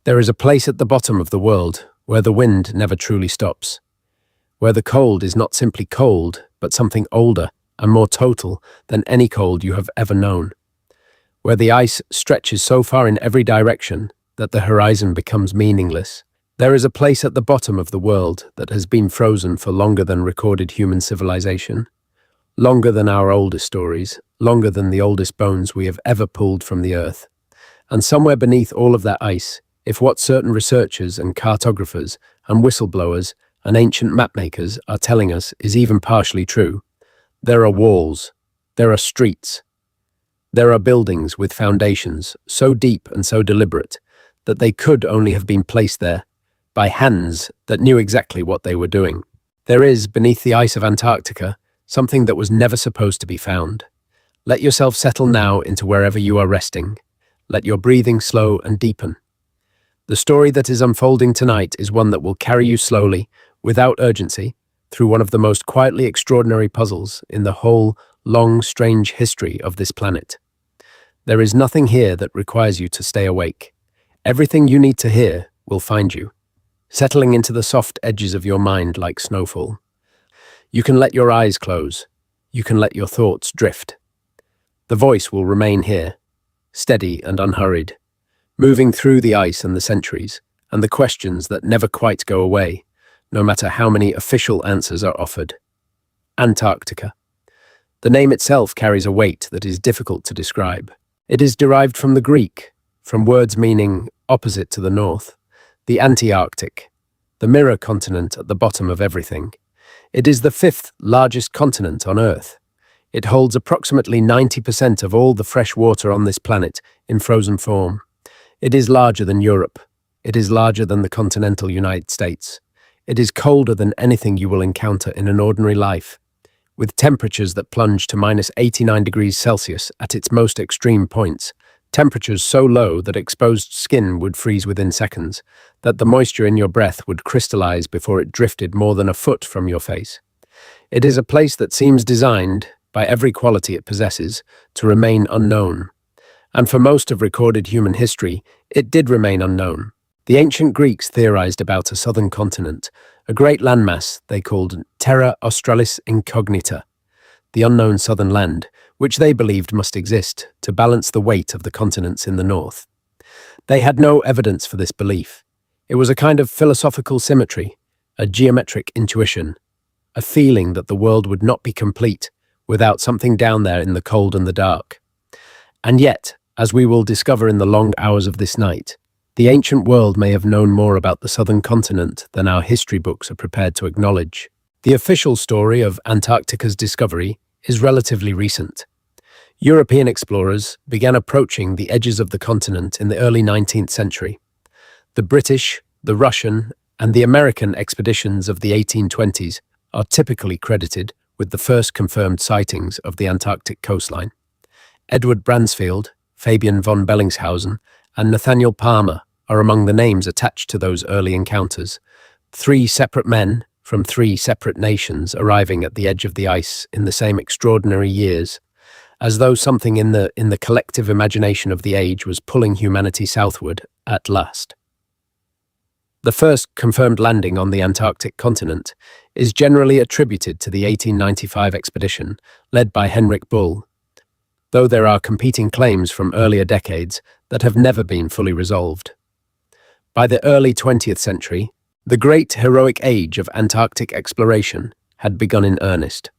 There is a place at the bottom of the world where the wind never truly stops, where the cold is not simply cold, but something older and more total than any cold you have ever known, where the ice stretches so far in every direction that the horizon becomes meaningless. There is a place at the bottom of the world that has been frozen for longer than recorded human civilization, longer than our oldest stories, longer than the oldest bones we have ever pulled from the earth. And somewhere beneath all of that ice, if what certain researchers and cartographers and whistleblowers and ancient mapmakers are telling us is even partially true, there are walls, there are streets, there are buildings with foundations so deep and so deliberate that they could only have been placed there by hands that knew exactly what they were doing. There is, beneath the ice of Antarctica, something that was never supposed to be found. Let yourself settle now into wherever you are resting. Let your breathing slow and deepen. The story that is unfolding tonight is one that will carry you slowly, without urgency, through one of the most quietly extraordinary puzzles in the whole long, strange history of this planet. There is nothing here that requires you to stay awake. Everything you need to hear will find you, settling into the soft edges of your mind like snowfall. You can let your eyes close. You can let your thoughts drift. The voice will remain here, steady and unhurried, moving through the ice and the centuries, and the questions that never quite go away, no matter how many official answers are offered. Antarctica. The name itself carries a weight that is difficult to describe. It is derived from the Greek, from words meaning opposite to the north, the anti-Arctic, the mirror continent at the bottom of everything. It is the fifth largest continent on Earth. It holds approximately 90% of all the fresh water on this planet in frozen form. It is larger than Europe. It is larger than the continental United States. It is colder than anything you will encounter in an ordinary life, with temperatures that plunge to -89 degrees Celsius at its most extreme points, temperatures so low that exposed skin would freeze within seconds, that the moisture in your breath would crystallize before it drifted more than a foot from your face. It is a place that seems designed, by every quality it possesses, to remain unknown. And for most of recorded human history, it did remain unknown. The ancient Greeks theorized about a southern continent, a great landmass they called Terra Australis Incognita, the unknown southern land, which they believed must exist to balance the weight of the continents in the north. They had no evidence for this belief. It was a kind of philosophical symmetry, a geometric intuition, a feeling that the world would not be complete without something down there in the cold and the dark. And yet, as we will discover in the long hours of this night, the ancient world may have known more about the southern continent than our history books are prepared to acknowledge. The official story of Antarctica's discovery is relatively recent. European explorers began approaching the edges of the continent in the early 19th century. The British, the Russian, and the American expeditions of the 1820s are typically credited with the first confirmed sightings of the Antarctic coastline. Edward Bransfield, Fabian von Bellingshausen, and Nathaniel Palmer are among the names attached to those early encounters. 3 separate men from 3 separate nations arriving at the edge of the ice in the same extraordinary years, as though something in the collective imagination of the age was pulling humanity southward at last. The first confirmed landing on the Antarctic continent is generally attributed to the 1895 expedition led by Henrik Bull, though there are competing claims from earlier decades that have never been fully resolved. By the early 20th century, the great heroic age of Antarctic exploration had begun in earnest.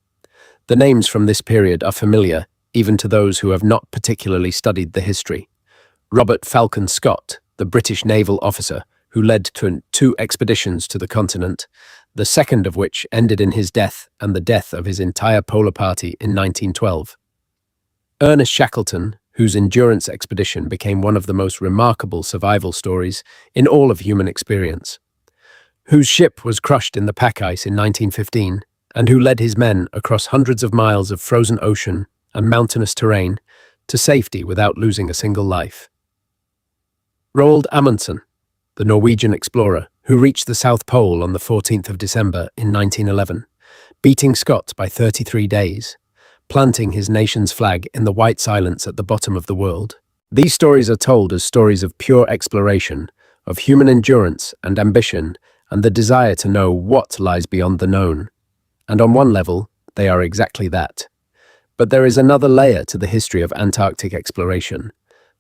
The names from this period are familiar even to those who have not particularly studied the history. Robert Falcon Scott, the British naval officer who led 2 expeditions to the continent, the second of which ended in his death and the death of his entire polar party in 1912. Ernest Shackleton, whose endurance expedition became one of the most remarkable survival stories in all of human experience, whose ship was crushed in the pack ice in 1915, and who led his men across hundreds of miles of frozen ocean and mountainous terrain to safety without losing a single life. Roald Amundsen, the Norwegian explorer who reached the South Pole on the 14th of December in 1911, beating Scott by 33 days, planting his nation's flag in the white silence at the bottom of the world. These stories are told as stories of pure exploration, of human endurance and ambition and the desire to know what lies beyond the known. And on one level, they are exactly that. But there is another layer to the history of Antarctic exploration,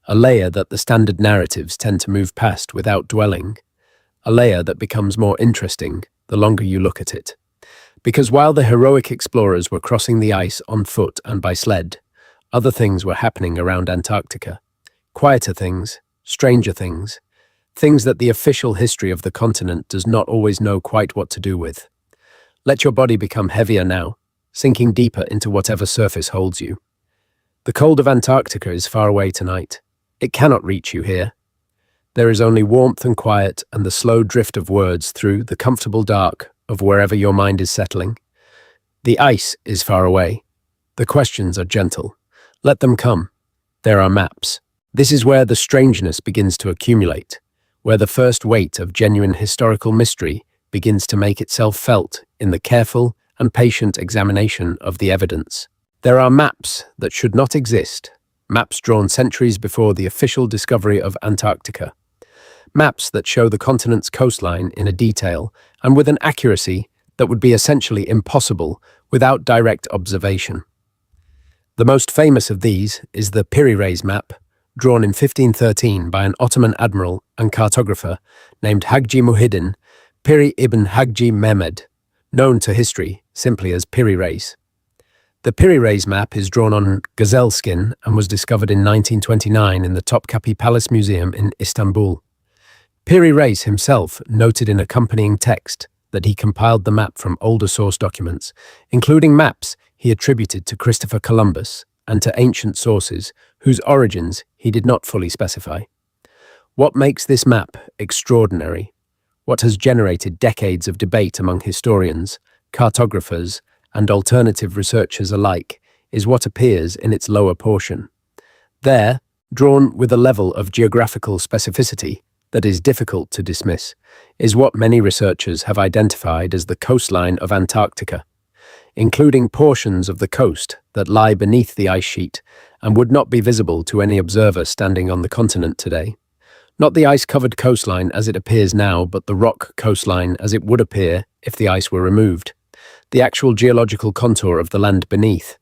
a layer that the standard narratives tend to move past without dwelling, a layer that becomes more interesting the longer you look at it. Because while the heroic explorers were crossing the ice on foot and by sled, other things were happening around Antarctica. Quieter things, stranger things, things that the official history of the continent does not always know quite what to do with. Let your body become heavier now, sinking deeper into whatever surface holds you. The cold of Antarctica is far away tonight. It cannot reach you here. There is only warmth and quiet and the slow drift of words through the comfortable dark of wherever your mind is settling. The ice is far away. The questions are gentle. Let them come. There are maps. This is where the strangeness begins to accumulate, where the first weight of genuine historical mystery begins to make itself felt in the careful and patient examination of the evidence. There are maps that should not exist, maps drawn centuries before the official discovery of Antarctica. Maps that show the continent's coastline in a detail and with an accuracy that would be essentially impossible without direct observation. The most famous of these is the Piri Reis map, drawn in 1513 by an Ottoman admiral and cartographer named Hagji Muhiddin Piri ibn Hagji Mehmed, known to history simply as Piri Reis. The Piri Reis map is drawn on gazelle skin and was discovered in 1929 in the Topkapi Palace Museum in Istanbul. Piri Reis himself noted in accompanying text that he compiled the map from older source documents, including maps he attributed to Christopher Columbus and to ancient sources whose origins he did not fully specify. What makes this map extraordinary, what has generated decades of debate among historians, cartographers, and alternative researchers alike, is what appears in its lower portion. There, drawn with a level of geographical specificity that is difficult to dismiss, is what many researchers have identified as the coastline of Antarctica, including portions of the coast that lie beneath the ice sheet and would not be visible to any observer standing on the continent today. Not the ice-covered coastline as it appears now, but the rock coastline as it would appear if the ice were removed, the actual geological contour of the land beneath.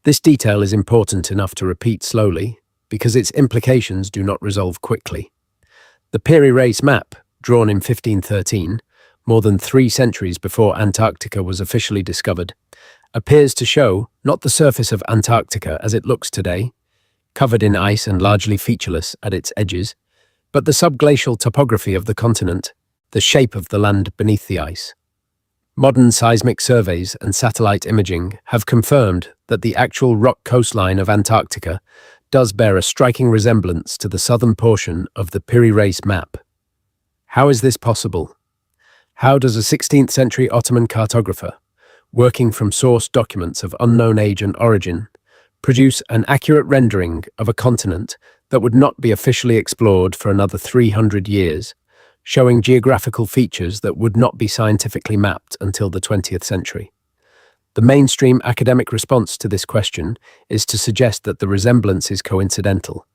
This detail is important enough to repeat slowly, because its implications do not resolve quickly. The Piri Reis map, drawn in 1513, more than 3 centuries before Antarctica was officially discovered, appears to show not the surface of Antarctica as it looks today, covered in ice and largely featureless at its edges, but the subglacial topography of the continent, the shape of the land beneath the ice. Modern seismic surveys and satellite imaging have confirmed that the actual rock coastline of Antarctica does bear a striking resemblance to the southern portion of the Piri Reis map. How is this possible? How does a 16th century Ottoman cartographer, working from source documents of unknown age and origin, produce an accurate rendering of a continent that would not be officially explored for another 300 years, showing geographical features that would not be scientifically mapped until the 20th century? The mainstream academic response to this question is to suggest that the resemblance is coincidental,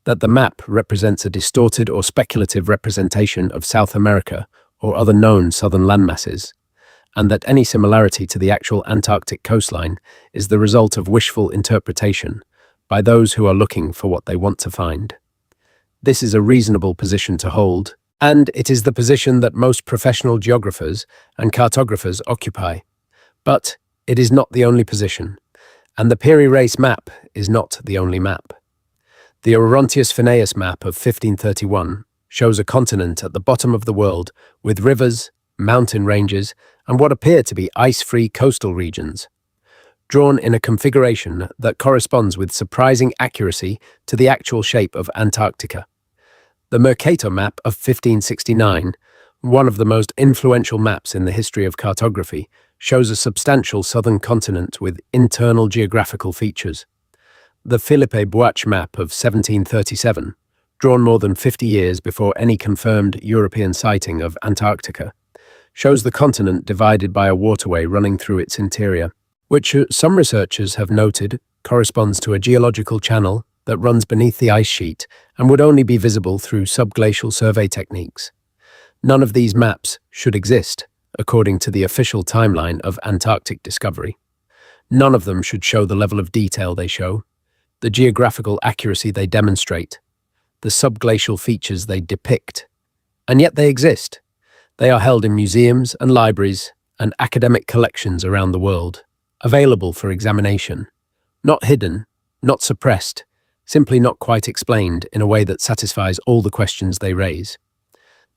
that the map represents a distorted or speculative representation of South America or other known southern landmasses, and that any similarity to the actual Antarctic coastline is the result of wishful interpretation by those who are looking for what they want to find. This is a reasonable position to hold, and it is the position that most professional geographers and cartographers occupy. But it is not the only position, and the Piri Reis map is not the only map. The Orontius Phineas map of 1531 shows a continent at the bottom of the world with rivers, mountain ranges, and what appear to be ice-free coastal regions, drawn in a configuration that corresponds with surprising accuracy to the actual shape of Antarctica. The Mercator map of 1569, one of the most influential maps in the history of cartography, shows a substantial southern continent with internal geographical features. The Philippe Boach map of 1737, drawn more than 50 years before any confirmed European sighting of Antarctica, shows the continent divided by a waterway running through its interior, which some researchers have noted corresponds to a geological channel that runs beneath the ice sheet and would only be visible through subglacial survey techniques. None of these maps should exist, according to the official timeline of Antarctic discovery. None of them should show the level of detail they show, the geographical accuracy they demonstrate, the subglacial features they depict. And yet they exist. They are held in museums and libraries and academic collections around the world, available for examination. Not hidden, not suppressed, simply not quite explained in a way that satisfies all the questions they raise.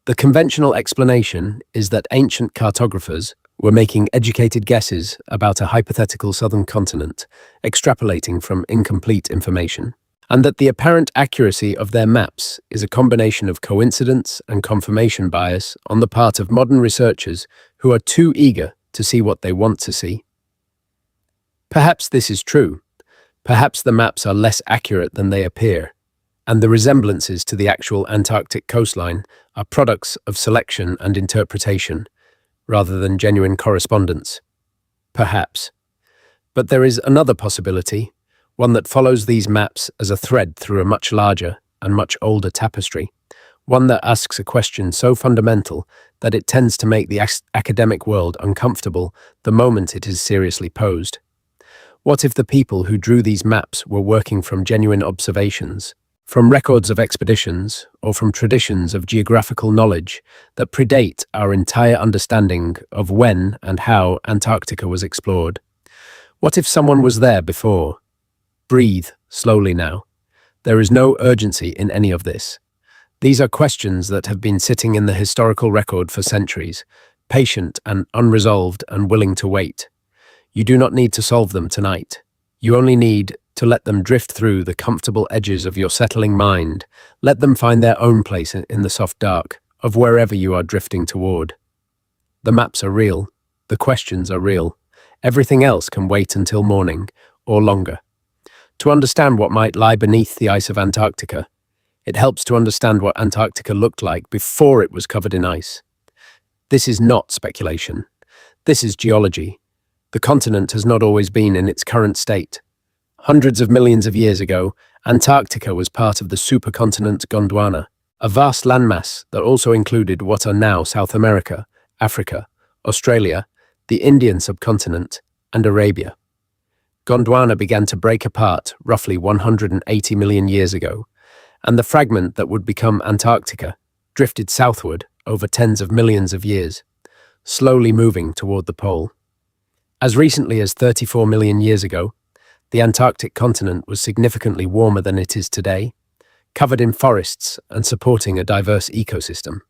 The conventional explanation is that ancient cartographers were making educated guesses about a hypothetical southern continent, extrapolating from incomplete information, and that the apparent accuracy of their maps is a combination of coincidence and confirmation bias on the part of modern researchers who are too eager to see what they want to see. Perhaps this is true. Perhaps the maps are less accurate than they appear, and the resemblances to the actual Antarctic coastline are products of selection and interpretation, rather than genuine correspondence. Perhaps. But there is another possibility, one that follows these maps as a thread through a much larger and much older tapestry, one that asks a question so fundamental that it tends to make the academic world uncomfortable the moment it is seriously posed. What if the people who drew these maps were working from genuine observations, from records of expeditions, or from traditions of geographical knowledge that predate our entire understanding of when and how Antarctica was explored? What if someone was there before? Breathe slowly now. There is no urgency in any of this. These are questions that have been sitting in the historical record for centuries, patient and unresolved and willing to wait. You do not need to solve them tonight. You only need to let them drift through the comfortable edges of your settling mind. Let them find their own place in the soft dark of wherever you are drifting toward. The maps are real. The questions are real. Everything else can wait until morning, or longer. To understand what might lie beneath the ice of Antarctica, it helps to understand what Antarctica looked like before it was covered in ice. This is not speculation. This is geology. The continent has not always been in its current state. Hundreds of millions of years ago, Antarctica was part of the supercontinent Gondwana, a vast landmass that also included what are now South America, Africa, Australia, the Indian subcontinent, and Arabia. Gondwana began to break apart roughly 180 million years ago, and the fragment that would become Antarctica drifted southward over tens of millions of years, slowly moving toward the pole. As recently as 34 million years ago, the Antarctic continent was significantly warmer than it is today, covered in forests and supporting a diverse ecosystem.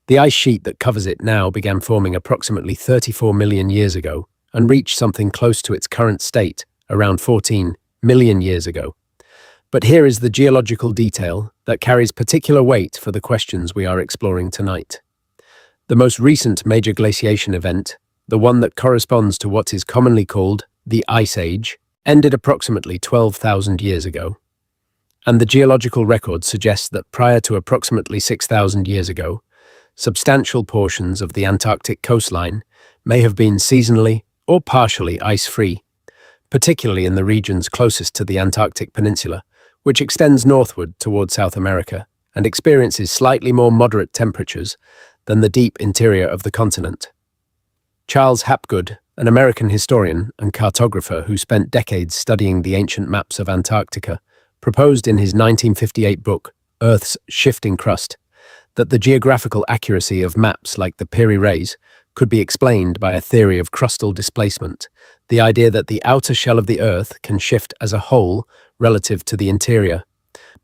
The ice sheet that covers it now began forming approximately 34 million years ago and reached something close to its current state around 14 million years ago. But here is the geological detail that carries particular weight for the questions we are exploring tonight. The most recent major glaciation event, the one that corresponds to what is commonly called the Ice Age, ended approximately 12,000 years ago. And the geological record suggests that prior to approximately 6,000 years ago, substantial portions of the Antarctic coastline may have been seasonally or partially ice-free, particularly in the regions closest to the Antarctic Peninsula, which extends northward toward South America and experiences slightly more moderate temperatures than the deep interior of the continent. Charles Hapgood, an American historian and cartographer who spent decades studying the ancient maps of Antarctica, proposed in his 1958 book, Earth's Shifting Crust, that the geographical accuracy of maps like the Piri Reis could be explained by a theory of crustal displacement, the idea that the outer shell of the Earth can shift as a whole relative to the interior,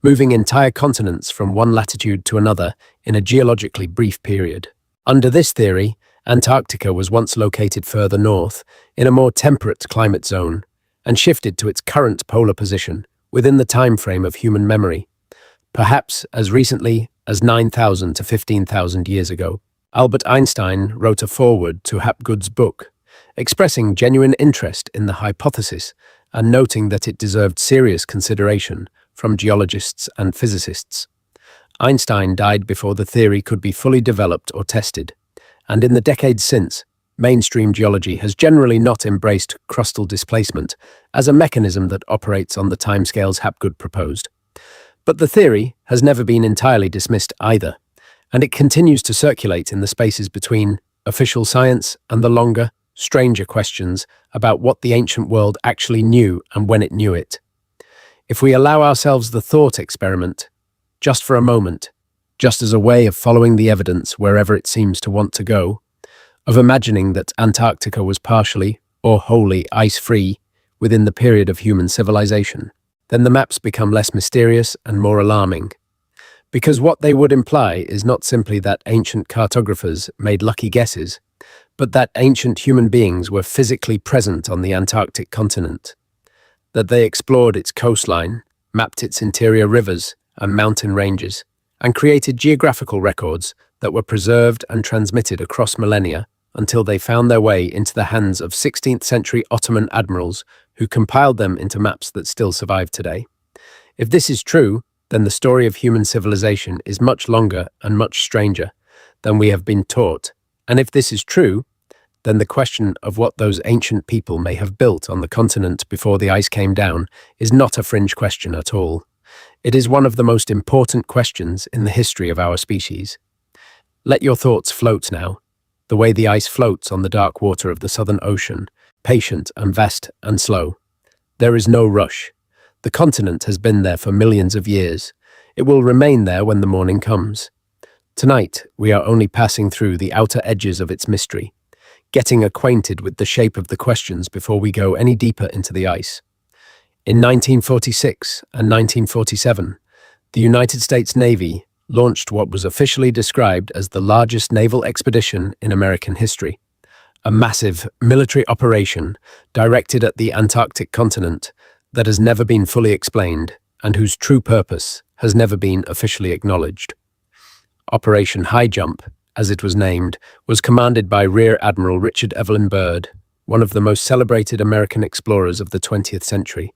moving entire continents from one latitude to another in a geologically brief period. Under this theory, Antarctica was once located further north, in a more temperate climate zone, and shifted to its current polar position within the time frame of human memory, perhaps as recently as 9,000 to 15,000 years ago. Albert Einstein wrote a foreword to Hapgood's book, expressing genuine interest in the hypothesis and noting that it deserved serious consideration from geologists and physicists. Einstein died before the theory could be fully developed or tested, and in the decades since, Mainstream geology has generally not embraced crustal displacement as a mechanism that operates on the timescales Hapgood proposed. But the theory has never been entirely dismissed either, and it continues to circulate in the spaces between official science and the longer, stranger questions about what the ancient world actually knew and when it knew it. If we allow ourselves the thought experiment, just for a moment, just as a way of following the evidence wherever it seems to want to go, of imagining that Antarctica was partially or wholly ice-free within the period of human civilization, then the maps become less mysterious and more alarming. Because what they would imply is not simply that ancient cartographers made lucky guesses, but that ancient human beings were physically present on the Antarctic continent, that they explored its coastline, mapped its interior rivers and mountain ranges, and created geographical records that were preserved and transmitted across millennia until they found their way into the hands of 16th century Ottoman admirals who compiled them into maps that still survive today. If this is true, then the story of human civilization is much longer and much stranger than we have been taught. And if this is true, then the question of what those ancient people may have built on the continent before the ice came down is not a fringe question at all. It is one of the most important questions in the history of our species. Let your thoughts float now, the way the ice floats on the dark water of the Southern Ocean, patient and vast and slow. There is no rush. The continent has been there for millions of years. It will remain there when the morning comes. Tonight, we are only passing through the outer edges of its mystery, getting acquainted with the shape of the questions before we go any deeper into the ice. In 1946 and 1947, the United States Navy launched what was officially described as the largest naval expedition in American history, a massive military operation directed at the Antarctic continent that has never been fully explained and whose true purpose has never been officially acknowledged. Operation High Jump, as it was named, was commanded by Rear Admiral Richard Evelyn Byrd, one of the most celebrated American explorers of the 20th century,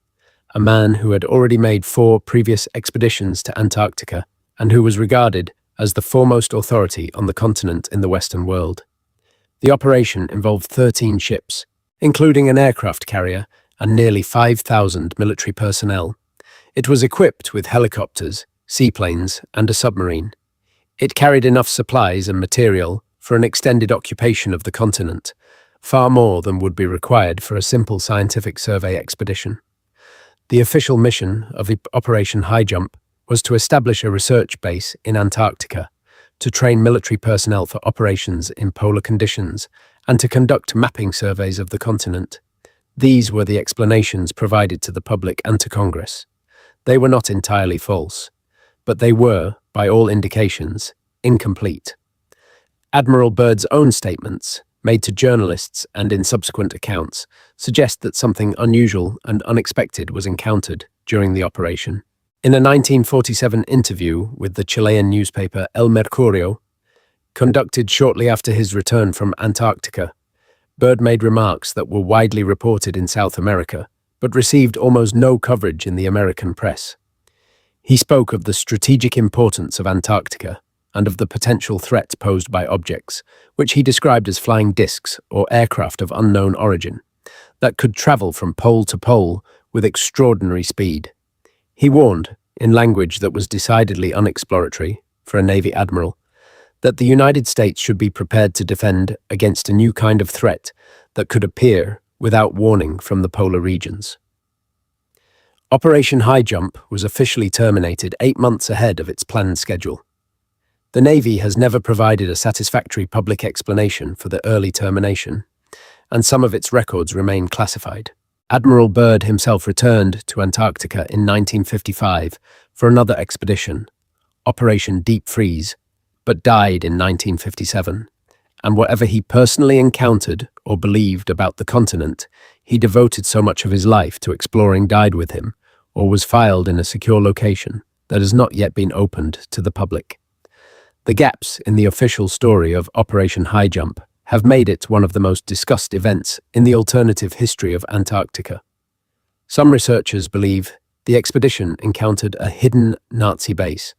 a man who had already made 4 previous expeditions to Antarctica and who was regarded as the foremost authority on the continent in the Western world. The operation involved 13 ships, including an aircraft carrier and nearly 5,000 military personnel. It was equipped with helicopters, seaplanes, and a submarine. It carried enough supplies and material for an extended occupation of the continent, far more than would be required for a simple scientific survey expedition. The official mission of Operation High Jump was to establish a research base in Antarctica, to train military personnel for operations in polar conditions, and to conduct mapping surveys of the continent. These were the explanations provided to the public and to Congress. They were not entirely false, but they were, by all indications, incomplete. Admiral Byrd's own statements, made to journalists and in subsequent accounts, suggest that something unusual and unexpected was encountered during the operation. In a 1947 interview with the Chilean newspaper El Mercurio, conducted shortly after his return from Antarctica, Byrd made remarks that were widely reported in South America, but received almost no coverage in the American press. He spoke of the strategic importance of Antarctica and of the potential threat posed by objects, which he described as flying discs or aircraft of unknown origin, that could travel from pole to pole with extraordinary speed. He warned, in language that was decidedly unexploratory for a Navy admiral, that the United States should be prepared to defend against a new kind of threat that could appear without warning from the polar regions. Operation High Jump was officially terminated 8 months ahead of its planned schedule. The Navy has never provided a satisfactory public explanation for the early termination, and some of its records remain classified. Admiral Byrd himself returned to Antarctica in 1955 for another expedition, Operation Deep Freeze, but died in 1957, and whatever he personally encountered or believed about the continent, he devoted so much of his life to exploring died with him, or was filed in a secure location that has not yet been opened to the public. The gaps in the official story of Operation High Jump have made it one of the most discussed events in the alternative history of Antarctica. Some researchers believe the expedition encountered a hidden Nazi base,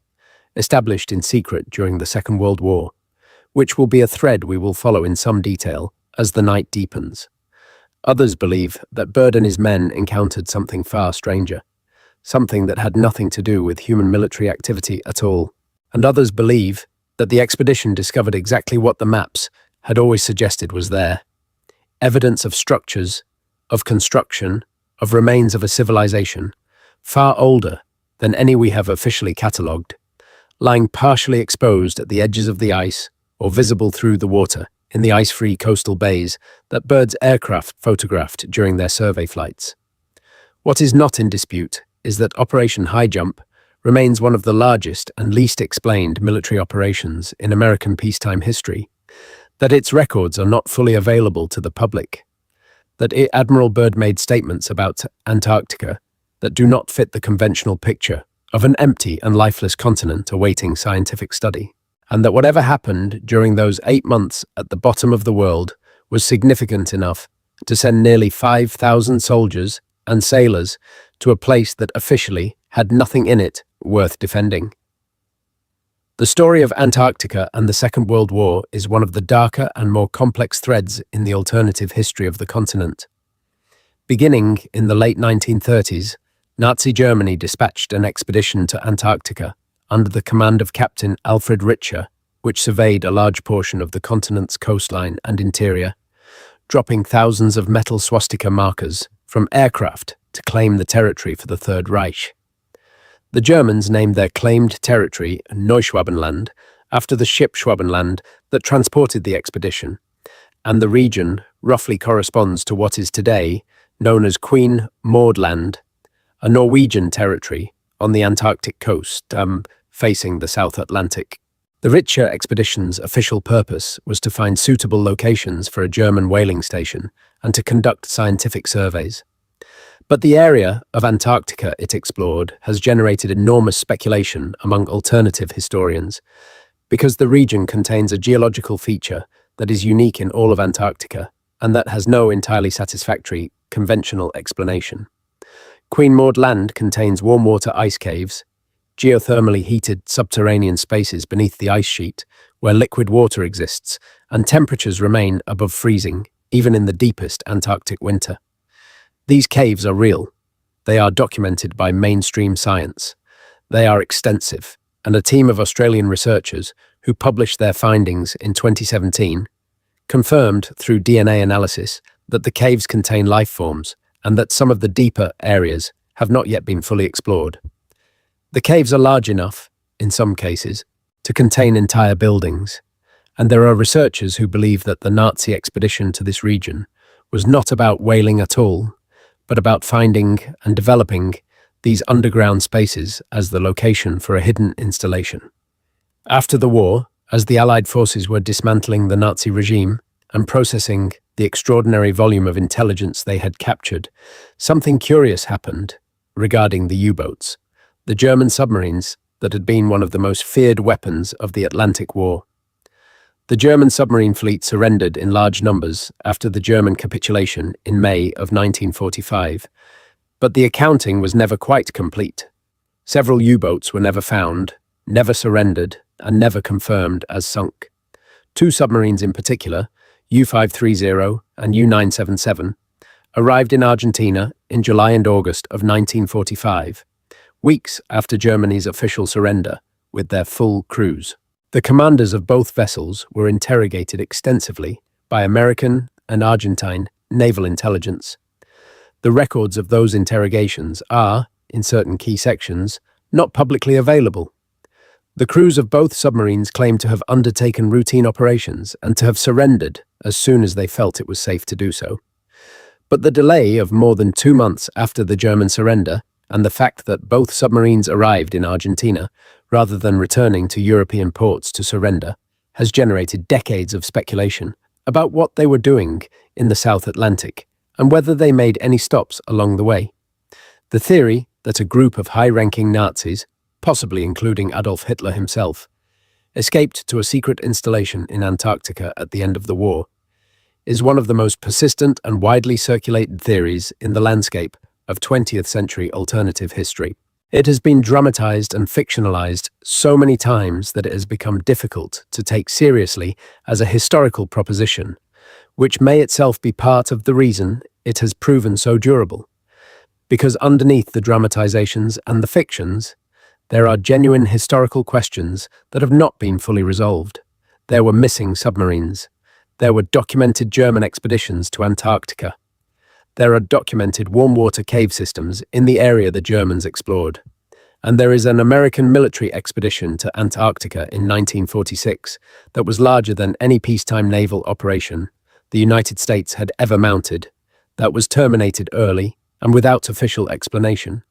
established in secret during the Second World War, which will be a thread we will follow in some detail as the night deepens. Others believe that Byrd and his men encountered something far stranger, something that had nothing to do with human military activity at all. And others believe that the expedition discovered exactly what the maps had always suggested was there: evidence of structures, of construction, of remains of a civilization, far older than any we have officially catalogued, lying partially exposed at the edges of the ice or visible through the water in the ice-free coastal bays that Byrd's aircraft photographed during their survey flights. What is not in dispute is that Operation High Jump remains one of the largest and least explained military operations in American peacetime history, that its records are not fully available to the public, that Admiral Byrd made statements about Antarctica that do not fit the conventional picture of an empty and lifeless continent awaiting scientific study, and that whatever happened during those 8 months at the bottom of the world was significant enough to send nearly 5,000 soldiers and sailors to a place that officially had nothing in it worth defending. The story of Antarctica and the Second World War is one of the darker and more complex threads in the alternative history of the continent. Beginning in the late 1930s, Nazi Germany dispatched an expedition to Antarctica under the command of Captain Alfred Richer, which surveyed a large portion of the continent's coastline and interior, dropping thousands of metal swastika markers from aircraft to claim the territory for the Third Reich. The Germans named their claimed territory Neuschwabenland after the ship Schwabenland that transported the expedition, and the region roughly corresponds to what is today known as Queen Maud Land, a Norwegian territory on the Antarctic coast, facing the South Atlantic. The Richer expedition's official purpose was to find suitable locations for a German whaling station and to conduct scientific surveys. But the area of Antarctica it explored has generated enormous speculation among alternative historians, because the region contains a geological feature that is unique in all of Antarctica and that has no entirely satisfactory conventional explanation. Queen Maud Land contains warm water ice caves, geothermally heated subterranean spaces beneath the ice sheet where liquid water exists and temperatures remain above freezing, even in the deepest Antarctic winter. These caves are real. They are documented by mainstream science. They are extensive, and a team of Australian researchers who published their findings in 2017 confirmed through DNA analysis that the caves contain life forms and that some of the deeper areas have not yet been fully explored. The caves are large enough, in some cases, to contain entire buildings, and there are researchers who believe that the Nazi expedition to this region was not about whaling at all, but about finding and developing these underground spaces as the location for a hidden installation. After the war, as the Allied forces were dismantling the Nazi regime and processing the extraordinary volume of intelligence they had captured, something curious happened regarding the U-boats, the German submarines that had been one of the most feared weapons of the Atlantic War. The German submarine fleet surrendered in large numbers after the German capitulation in May of 1945, but the accounting was never quite complete. Several U-boats were never found, never surrendered, and never confirmed as sunk. 2 submarines in particular, U-530 and U-977, arrived in Argentina in July and August of 1945, weeks after Germany's official surrender, with their full crews. The commanders of both vessels were interrogated extensively by American and Argentine naval intelligence. The records of those interrogations are, in certain key sections, not publicly available. The crews of both submarines claim to have undertaken routine operations and to have surrendered as soon as they felt it was safe to do so. But the delay of more than 2 months after the German surrender and the fact that both submarines arrived in Argentina rather than returning to European ports to surrender has generated decades of speculation about what they were doing in the South Atlantic and whether they made any stops along the way. The theory that a group of high-ranking Nazis, possibly including Adolf Hitler himself, escaped to a secret installation in Antarctica at the end of the war, is one of the most persistent and widely circulated theories in the landscape of 20th century alternative history. It has been dramatized and fictionalized so many times that it has become difficult to take seriously as a historical proposition, which may itself be part of the reason it has proven so durable. Because underneath the dramatizations and the fictions, there are genuine historical questions that have not been fully resolved. There were missing submarines. There were documented German expeditions to Antarctica. There are documented warm water cave systems in the area the Germans explored. And there is an American military expedition to Antarctica in 1946 that was larger than any peacetime naval operation the United States had ever mounted, that was terminated early and without official explanation,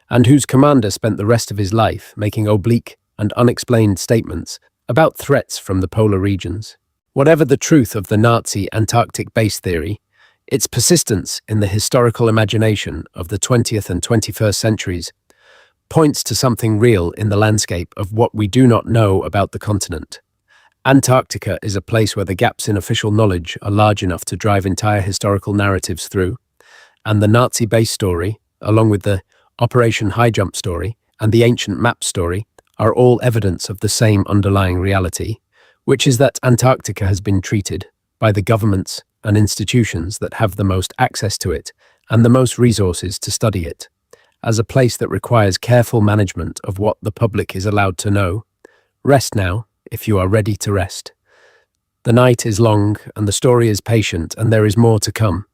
and whose commander spent the rest of his life making oblique and unexplained statements about threats from the polar regions. Whatever the truth of the Nazi Antarctic base theory, its persistence in the historical imagination of the 20th and 21st centuries points to something real in the landscape of what we do not know about the continent. Antarctica is a place where the gaps in official knowledge are large enough to drive entire historical narratives through, and the Nazi base story, along with the Operation High Jump story and the ancient map story, are all evidence of the same underlying reality, which is that Antarctica has been treated, by the governments and institutions that have the most access to it and the most resources to study it, as a place that requires careful management of what the public is allowed to know. Rest now, if you are ready to rest. The night is long and the story is patient, and there is more to come.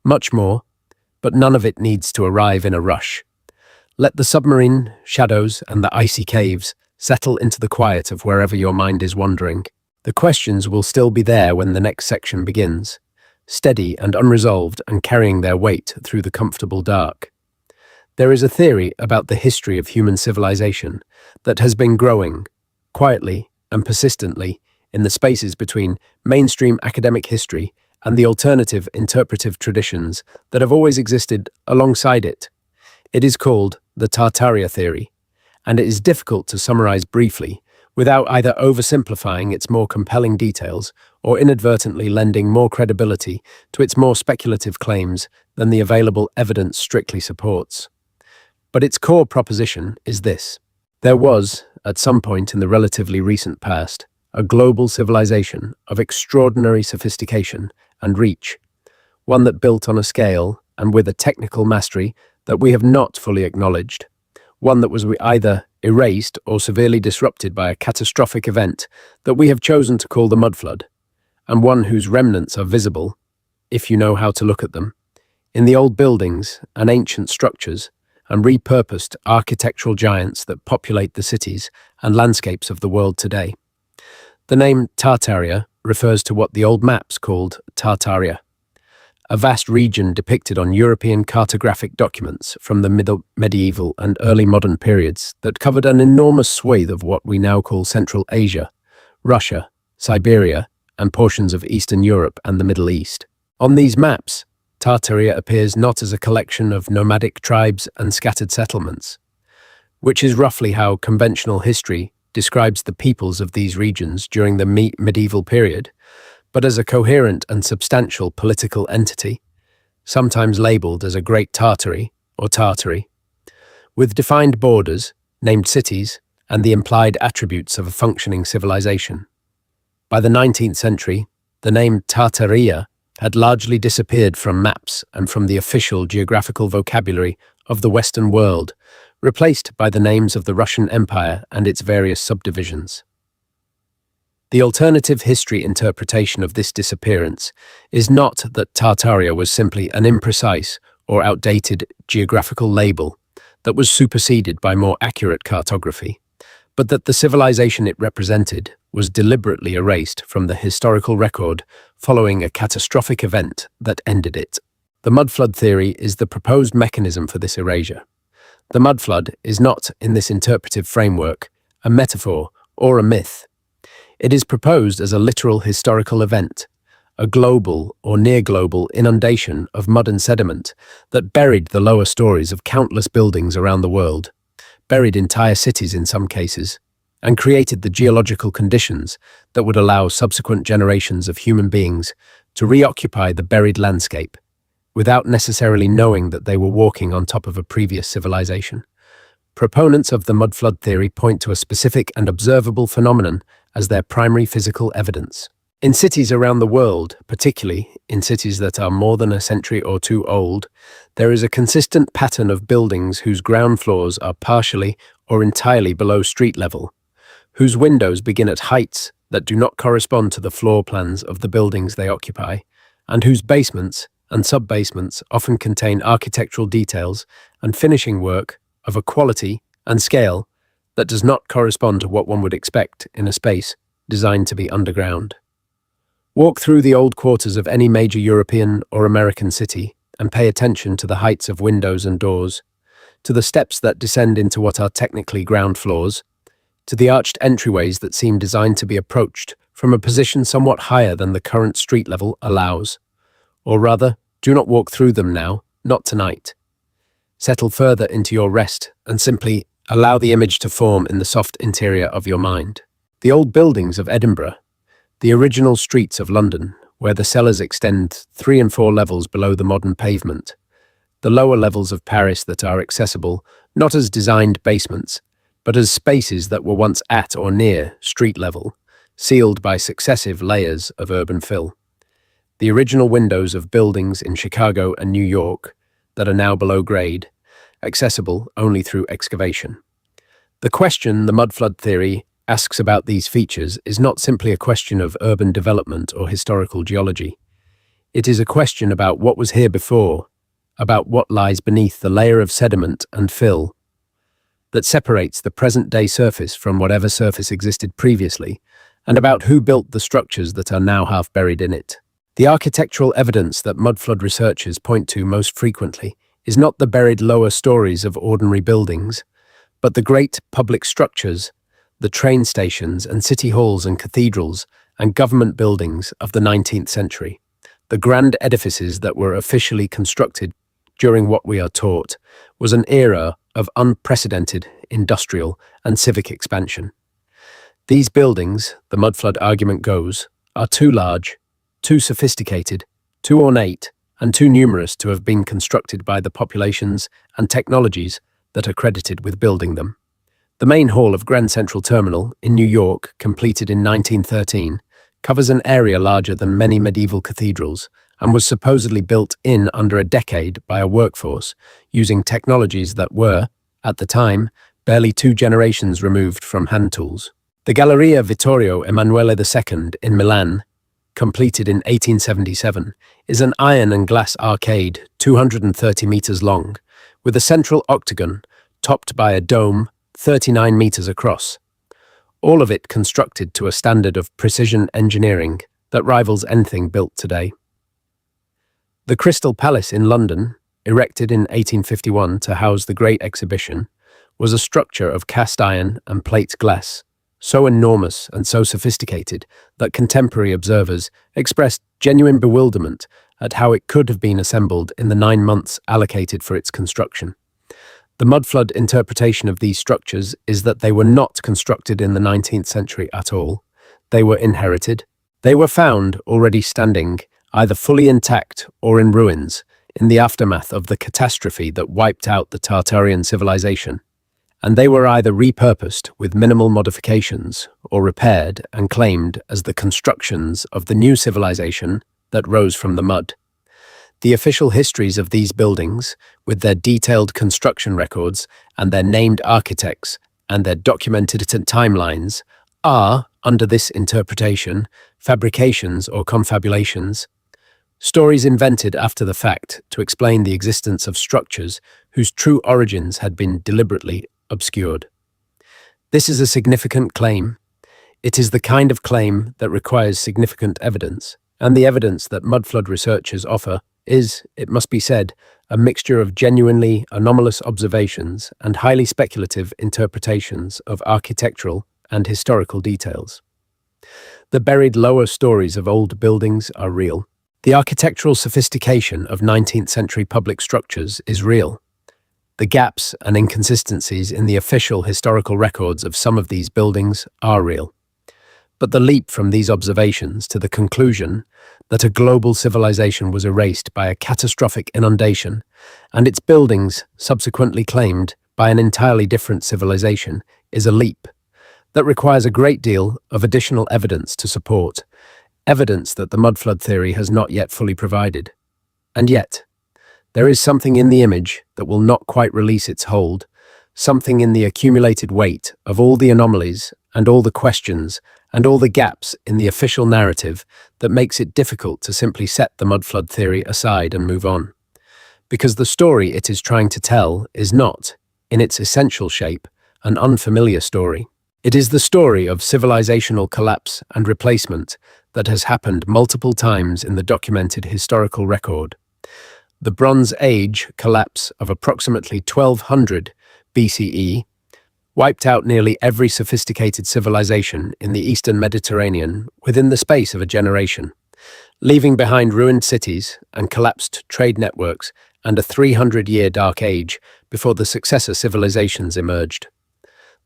Much more, but none of it needs to arrive in a rush. Let the submarine, shadows, and the icy caves settle into the quiet of wherever your mind is wandering. The questions will still be there when the next section begins, steady and unresolved and carrying their weight through the comfortable dark. There is a theory about the history of human civilization that has been growing, quietly and persistently, in the spaces between mainstream academic history and the alternative interpretive traditions that have always existed alongside it. It is called the Tartaria theory, and it is difficult to summarize briefly without either oversimplifying its more compelling details or inadvertently lending more credibility to its more speculative claims than the available evidence strictly supports. But its core proposition is this: there was, at some point in the relatively recent past, a global civilization of extraordinary sophistication and reach, one that built on a scale and with a technical mastery that we have not fully acknowledged, one that was either erased or severely disrupted by a catastrophic event that we have chosen to call the mud flood, and one whose remnants are visible, if you know how to look at them, in the old buildings and ancient structures and repurposed architectural giants that populate the cities and landscapes of the world today. The name Tartaria refers to what the old maps called Tartaria, a vast region depicted on European cartographic documents from the medieval and early modern periods that covered an enormous swathe of what we now call Central Asia, Russia, Siberia, and portions of Eastern Europe and the Middle East. On these maps, Tartaria appears not as a collection of nomadic tribes and scattered settlements, which is roughly how conventional history describes the peoples of these regions during the medieval period, but as a coherent and substantial political entity, sometimes labeled as a Great Tartary or Tartary, with defined borders, named cities, and the implied attributes of a functioning civilization. By the 19th century, the name Tartaria had largely disappeared from maps and from the official geographical vocabulary of the Western world, replaced by the names of the Russian Empire and its various subdivisions. The alternative history interpretation of this disappearance is not that Tartaria was simply an imprecise or outdated geographical label that was superseded by more accurate cartography, but that the civilization it represented was deliberately erased from the historical record following a catastrophic event that ended it. The mudflood theory is the proposed mechanism for this erasure. The mudflood is not, in this interpretive framework, a metaphor or a myth. It is proposed as a literal historical event, a global or near-global inundation of mud and sediment that buried the lower stories of countless buildings around the world, buried entire cities in some cases, and created the geological conditions that would allow subsequent generations of human beings to reoccupy the buried landscape without necessarily knowing that they were walking on top of a previous civilization. Proponents of the mudflood theory point to a specific and observable phenomenon as their primary physical evidence. In cities around the world, particularly in cities that are more than a century or two old, there is a consistent pattern of buildings whose ground floors are partially or entirely below street level, whose windows begin at heights that do not correspond to the floor plans of the buildings they occupy, and whose basements and sub-basements often contain architectural details and finishing work of a quality and scale that does not correspond to what one would expect in a space designed to be underground. Walk through the old quarters of any major European or American city and pay attention to the heights of windows and doors, to the steps that descend into what are technically ground floors, to the arched entryways that seem designed to be approached from a position somewhat higher than the current street level allows. Or rather, do not walk through them now, not tonight. Settle further into your rest and simply allow the image to form in the soft interior of your mind. The old buildings of Edinburgh, the original streets of London, where the cellars extend 3 and 4 levels below the modern pavement, the lower levels of Paris that are accessible not as designed basements, but as spaces that were once at or near street level, sealed by successive layers of urban fill. The original windows of buildings in Chicago and New York that are now below grade, accessible only through excavation. The question the mudflood theory asks about these features is not simply a question of urban development or historical geology. It is a question about what was here before, about what lies beneath the layer of sediment and fill that separates the present-day surface from whatever surface existed previously, and about who built the structures that are now half buried in it. The architectural evidence that mudflood researchers point to most frequently is not the buried lower stories of ordinary buildings, but the great public structures, the train stations and city halls and cathedrals and government buildings of the 19th century, the grand edifices that were officially constructed during what we are taught was an era of unprecedented industrial and civic expansion. These buildings, the mudflood argument goes, are too large, too sophisticated, too ornate, and too numerous to have been constructed by the populations and technologies that are credited with building them. The main hall of Grand Central Terminal in New York, completed in 1913, covers an area larger than many medieval cathedrals and was supposedly built in under a decade by a workforce using technologies that were, at the time, barely 2 generations removed from hand tools. The Galleria Vittorio Emanuele II in Milan, completed in 1877, is an iron and glass arcade 230 meters long, with a central octagon topped by a dome 39 meters across, all of it constructed to a standard of precision engineering that rivals anything built today. The Crystal Palace in London, erected in 1851 to house the Great Exhibition, was a structure of cast iron and plate glass, so enormous and so sophisticated that contemporary observers expressed genuine bewilderment at how it could have been assembled in the 9 months allocated for its construction. The mudflood interpretation of these structures is that they were not constructed in the 19th century at all. They were inherited. They were found already standing, either fully intact or in ruins, in the aftermath of the catastrophe that wiped out the Tartarian civilization. And they were either repurposed with minimal modifications or repaired and claimed as the constructions of the new civilization that rose from the mud. The official histories of these buildings, with their detailed construction records and their named architects and their documented timelines, are, under this interpretation, fabrications or confabulations, stories invented after the fact to explain the existence of structures whose true origins had been deliberately obscured. This is a significant claim. It is the kind of claim that requires significant evidence, and the evidence that mudflood researchers offer is, it must be said, a mixture of genuinely anomalous observations and highly speculative interpretations of architectural and historical details. The buried lower stories of old buildings are real. The architectural sophistication of 19th century public structures is real. The gaps and inconsistencies in the official historical records of some of these buildings are real. But the leap from these observations to the conclusion that a global civilization was erased by a catastrophic inundation and its buildings subsequently claimed by an entirely different civilization is a leap that requires a great deal of additional evidence to support, evidence that the mudflood theory has not yet fully provided. And yet, there is something in the image that will not quite release its hold, something in the accumulated weight of all the anomalies and all the questions and all the gaps in the official narrative that makes it difficult to simply set the mudflood theory aside and move on. Because the story it is trying to tell is not, in its essential shape, an unfamiliar story. It is the story of civilizational collapse and replacement that has happened multiple times in the documented historical record. The Bronze Age collapse of approximately 1200 BCE wiped out nearly every sophisticated civilization in the Eastern Mediterranean within the space of a generation, leaving behind ruined cities and collapsed trade networks and a 300-year dark age before the successor civilizations emerged.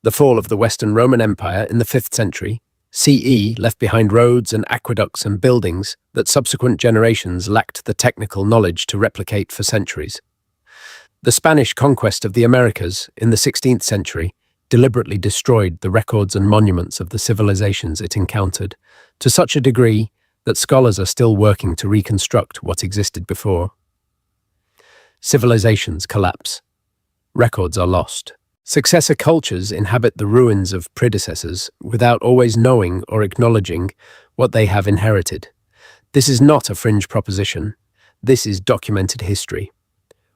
The fall of the Western Roman Empire in the 5th century CE left behind roads and aqueducts and buildings that subsequent generations lacked the technical knowledge to replicate for centuries. The Spanish conquest of the Americas in the 16th century deliberately destroyed the records and monuments of the civilizations it encountered, to such a degree that scholars are still working to reconstruct what existed before. Civilizations collapse. Records are lost. Successor cultures inhabit the ruins of predecessors without always knowing or acknowledging what they have inherited. This is not a fringe proposition. This is documented history.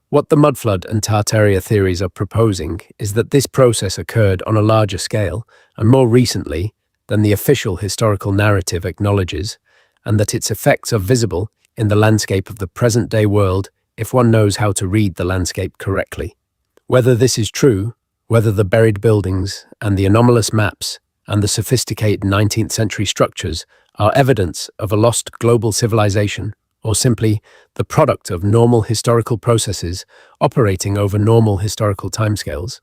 What the mudflood and Tartaria theories are proposing is that this process occurred on a larger scale and more recently than the official historical narrative acknowledges, and that its effects are visible in the landscape of the present-day world if one knows how to read the landscape correctly. Whether this is true, whether the buried buildings and the anomalous maps and the sophisticated 19th century structures are evidence of a lost global civilization or simply the product of normal historical processes operating over normal historical timescales,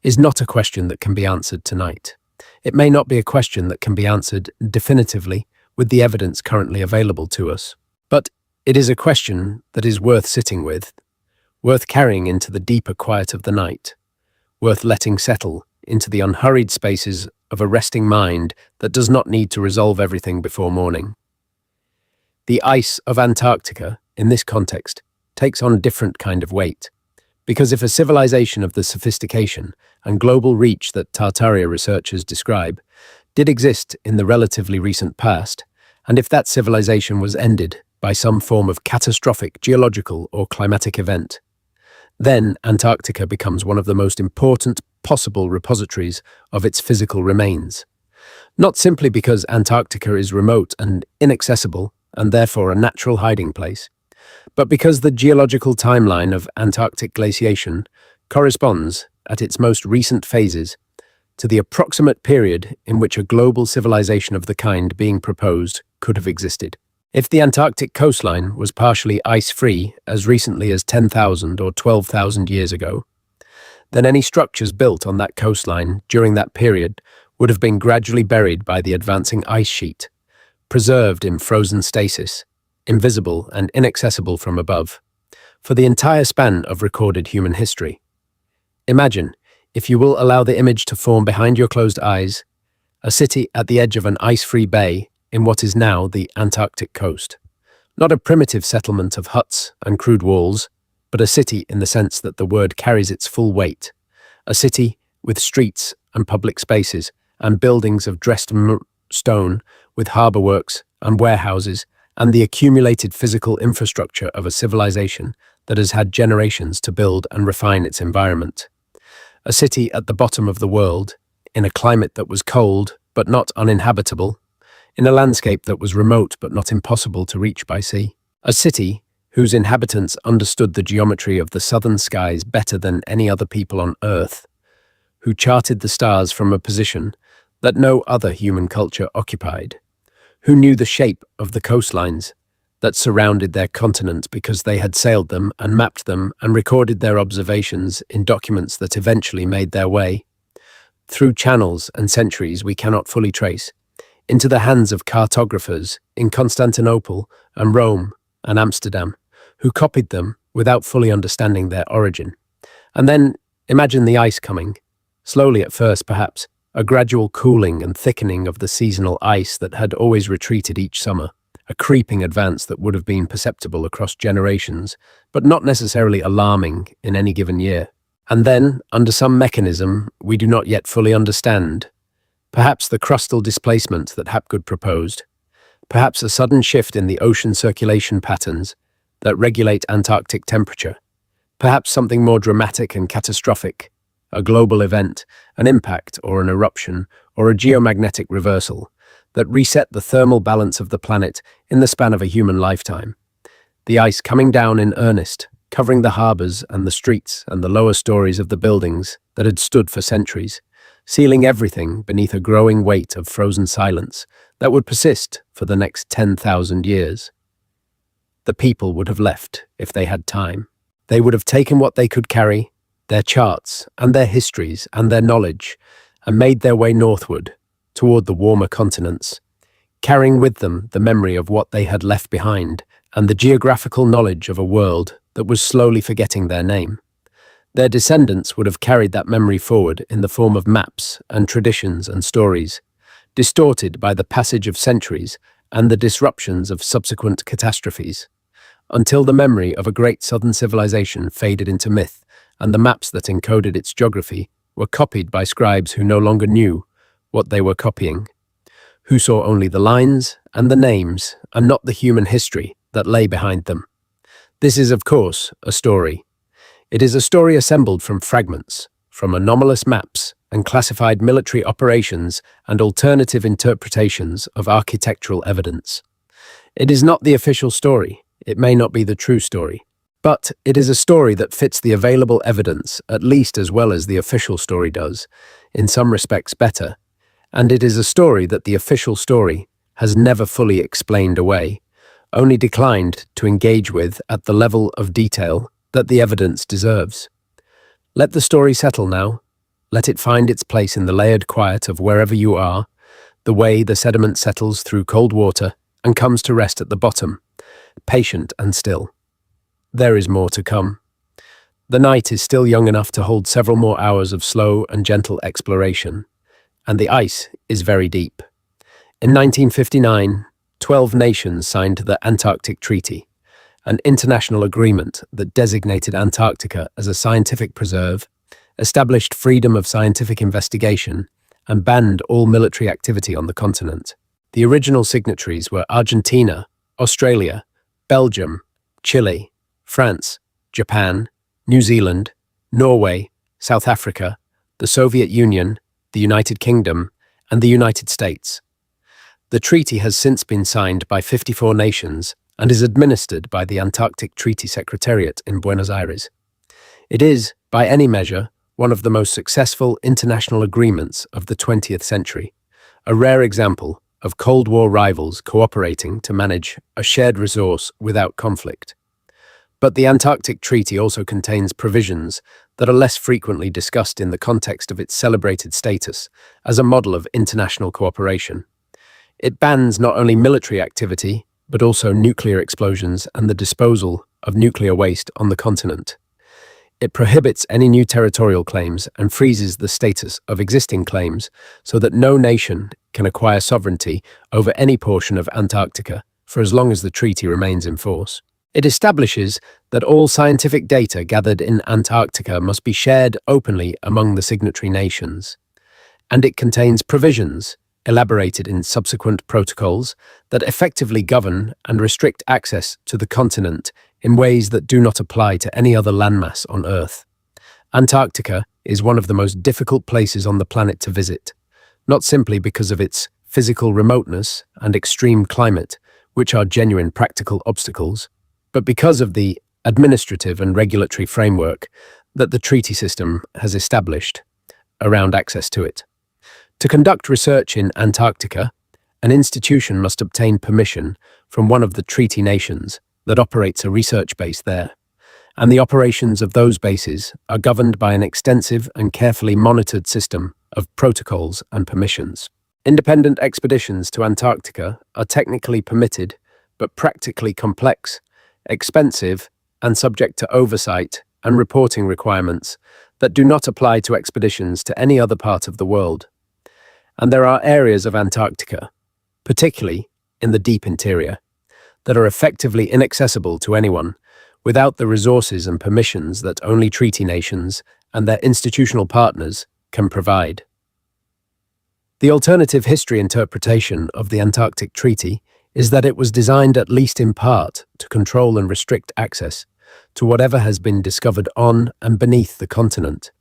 is not a question that can be answered tonight. It may not be a question that can be answered definitively with the evidence currently available to us, but it is a question that is worth sitting with, worth carrying into the deeper quiet of the night, worth letting settle into the unhurried spaces of a resting mind that does not need to resolve everything before morning. The ice of Antarctica, in this context, takes on a different kind of weight, because if a civilization of the sophistication and global reach that Tartaria researchers describe did exist in the relatively recent past, and if that civilization was ended by some form of catastrophic geological or climatic event, then Antarctica becomes one of the most important possible repositories of its physical remains. Not simply because Antarctica is remote and inaccessible and therefore a natural hiding place, but because the geological timeline of Antarctic glaciation corresponds, at its most recent phases, to the approximate period in which a global civilization of the kind being proposed could have existed. If the Antarctic coastline was partially ice-free as recently as 10,000 or 12,000 years ago, then any structures built on that coastline during that period would have been gradually buried by the advancing ice sheet, preserved in frozen stasis, invisible and inaccessible from above, for the entire span of recorded human history. Imagine, if you will allow the image to form behind your closed eyes, a city at the edge of an ice-free bay in what is now the Antarctic coast. Not a primitive settlement of huts and crude walls, but a city in the sense that the word carries its full weight. A city with streets and public spaces and buildings of dressed stone with harbour works and warehouses and the accumulated physical infrastructure of a civilization that has had generations to build and refine its environment. A city at the bottom of the world, in a climate that was cold but not uninhabitable, in a landscape that was remote but not impossible to reach by sea. A city whose inhabitants understood the geometry of the southern skies better than any other people on Earth, who charted the stars from a position that no other human culture occupied, who knew the shape of the coastlines that surrounded their continent because they had sailed them and mapped them and recorded their observations in documents that eventually made their way, through channels and centuries we cannot fully trace, into the hands of cartographers in Constantinople and Rome and Amsterdam, who copied them without fully understanding their origin. And then imagine the ice coming, slowly at first perhaps, a gradual cooling and thickening of the seasonal ice that had always retreated each summer, a creeping advance that would have been perceptible across generations, but not necessarily alarming in any given year. And then, under some mechanism we do not yet fully understand, perhaps the crustal displacement that Hapgood proposed, perhaps a sudden shift in the ocean circulation patterns that regulate Antarctic temperature, perhaps something more dramatic and catastrophic, a global event, an impact or an eruption or a geomagnetic reversal that reset the thermal balance of the planet in the span of a human lifetime. The ice coming down in earnest, covering the harbors and the streets and the lower stories of the buildings that had stood for centuries, sealing everything beneath a growing weight of frozen silence that would persist for the next 10,000 years. The people would have left if they had time. They would have taken what they could carry, their charts and their histories and their knowledge, and made their way northward, toward the warmer continents, carrying with them the memory of what they had left behind and the geographical knowledge of a world that was slowly forgetting their name. Their descendants would have carried that memory forward in the form of maps and traditions and stories, distorted by the passage of centuries and the disruptions of subsequent catastrophes, until the memory of a great southern civilization faded into myth and the maps that encoded its geography were copied by scribes who no longer knew what they were copying, who saw only the lines and the names and not the human history that lay behind them. This is, of course, a story. It is a story assembled from fragments, from anomalous maps and classified military operations and alternative interpretations of architectural evidence. It is not the official story. It may not be the true story. But it is a story that fits the available evidence at least as well as the official story does, in some respects better. And it is a story that the official story has never fully explained away, only declined to engage with at the level of detail that the evidence deserves. Let the story settle now. Let it find its place in the layered quiet of wherever you are, the way the sediment settles through cold water and comes to rest at the bottom, patient and still. There is more to come. The night is still young enough to hold several more hours of slow and gentle exploration, and the ice is very deep. In 1959, 12 nations signed the Antarctic Treaty, an international agreement that designated Antarctica as a scientific preserve, established freedom of scientific investigation, and banned all military activity on the continent. The original signatories were Argentina, Australia, Belgium, Chile, France, Japan, New Zealand, Norway, South Africa, the Soviet Union, the United Kingdom, and the United States. The treaty has since been signed by 54 nations and is administered by the Antarctic Treaty Secretariat in Buenos Aires. It is, by any measure, one of the most successful international agreements of the 20th century, a rare example of Cold War rivals cooperating to manage a shared resource without conflict. But the Antarctic Treaty also contains provisions that are less frequently discussed in the context of its celebrated status as a model of international cooperation. It bans not only military activity, but also nuclear explosions and the disposal of nuclear waste on the continent. It prohibits any new territorial claims and freezes the status of existing claims so that no nation can acquire sovereignty over any portion of Antarctica for as long as the treaty remains in force. It establishes that all scientific data gathered in Antarctica must be shared openly among the signatory nations, and it contains provisions, elaborated in subsequent protocols, that effectively govern and restrict access to the continent in ways that do not apply to any other landmass on Earth. Antarctica is one of the most difficult places on the planet to visit, not simply because of its physical remoteness and extreme climate, which are genuine practical obstacles, but because of the administrative and regulatory framework that the treaty system has established around access to it. To conduct research in Antarctica, an institution must obtain permission from one of the treaty nations that operates a research base there, and the operations of those bases are governed by an extensive and carefully monitored system of protocols and permissions. Independent expeditions to Antarctica are technically permitted, but practically complex, expensive, and subject to oversight and reporting requirements that do not apply to expeditions to any other part of the world. And there are areas of Antarctica, particularly in the deep interior, that are effectively inaccessible to anyone, without the resources and permissions that only treaty nations and their institutional partners can provide. The alternative history interpretation of the Antarctic Treaty is that it was designed at least in part to control and restrict access to whatever has been discovered on and beneath the continent,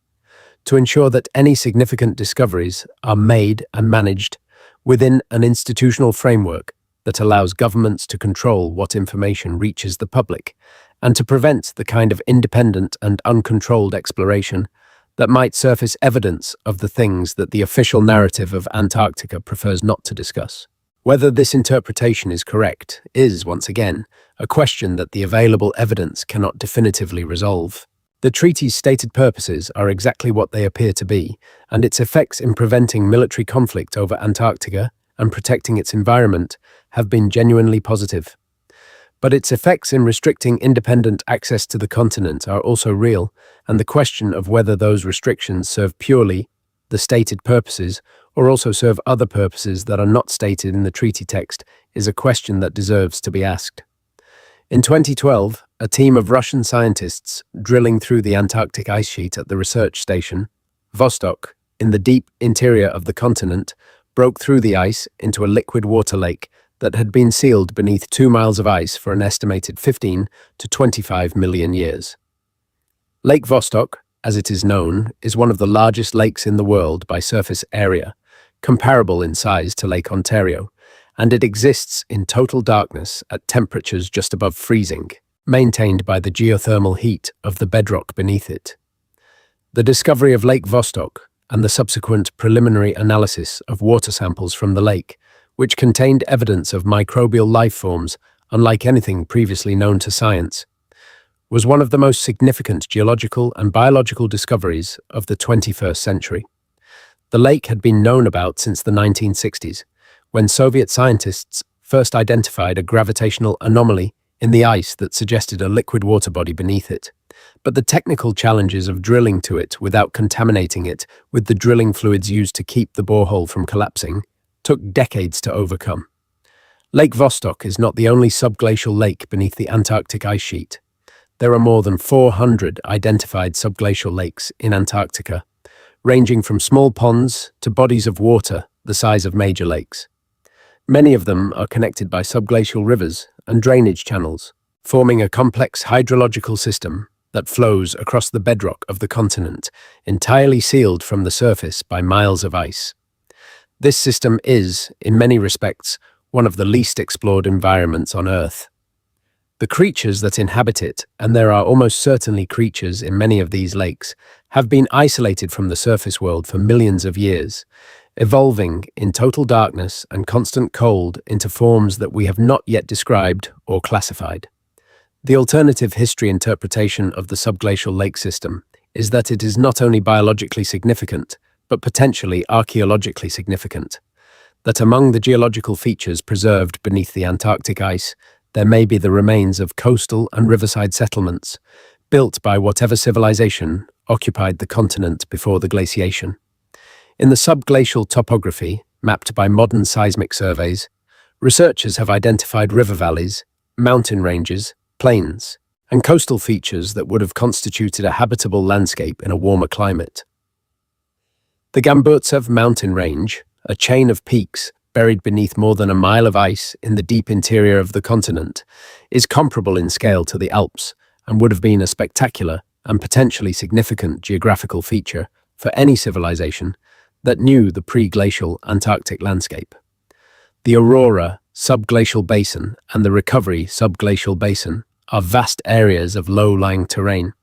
to ensure that any significant discoveries are made and managed within an institutional framework that allows governments to control what information reaches the public, and to prevent the kind of independent and uncontrolled exploration that might surface evidence of the things that the official narrative of Antarctica prefers not to discuss. Whether this interpretation is correct is, once again, a question that the available evidence cannot definitively resolve. The treaty's stated purposes are exactly what they appear to be, and its effects in preventing military conflict over Antarctica and protecting its environment have been genuinely positive. But its effects in restricting independent access to the continent are also real, and the question of whether those restrictions serve purely the stated purposes or also serve other purposes that are not stated in the treaty text is a question that deserves to be asked. In 2012, a team of Russian scientists drilling through the Antarctic ice sheet at the research station, Vostok, in the deep interior of the continent, broke through the ice into a liquid water lake that had been sealed beneath 2 miles of ice for an estimated 15 to 25 million years. Lake Vostok, as it is known, is one of the largest lakes in the world by surface area, comparable in size to Lake Ontario, and it exists in total darkness at temperatures just above freezing, maintained by the geothermal heat of the bedrock beneath it. The discovery of Lake Vostok and the subsequent preliminary analysis of water samples from the lake, which contained evidence of microbial life forms unlike anything previously known to science, was one of the most significant geological and biological discoveries of the 21st century. The lake had been known about since the 1960s, when Soviet scientists first identified a gravitational anomaly in the ice that suggested a liquid water body beneath it. But the technical challenges of drilling to it without contaminating it with the drilling fluids used to keep the borehole from collapsing took decades to overcome. Lake Vostok is not the only subglacial lake beneath the Antarctic ice sheet. There are more than 400 identified subglacial lakes in Antarctica, ranging from small ponds to bodies of water the size of major lakes. Many of them are connected by subglacial rivers and drainage channels, forming a complex hydrological system that flows across the bedrock of the continent, entirely sealed from the surface by miles of ice. This system is, in many respects, one of the least explored environments on Earth. The creatures that inhabit it, and there are almost certainly creatures in many of these lakes, have been isolated from the surface world for millions of years, evolving in total darkness and constant cold into forms that we have not yet described or classified. The alternative history interpretation of the subglacial lake system is that it is not only biologically significant, but potentially archaeologically significant, that among the geological features preserved beneath the Antarctic ice, there may be the remains of coastal and riverside settlements, built by whatever civilization occupied the continent before the glaciation. In the subglacial topography, mapped by modern seismic surveys, researchers have identified river valleys, mountain ranges, plains, and coastal features that would have constituted a habitable landscape in a warmer climate. The Gamburtsev mountain range, a chain of peaks buried beneath more than a mile of ice in the deep interior of the continent, is comparable in scale to the Alps and would have been a spectacular and potentially significant geographical feature for any civilization that knew the pre-glacial Antarctic landscape. The Aurora subglacial basin and the Recovery subglacial basin are vast areas of low-lying terrain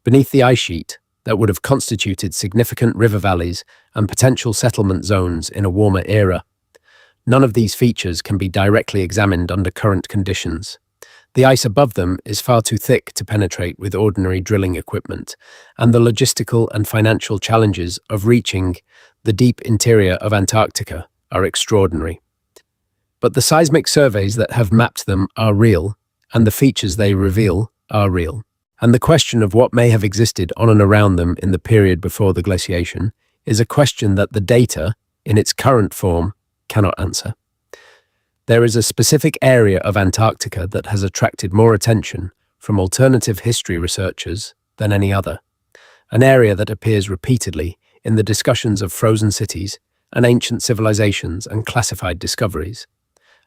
beneath the ice sheet that would have constituted significant river valleys and potential settlement zones in a warmer era. None of these features can be directly examined under current conditions. The ice above them is far too thick to penetrate with ordinary drilling equipment, and the logistical and financial challenges of reaching the deep interior of Antarctica are extraordinary. But the seismic surveys that have mapped them are real, and the features they reveal are real. And the question of what may have existed on and around them in the period before the glaciation is a question that the data, in its current form, cannot answer. There is a specific area of Antarctica that has attracted more attention from alternative history researchers than any other, an area that appears repeatedly in the discussions of frozen cities and ancient civilizations and classified discoveries,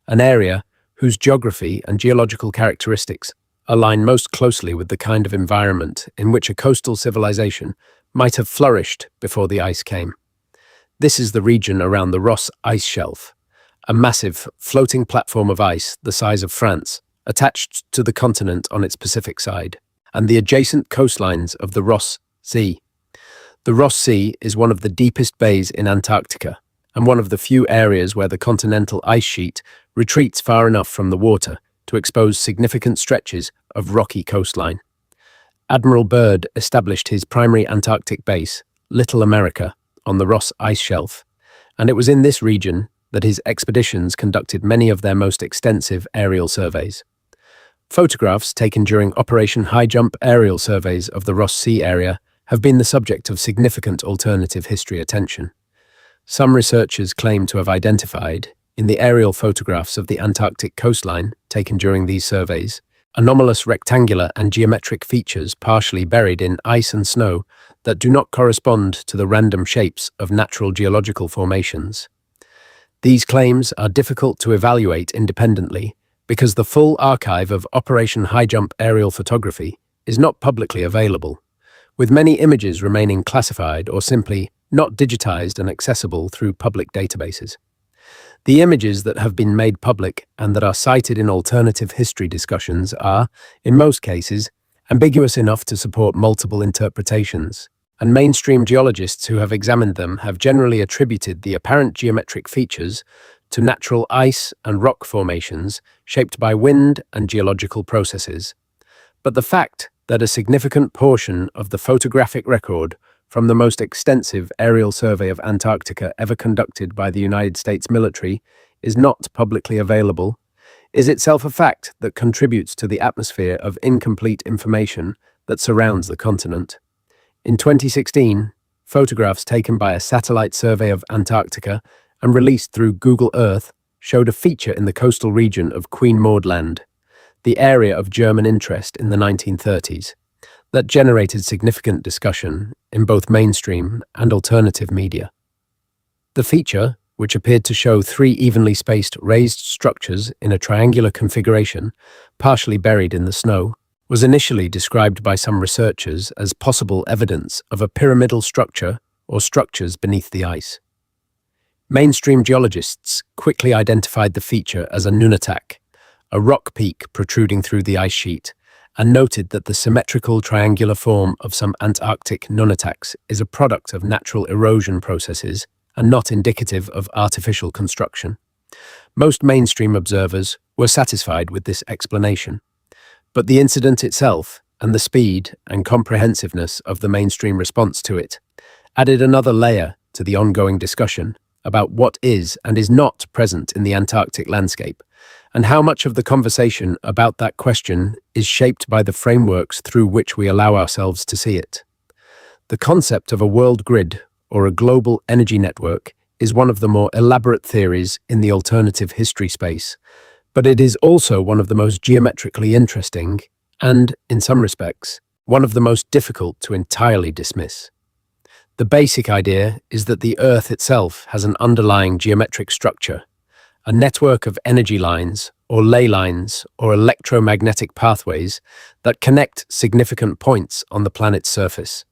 an area whose geography and geological characteristics align most closely with the kind of environment in which a coastal civilization might have flourished before the ice came. This is the region around the Ross Ice Shelf, a massive, floating platform of ice the size of France, attached to the continent on its Pacific side, and the adjacent coastlines of the Ross Sea. The Ross Sea is one of the deepest bays in Antarctica, and one of the few areas where the continental ice sheet retreats far enough from the water to expose significant stretches of rocky coastline. Admiral Byrd established his primary Antarctic base, Little America, on the Ross Ice Shelf, and it was in this region that his expeditions conducted many of their most extensive aerial surveys. Photographs taken during Operation High Jump aerial surveys of the Ross Sea area have been the subject of significant alternative history attention. Some researchers claim to have identified, in the aerial photographs of the Antarctic coastline taken during these surveys, anomalous rectangular and geometric features partially buried in ice and snow that do not correspond to the random shapes of natural geological formations. These claims are difficult to evaluate independently because the full archive of Operation High Jump aerial photography is not publicly available, with many images remaining classified or simply not digitized and accessible through public databases. The images that have been made public and that are cited in alternative history discussions are, in most cases, ambiguous enough to support multiple interpretations, and mainstream geologists who have examined them have generally attributed the apparent geometric features to natural ice and rock formations shaped by wind and geological processes. But the fact that a significant portion of the photographic record from the most extensive aerial survey of Antarctica ever conducted by the United States military is not publicly available is itself a fact that contributes to the atmosphere of incomplete information that surrounds the continent. In 2016, photographs taken by a satellite survey of Antarctica and released through Google Earth showed a feature in the coastal region of Queen Maud Land, the area of German interest in the 1930s, that generated significant discussion in both mainstream and alternative media. The feature, which appeared to show three evenly spaced raised structures in a triangular configuration, partially buried in the snow, was initially described by some researchers as possible evidence of a pyramidal structure or structures beneath the ice. Mainstream geologists quickly identified the feature as a nunatak, a rock peak protruding through the ice sheet, and noted that the symmetrical triangular form of some Antarctic nunataks is a product of natural erosion processes and not indicative of artificial construction. Most mainstream observers were satisfied with this explanation, but the incident itself and the speed and comprehensiveness of the mainstream response to it added another layer to the ongoing discussion about what is and is not present in the Antarctic landscape, and how much of the conversation about that question is shaped by the frameworks through which we allow ourselves to see it. The concept of a world grid or a global energy network is one of the more elaborate theories in the alternative history space, but it is also one of the most geometrically interesting and, in some respects, one of the most difficult to entirely dismiss. The basic idea is that the Earth itself has an underlying geometric structure, a network of energy lines or ley lines or electromagnetic pathways that connect significant points on the planet's surface,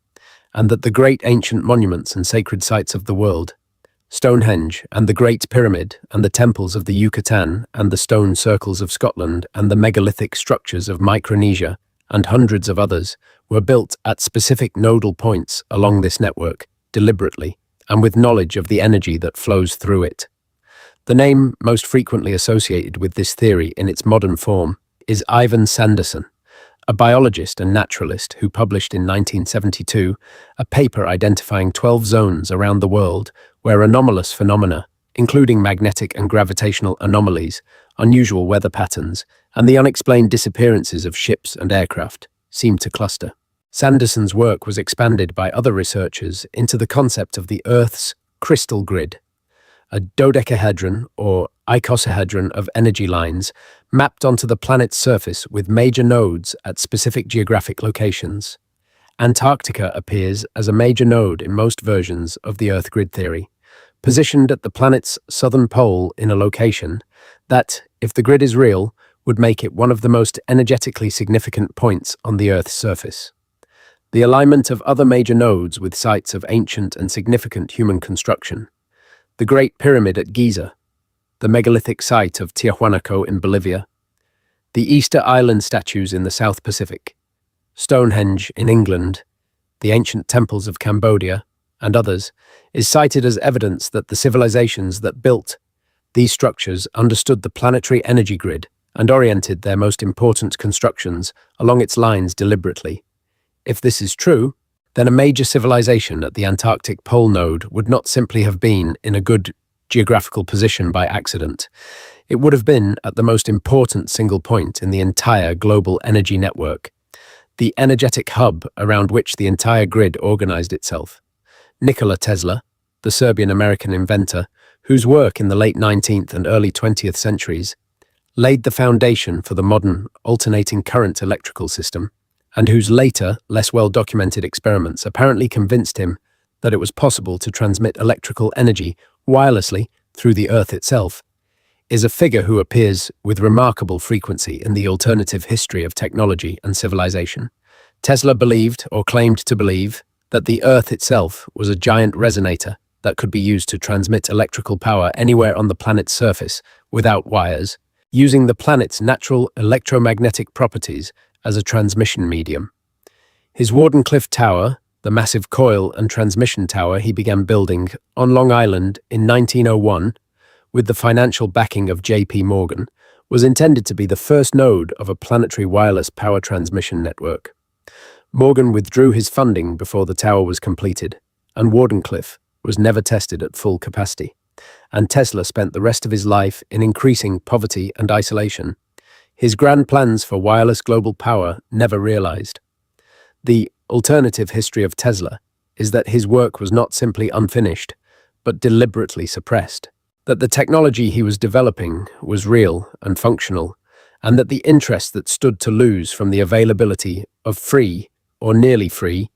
and that the great ancient monuments and sacred sites of the world, Stonehenge and the Great Pyramid and the temples of the Yucatan and the stone circles of Scotland and the megalithic structures of Micronesia and hundreds of others, were built at specific nodal points along this network, deliberately, and with knowledge of the energy that flows through it. The name most frequently associated with this theory in its modern form is Ivan Sanderson, a biologist and naturalist who published in 1972 a paper identifying 12 zones around the world where anomalous phenomena, including magnetic and gravitational anomalies, unusual weather patterns, and the unexplained disappearances of ships and aircraft, seem to cluster. Sanderson's work was expanded by other researchers into the concept of the Earth's crystal grid, a dodecahedron or icosahedron of energy lines mapped onto the planet's surface with major nodes at specific geographic locations. Antarctica appears as a major node in most versions of the Earth grid theory, positioned at the planet's southern pole in a location that, if the grid is real, would make it one of the most energetically significant points on the Earth's surface. The alignment of other major nodes with sites of ancient and significant human construction. The Great Pyramid at Giza, the megalithic site of Tiahuanaco in Bolivia, the Easter Island statues in the South Pacific, Stonehenge in England, the ancient temples of Cambodia, and others, is cited as evidence that the civilizations that built these structures understood the planetary energy grid and oriented their most important constructions along its lines deliberately. If this is true, then a major civilization at the Antarctic pole node would not simply have been in a good geographical position by accident. It would have been at the most important single point in the entire global energy network, the energetic hub around which the entire grid organized itself. Nikola Tesla, the Serbian-American inventor, whose work in the late 19th and early 20th centuries laid the foundation for the modern alternating current electrical system, and whose later, less well-documented experiments apparently convinced him that it was possible to transmit electrical energy wirelessly through the Earth itself, is a figure who appears with remarkable frequency in the alternative history of technology and civilization. Tesla believed, or claimed to believe, that the Earth itself was a giant resonator that could be used to transmit electrical power anywhere on the planet's surface without wires, using the planet's natural electromagnetic properties as a transmission medium. His Wardenclyffe Tower, the massive coil and transmission tower he began building on Long Island in 1901, with the financial backing of J.P. Morgan, was intended to be the first node of a planetary wireless power transmission network. Morgan withdrew his funding before the tower was completed, and Wardenclyffe was never tested at full capacity, and Tesla spent the rest of his life in increasing poverty and isolation. His grand plans for wireless global power never realized. The alternative history of Tesla is that his work was not simply unfinished, but deliberately suppressed, that the technology he was developing was real and functional, and that the interest that stood to lose from the availability of free, or nearly free,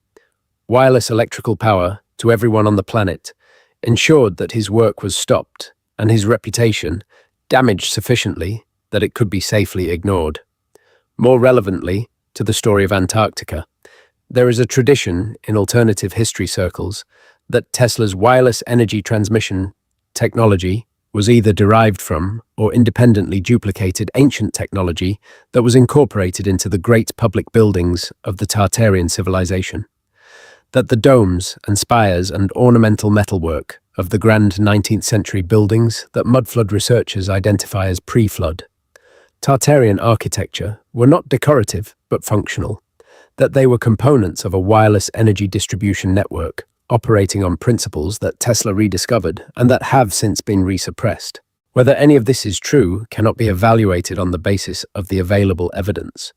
wireless electrical power to everyone on the planet ensured that his work was stopped and his reputation damaged sufficiently that it could be safely ignored. More relevantly to the story of Antarctica, there is a tradition in alternative history circles that Tesla's wireless energy transmission technology was either derived from or independently duplicated ancient technology that was incorporated into the great public buildings of the Tartarian civilization. That the domes and spires and ornamental metalwork of the grand 19th century buildings that mudflood researchers identify as pre-flood Tartarian architecture were not decorative but functional, that they were components of a wireless energy distribution network operating on principles that Tesla rediscovered and that have since been resuppressed. Whether any of this is true cannot be evaluated on the basis of the available evidence,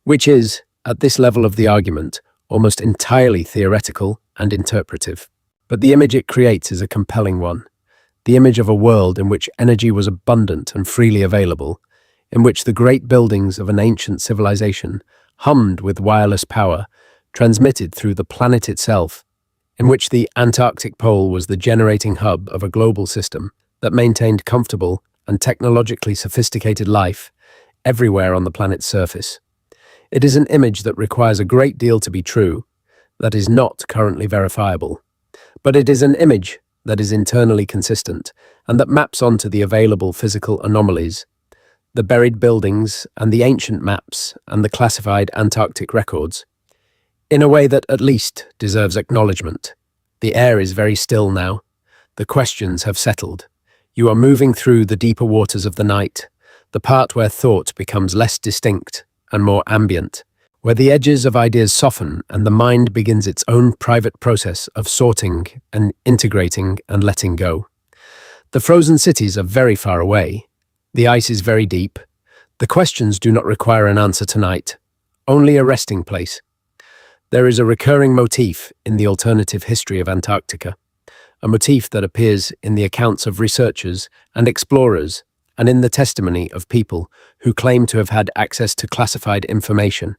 which is, at this level of the argument, almost entirely theoretical and interpretive. But the image it creates is a compelling one, the image of a world in which energy was abundant and freely available, in which the great buildings of an ancient civilization hummed with wireless power, transmitted through the planet itself, in which the Antarctic pole was the generating hub of a global system that maintained comfortable and technologically sophisticated life everywhere on the planet's surface. It is an image that requires a great deal to be true, that is not currently verifiable. But it is an image that is internally consistent and that maps onto the available physical anomalies, the buried buildings and the ancient maps and the classified Antarctic records, in a way that at least deserves acknowledgement. The air is very still now. The questions have settled. You are moving through the deeper waters of the night, the part where thought becomes less distinct and more ambient, where the edges of ideas soften and the mind begins its own private process of sorting and integrating and letting go. The frozen cities are very far away. The ice is very deep. The questions do not require an answer tonight, only a resting place. There is a recurring motif in the alternative history of Antarctica, a motif that appears in the accounts of researchers and explorers and in the testimony of people who claim to have had access to classified information,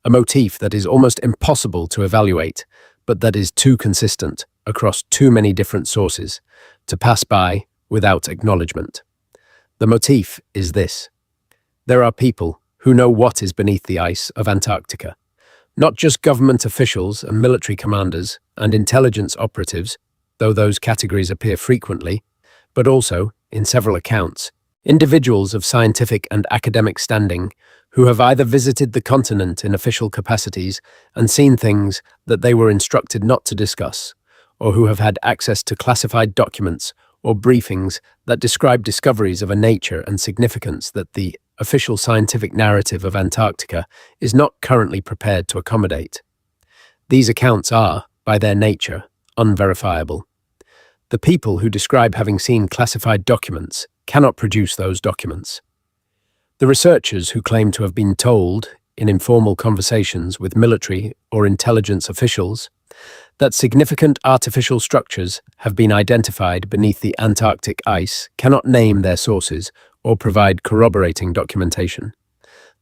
a motif that is almost impossible to evaluate, but that is too consistent across too many different sources to pass by without acknowledgement. The motif is this: there are people who know what is beneath the ice of Antarctica, not just government officials and military commanders and intelligence operatives, though those categories appear frequently, but also, in several accounts, individuals of scientific and academic standing who have either visited the continent in official capacities and seen things that they were instructed not to discuss, or who have had access to classified documents or briefings that describe discoveries of a nature and significance that the official scientific narrative of Antarctica is not currently prepared to accommodate. These accounts are, by their nature, unverifiable. The people who describe having seen classified documents cannot produce those documents. The researchers who claim to have been told, in informal conversations with military or intelligence officials, that significant artificial structures have been identified beneath the Antarctic ice cannot name their sources or provide corroborating documentation.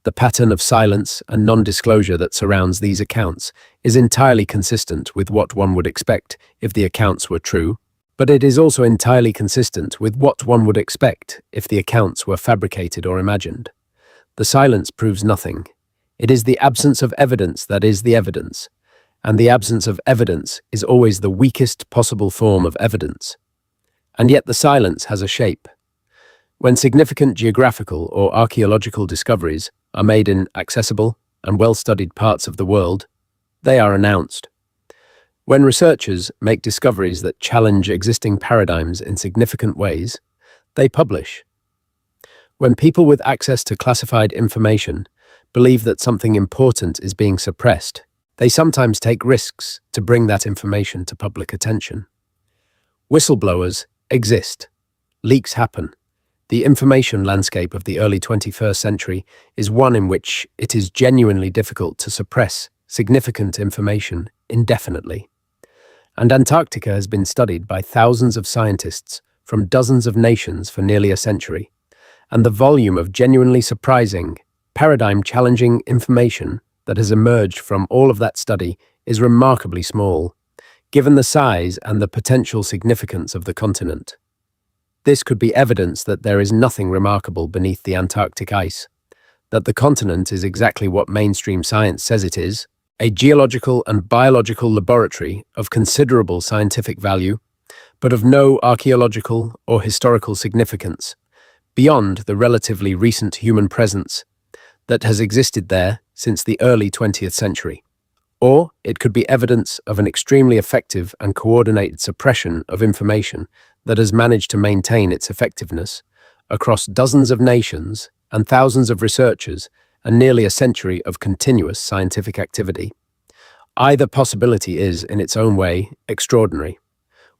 The pattern of silence and non-disclosure that surrounds these accounts is entirely consistent with what one would expect if the accounts were true, but it is also entirely consistent with what one would expect if the accounts were fabricated or imagined. The silence proves nothing. It is the absence of evidence that is the evidence, and the absence of evidence is always the weakest possible form of evidence. And yet the silence has a shape. When significant geographical or archaeological discoveries are made in accessible and well-studied parts of the world, they are announced. When researchers make discoveries that challenge existing paradigms in significant ways, they publish. When people with access to classified information believe that something important is being suppressed, they sometimes take risks to bring that information to public attention. Whistleblowers exist. Leaks happen. The information landscape of the early 21st century is one in which it is genuinely difficult to suppress significant information indefinitely. And Antarctica has been studied by thousands of scientists from dozens of nations for nearly a century, and the volume of genuinely surprising, paradigm-challenging information that has emerged from all of that study is remarkably small, given the size and the potential significance of the continent. This could be evidence that there is nothing remarkable beneath the Antarctic ice, that the continent is exactly what mainstream science says it is, a geological and biological laboratory of considerable scientific value, but of no archaeological or historical significance, beyond the relatively recent human presence that has existed there since the early 20th century. Or it could be evidence of an extremely effective and coordinated suppression of information that has managed to maintain its effectiveness across dozens of nations and thousands of researchers and nearly a century of continuous scientific activity. Either possibility is, in its own way, extraordinary.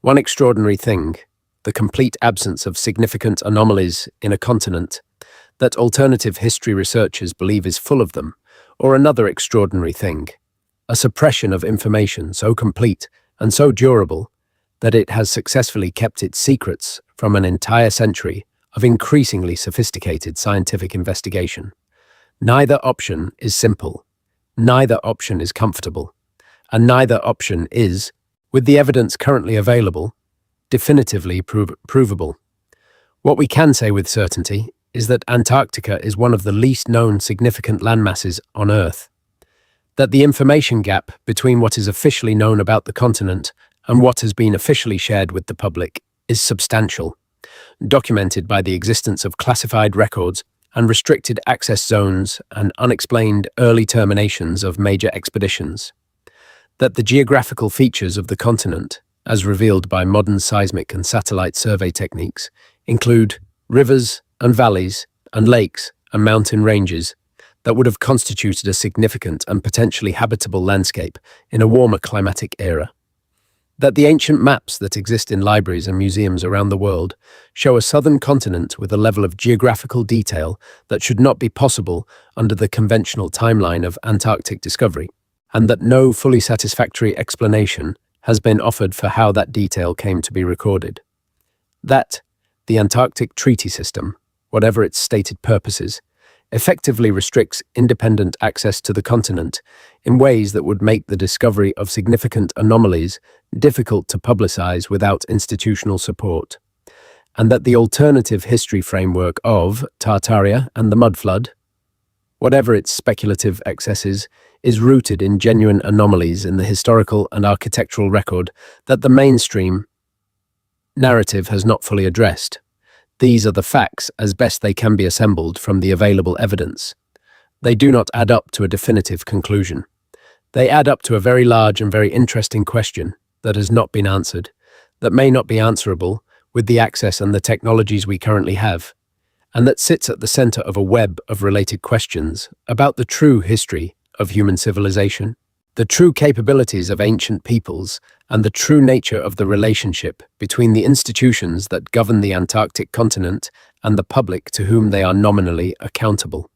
One extraordinary thing, the complete absence of significant anomalies in a continent that alternative history researchers believe is full of them, or another extraordinary thing, a suppression of information so complete and so durable that it has successfully kept its secrets from an entire century of increasingly sophisticated scientific investigation. Neither option is simple, neither option is comfortable, and neither option is, with the evidence currently available, definitively provable. What we can say with certainty is that Antarctica is one of the least known significant landmasses on Earth, that the information gap between what is officially known about the continent and what has been officially shared with the public is substantial, documented by the existence of classified records and restricted access zones and unexplained early terminations of major expeditions, that the geographical features of the continent, as revealed by modern seismic and satellite survey techniques, include rivers and valleys and lakes and mountain ranges that would have constituted a significant and potentially habitable landscape in a warmer climatic era. That the ancient maps that exist in libraries and museums around the world show a southern continent with a level of geographical detail that should not be possible under the conventional timeline of Antarctic discovery, and that no fully satisfactory explanation has been offered for how that detail came to be recorded. That the Antarctic Treaty System, whatever its stated purposes, effectively restricts independent access to the continent in ways that would make the discovery of significant anomalies difficult to publicize without institutional support, and that the alternative history framework of Tartaria and the mudflood, whatever its speculative excesses, is rooted in genuine anomalies in the historical and architectural record that the mainstream narrative has not fully addressed. These are the facts as best they can be assembled from the available evidence. They do not add up to a definitive conclusion. They add up to a very large and very interesting question that has not been answered, that may not be answerable with the access and the technologies we currently have, and that sits at the center of a web of related questions about the true history of human civilization, the true capabilities of ancient peoples, and the true nature of the relationship between the institutions that govern the Antarctic continent and the public to whom they are nominally accountable.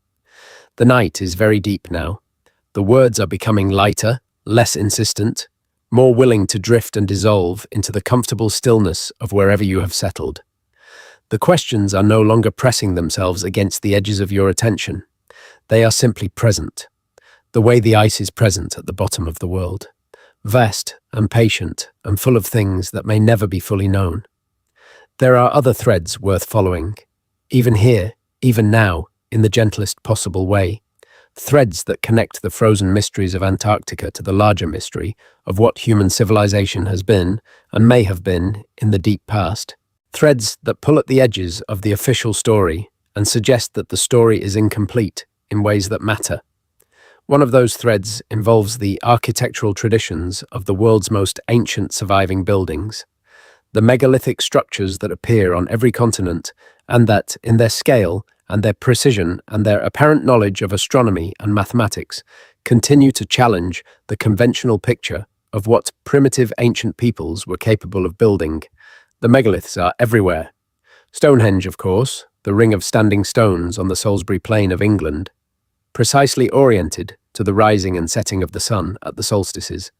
The night is very deep now. The words are becoming lighter, less insistent, more willing to drift and dissolve into the comfortable stillness of wherever you have settled. The questions are no longer pressing themselves against the edges of your attention. They are simply present, the way the ice is present at the bottom of the world, vast and patient and full of things that may never be fully known. There are other threads worth following, even here, even now, in the gentlest possible way. Threads that connect the frozen mysteries of Antarctica to the larger mystery of what human civilization has been and may have been in the deep past. Threads that pull at the edges of the official story and suggest that the story is incomplete in ways that matter. One of those threads involves the architectural traditions of the world's most ancient surviving buildings, the megalithic structures that appear on every continent and that, in their scale and their precision and their apparent knowledge of astronomy and mathematics, continue to challenge the conventional picture of what primitive ancient peoples were capable of building. The megaliths are everywhere. Stonehenge, of course, the ring of standing stones on the Salisbury Plain of England, precisely oriented to the rising and setting of the sun at the solstices,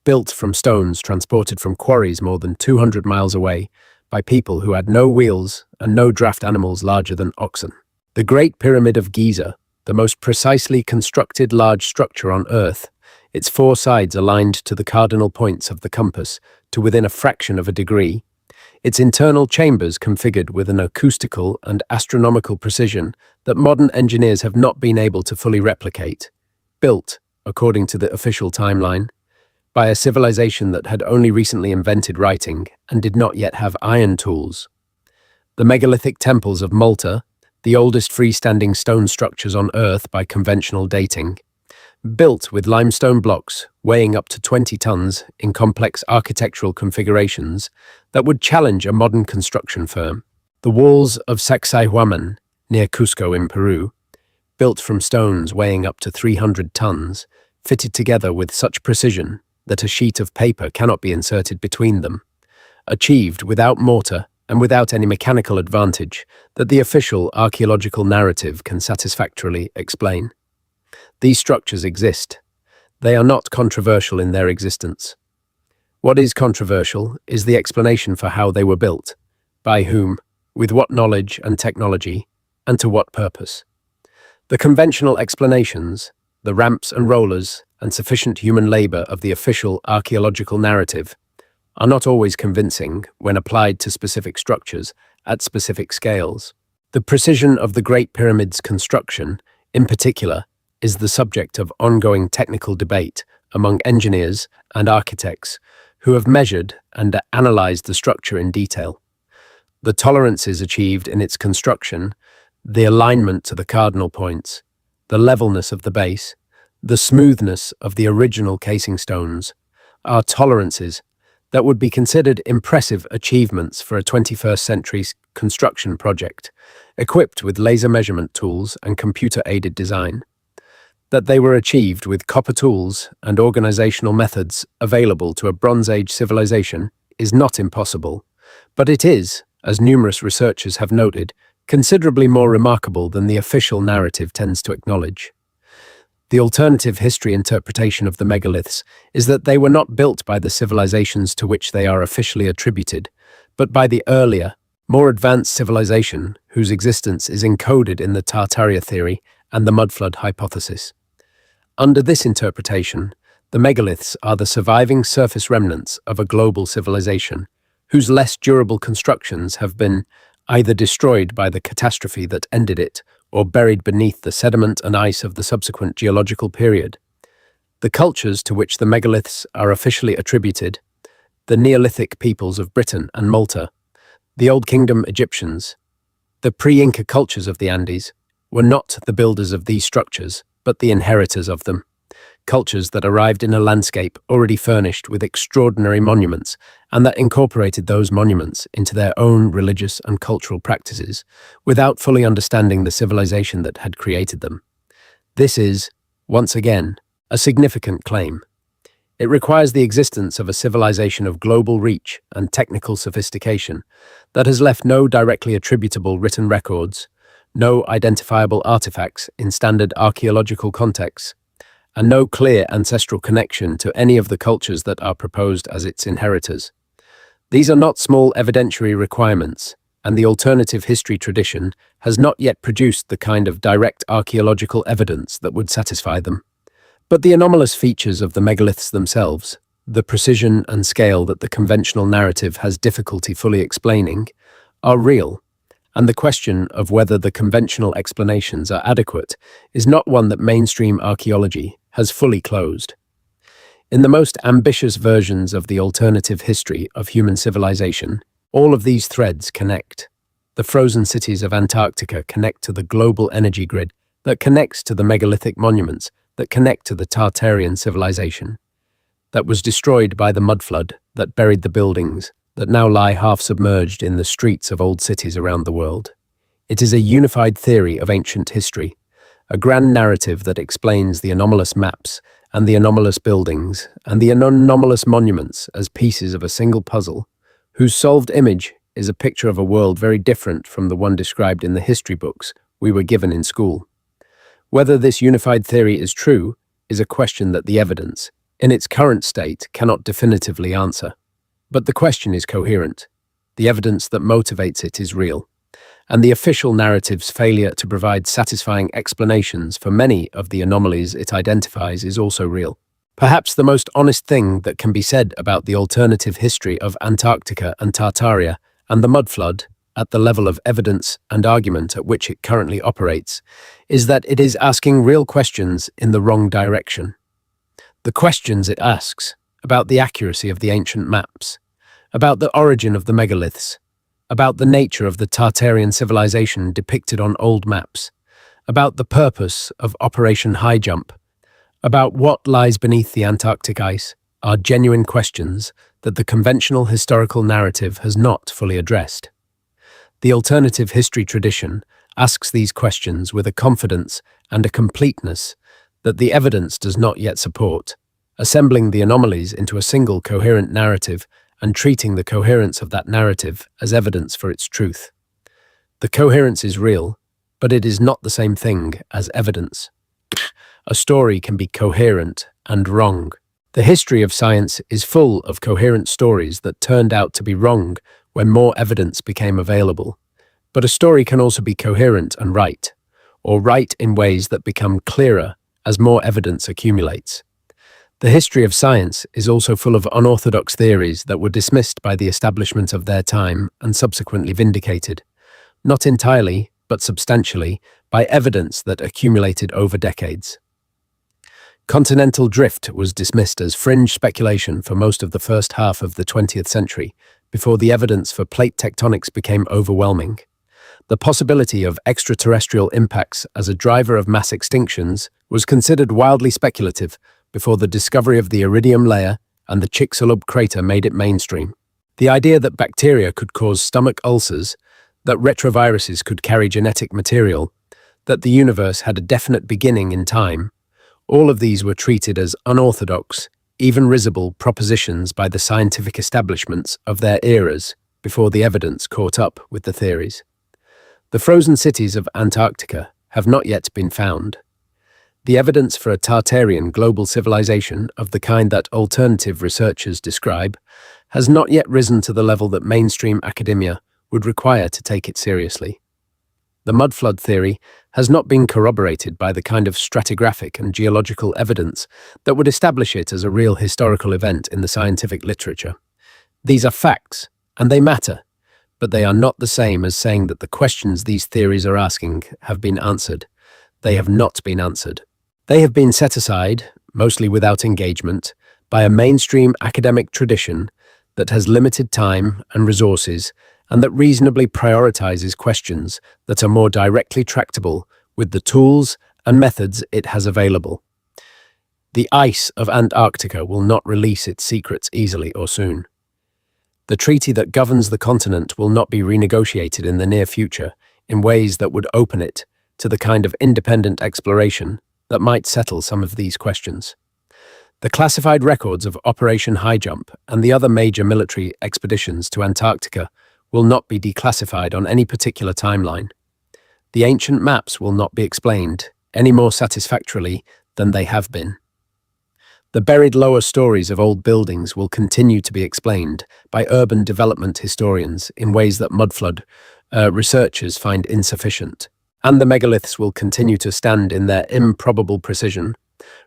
built from stones transported from quarries more than 200 miles away by people who had no wheels and no draft animals larger than oxen. The Great Pyramid of Giza, the most precisely constructed large structure on Earth, its four sides aligned to the cardinal points of the compass to within a fraction of a degree, its internal chambers configured with an acoustical and astronomical precision that modern engineers have not been able to fully replicate, built, according to the official timeline, by a civilization that had only recently invented writing and did not yet have iron tools. The megalithic temples of Malta, the oldest freestanding stone structures on Earth by conventional dating, built with limestone blocks weighing up to 20 tons in complex architectural configurations that would challenge a modern construction firm. The walls of Sacsayhuaman, near Cusco in Peru, built from stones weighing up to 300 tons, fitted together with such precision that a sheet of paper cannot be inserted between them, achieved without mortar and without any mechanical advantage that the official archaeological narrative can satisfactorily explain. These structures exist. They are not controversial in their existence. What is controversial is the explanation for how they were built, by whom, with what knowledge and technology, and to what purpose. The conventional explanations, the ramps and rollers, and sufficient human labor of the official archaeological narrative, are not always convincing when applied to specific structures at specific scales. The precision of the Great Pyramid's construction, in particular, is the subject of ongoing technical debate among engineers and architects who have measured and analyzed the structure in detail. The tolerances achieved in its construction, the alignment to the cardinal points, the levelness of the base, the smoothness of the original casing stones, are tolerances that would be considered impressive achievements for a 21st century construction project, equipped with laser measurement tools and computer-aided design. That they were achieved with copper tools and organizational methods available to a Bronze Age civilization is not impossible, but it is, as numerous researchers have noted, considerably more remarkable than the official narrative tends to acknowledge. The alternative history interpretation of the megaliths is that they were not built by the civilizations to which they are officially attributed, but by the earlier, more advanced civilization whose existence is encoded in the Tartaria theory and the mudflood hypothesis. Under this interpretation, the megaliths are the surviving surface remnants of a global civilization whose less durable constructions have been either destroyed by the catastrophe that ended it or buried beneath the sediment and ice of the subsequent geological period. The cultures to which the megaliths are officially attributed, the Neolithic peoples of Britain and Malta, the Old Kingdom Egyptians, the pre-Inca cultures of the Andes, were not the builders of these structures, but the inheritors of them. Cultures that arrived in a landscape already furnished with extraordinary monuments and that incorporated those monuments into their own religious and cultural practices without fully understanding the civilization that had created them. This is, once again, a significant claim. It requires the existence of a civilization of global reach and technical sophistication that has left no directly attributable written records, no identifiable artifacts in standard archaeological contexts, and no clear ancestral connection to any of the cultures that are proposed as its inheritors. These are not small evidentiary requirements, and the alternative history tradition has not yet produced the kind of direct archaeological evidence that would satisfy them. But the anomalous features of the megaliths themselves, the precision and scale that the conventional narrative has difficulty fully explaining, are real, and the question of whether the conventional explanations are adequate is not one that mainstream archaeology has fully closed. In the most ambitious versions of the alternative history of human civilization, all of these threads connect. The frozen cities of Antarctica connect to the global energy grid that connects to the megalithic monuments that connect to the Tartarian civilization that was destroyed by the mudflood that buried the buildings that now lie half submerged in the streets of old cities around the world. It is a unified theory of ancient history, a grand narrative that explains the anomalous maps and the anomalous buildings and the anomalous monuments as pieces of a single puzzle, whose solved image is a picture of a world very different from the one described in the history books we were given in school. Whether this unified theory is true is a question that the evidence, in its current state, cannot definitively answer. But the question is coherent. The evidence that motivates it is real, and the official narrative's failure to provide satisfying explanations for many of the anomalies it identifies is also real. Perhaps the most honest thing that can be said about the alternative history of Antarctica and Tartaria and the mudflood, at the level of evidence and argument at which it currently operates, is that it is asking real questions in the wrong direction. The questions it asks about the accuracy of the ancient maps, about the origin of the megaliths, about the nature of the Tartarian civilization depicted on old maps, about the purpose of Operation High Jump, about what lies beneath the Antarctic ice, are genuine questions that the conventional historical narrative has not fully addressed. The alternative history tradition asks these questions with a confidence and a completeness that the evidence does not yet support, assembling the anomalies into a single coherent narrative and treating the coherence of that narrative as evidence for its truth. The coherence is real, but it is not the same thing as evidence. A story can be coherent and wrong. The history of science is full of coherent stories that turned out to be wrong when more evidence became available. But a story can also be coherent and right, or right in ways that become clearer as more evidence accumulates. The history of science is also full of unorthodox theories that were dismissed by the establishment of their time and subsequently vindicated, not entirely, but substantially, by evidence that accumulated over decades. Continental drift was dismissed as fringe speculation for most of the first half of the 20th century, before the evidence for plate tectonics became overwhelming. The possibility of extraterrestrial impacts as a driver of mass extinctions was considered wildly speculative before the discovery of the iridium layer and the Chicxulub crater made it mainstream. The idea that bacteria could cause stomach ulcers, that retroviruses could carry genetic material, that the universe had a definite beginning in time, all of these were treated as unorthodox, even risible propositions by the scientific establishments of their eras before the evidence caught up with the theories. The frozen cities of Antarctica have not yet been found. The evidence for a Tartarian global civilization of the kind that alternative researchers describe has not yet risen to the level that mainstream academia would require to take it seriously. The mud flood theory has not been corroborated by the kind of stratigraphic and geological evidence that would establish it as a real historical event in the scientific literature. These are facts, and they matter, but they are not the same as saying that the questions these theories are asking have been answered. They have not been answered. They have been set aside, mostly without engagement, by a mainstream academic tradition that has limited time and resources and that reasonably prioritizes questions that are more directly tractable with the tools and methods it has available. The ice of Antarctica will not release its secrets easily or soon. The treaty that governs the continent will not be renegotiated in the near future in ways that would open it to the kind of independent exploration that might settle some of these questions. The classified records of Operation High Jump and the other major military expeditions to Antarctica will not be declassified on any particular timeline. The ancient maps will not be explained any more satisfactorily than they have been. The buried lower stories of old buildings will continue to be explained by urban development historians in ways that mudflood researchers find insufficient. And the megaliths will continue to stand in their improbable precision,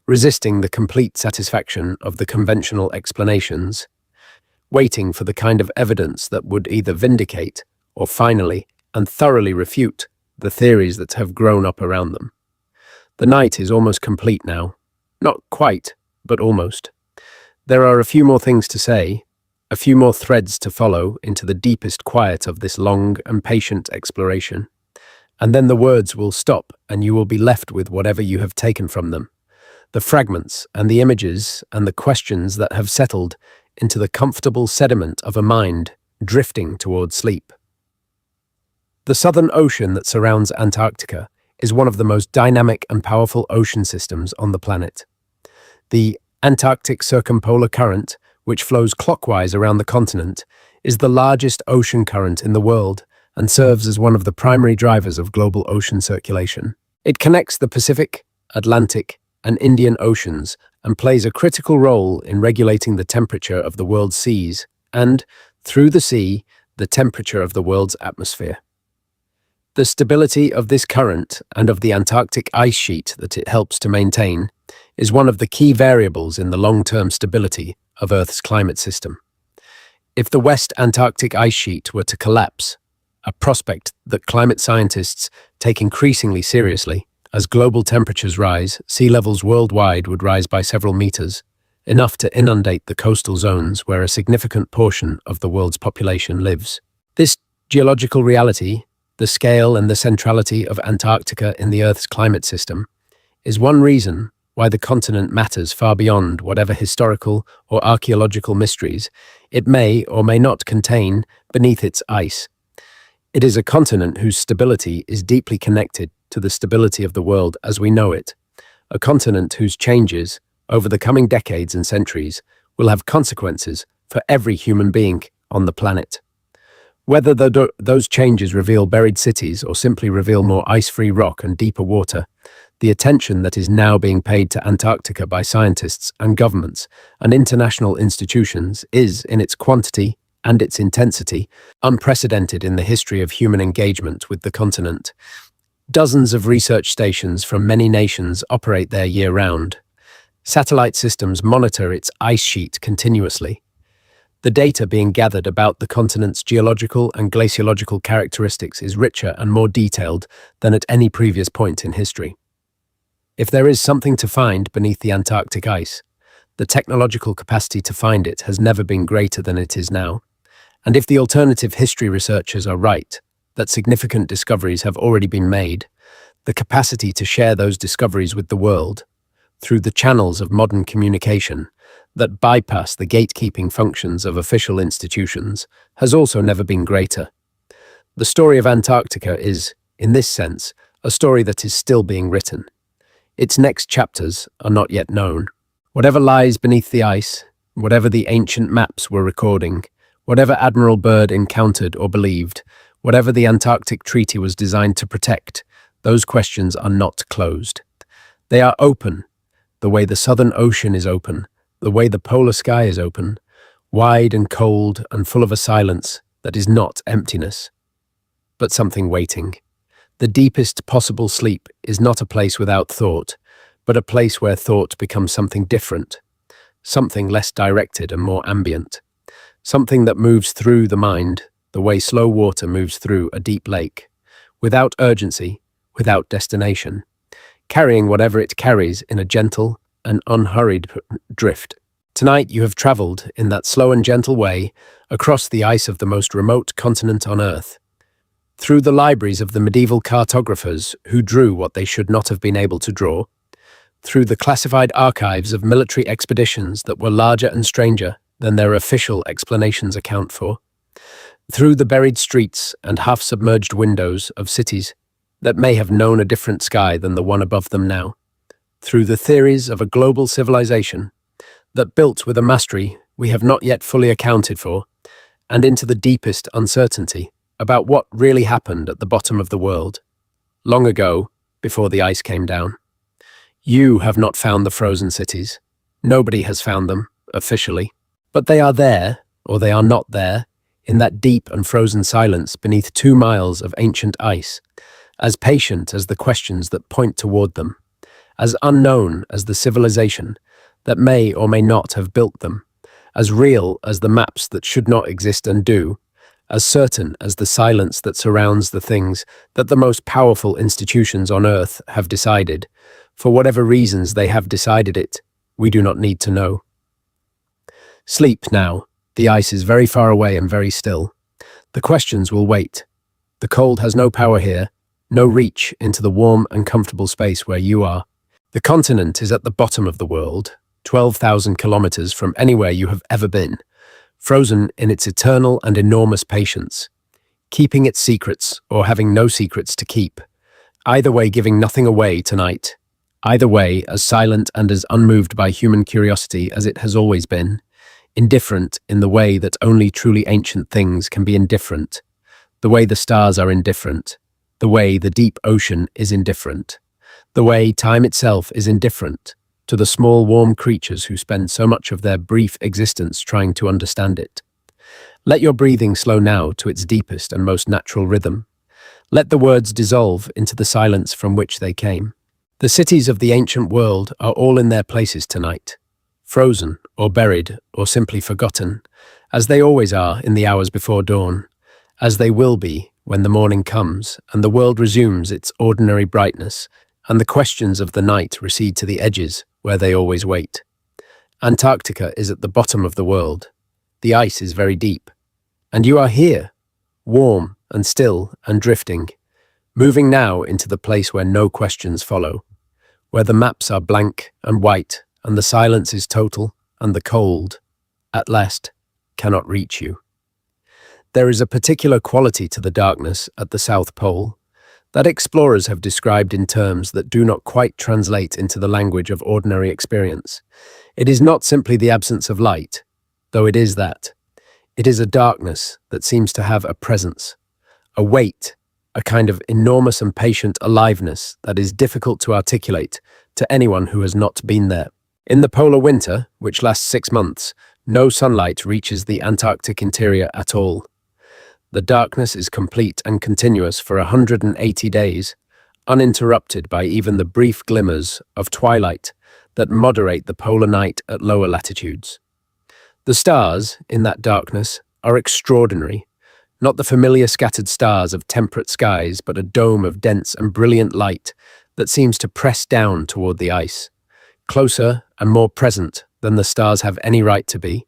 resisting the complete satisfaction of the conventional explanations, waiting for the kind of evidence that would either vindicate or finally and thoroughly refute the theories that have grown up around them. The night is almost complete now. Not quite, but almost. There are a few more things to say, a few more threads to follow into the deepest quiet of this long and patient exploration. And then the words will stop and you will be left with whatever you have taken from them. The fragments and the images and the questions that have settled into the comfortable sediment of a mind drifting toward sleep. The Southern Ocean that surrounds Antarctica is one of the most dynamic and powerful ocean systems on the planet. The Antarctic Circumpolar Current, which flows clockwise around the continent, is the largest ocean current in the world and serves as one of the primary drivers of global ocean circulation. It connects the Pacific, Atlantic, and Indian Oceans and plays a critical role in regulating the temperature of the world's seas and, through the sea, the temperature of the world's atmosphere. The stability of this current and of the Antarctic ice sheet that it helps to maintain is one of the key variables in the long-term stability of Earth's climate system. If the West Antarctic ice sheet were to collapse, a prospect that climate scientists take increasingly seriously, as global temperatures rise, sea levels worldwide would rise by several meters, enough to inundate the coastal zones where a significant portion of the world's population lives. This geological reality, the scale and the centrality of Antarctica in the Earth's climate system, is one reason why the continent matters far beyond whatever historical or archaeological mysteries it may or may not contain beneath its ice. It is a continent whose stability is deeply connected to the stability of the world as we know it, a continent whose changes over the coming decades and centuries will have consequences for every human being on the planet. Whether those changes reveal buried cities or simply reveal more ice-free rock and deeper water, the attention that is now being paid to Antarctica by scientists and governments and international institutions is, in its quantity and its intensity, unprecedented in the history of human engagement with the continent. Dozens of research stations from many nations operate there year-round. Satellite systems monitor its ice sheet continuously. The data being gathered about the continent's geological and glaciological characteristics is richer and more detailed than at any previous point in history. If there is something to find beneath the Antarctic ice, the technological capacity to find it has never been greater than it is now. And if the alternative history researchers are right, that significant discoveries have already been made, the capacity to share those discoveries with the world, through the channels of modern communication that bypass the gatekeeping functions of official institutions, has also never been greater. The story of Antarctica is, in this sense, a story that is still being written. Its next chapters are not yet known. Whatever lies beneath the ice, whatever the ancient maps were recording, whatever Admiral Byrd encountered or believed, whatever the Antarctic Treaty was designed to protect, those questions are not closed. They are open, the way the Southern Ocean is open, the way the polar sky is open, wide and cold and full of a silence that is not emptiness, but something waiting. The deepest possible sleep is not a place without thought, but a place where thought becomes something different, something less directed and more ambient, something that moves through the mind the way slow water moves through a deep lake, without urgency, without destination, carrying whatever it carries in a gentle and unhurried drift. Tonight you have traveled in that slow and gentle way across the ice of the most remote continent on Earth, through the libraries of the medieval cartographers who drew what they should not have been able to draw, through the classified archives of military expeditions that were larger and stranger than their official explanations account for, through the buried streets and half-submerged windows of cities that may have known a different sky than the one above them now, through the theories of a global civilization that built with a mastery we have not yet fully accounted for, and into the deepest uncertainty about what really happened at the bottom of the world, long ago, before the ice came down. You have not found the frozen cities. Nobody has found them, officially. But they are there, or they are not there, in that deep and frozen silence beneath 2 miles of ancient ice, as patient as the questions that point toward them, as unknown as the civilization that may or may not have built them, as real as the maps that should not exist and do, as certain as the silence that surrounds the things that the most powerful institutions on Earth have decided. For whatever reasons they have decided it, we do not need to know. Sleep now. The ice is very far away and very still. The questions will wait. The cold has no power here, no reach into the warm and comfortable space where you are. The continent is at the bottom of the world, 12,000 kilometers from anywhere you have ever been, frozen in its eternal and enormous patience, keeping its secrets or having no secrets to keep, either way giving nothing away tonight, either way as silent and as unmoved by human curiosity as it has always been, indifferent in the way that only truly ancient things can be indifferent, the way the stars are indifferent, the way the deep ocean is indifferent, the way time itself is indifferent to the small warm creatures who spend so much of their brief existence trying to understand it. Let your breathing slow now to its deepest and most natural rhythm. Let the words dissolve into the silence from which they came. The cities of the ancient world are all in their places tonight, frozen or buried or simply forgotten, as they always are in the hours before dawn, as they will be when the morning comes and the world resumes its ordinary brightness and the questions of the night recede to the edges where they always wait. Antarctica is at the bottom of the world. The ice is very deep. And you are here, warm and still and drifting, moving now into the place where no questions follow, where the maps are blank and white and the silence is total and the cold, at last, cannot reach you. There is a particular quality to the darkness at the South Pole that explorers have described in terms that do not quite translate into the language of ordinary experience. It is not simply the absence of light, though it is that. It is a darkness that seems to have a presence, a weight, a kind of enormous and patient aliveness that is difficult to articulate to anyone who has not been there. In the polar winter, which lasts 6 months, no sunlight reaches the Antarctic interior at all. The darkness is complete and continuous for 180 days, uninterrupted by even the brief glimmers of twilight that moderate the polar night at lower latitudes. The stars, in that darkness, are extraordinary, not the familiar scattered stars of temperate skies, but a dome of dense and brilliant light that seems to press down toward the ice, closer and more present than the stars have any right to be,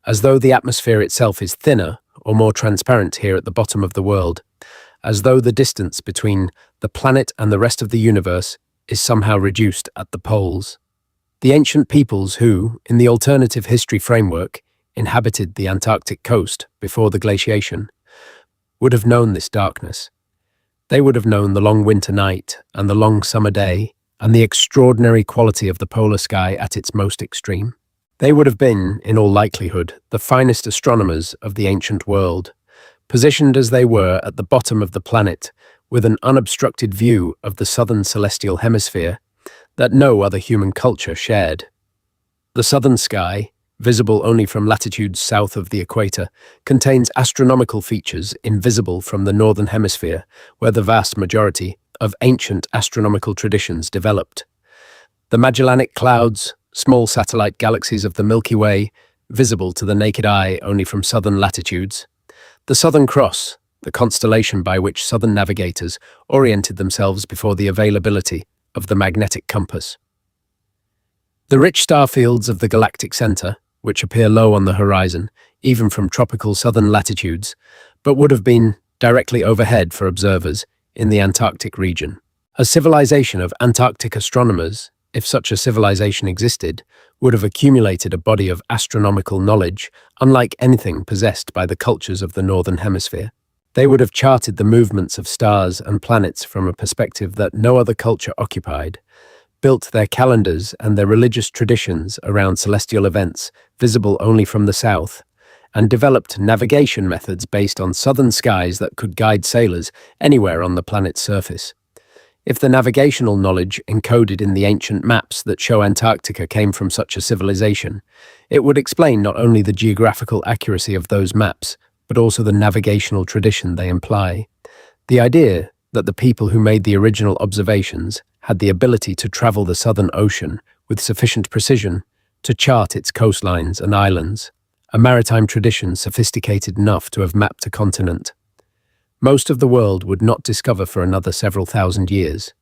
as though the atmosphere itself is thinner or more transparent here at the bottom of the world, as though the distance between the planet and the rest of the universe is somehow reduced at the poles. The ancient peoples who, in the alternative history framework, inhabited the Antarctic coast before the glaciation, would have known this darkness. They would have known the long winter night and the long summer day and the extraordinary quality of the polar sky at its most extreme. They would have been, in all likelihood, the finest astronomers of the ancient world, positioned as they were at the bottom of the planet with an unobstructed view of the southern celestial hemisphere that no other human culture shared. The southern sky, visible only from latitudes south of the equator, contains astronomical features invisible from the northern hemisphere, where the vast majority of ancient astronomical traditions developed. The Magellanic Clouds, small satellite galaxies of the Milky Way, visible to the naked eye only from southern latitudes. The Southern Cross, the constellation by which southern navigators oriented themselves before the availability of the magnetic compass. The rich star fields of the galactic center, which appear low on the horizon, even from tropical southern latitudes, but would have been directly overhead for observers in the Antarctic region. A civilization of Antarctic astronomers, if such a civilization existed, would have accumulated a body of astronomical knowledge unlike anything possessed by the cultures of the Northern Hemisphere. They would have charted the movements of stars and planets from a perspective that no other culture occupied, built their calendars and their religious traditions around celestial events visible only from the south, and developed navigation methods based on southern skies that could guide sailors anywhere on the planet's surface. If the navigational knowledge encoded in the ancient maps that show Antarctica came from such a civilization, it would explain not only the geographical accuracy of those maps, but also the navigational tradition they imply. The idea that the people who made the original observations had the ability to travel the Southern Ocean with sufficient precision to chart its coastlines and islands, a maritime tradition sophisticated enough to have mapped a continent, most of the world would not discover for another several thousand years.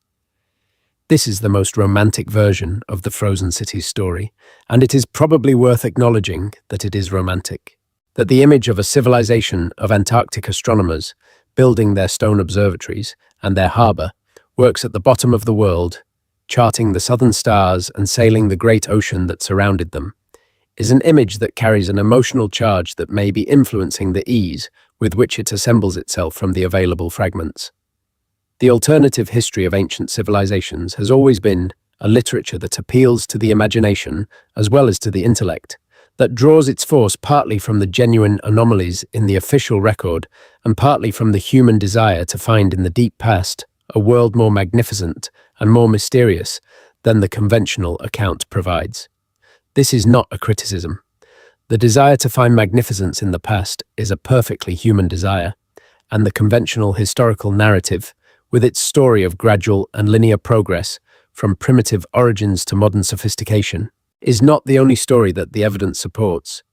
This is the most romantic version of the frozen cities story, and it is probably worth acknowledging that it is romantic. That the image of a civilization of Antarctic astronomers building their stone observatories and their harbor works at the bottom of the world, charting the southern stars and sailing the great ocean that surrounded them, is an image that carries an emotional charge that may be influencing the ease with which it assembles itself from the available fragments. The alternative history of ancient civilizations has always been a literature that appeals to the imagination as well as to the intellect, that draws its force partly from the genuine anomalies in the official record and partly from the human desire to find in the deep past a world more magnificent and more mysterious than the conventional account provides. This is not a criticism. The desire to find magnificence in the past is a perfectly human desire, and the conventional historical narrative, with its story of gradual and linear progress from primitive origins to modern sophistication, is not the only story that the evidence supports,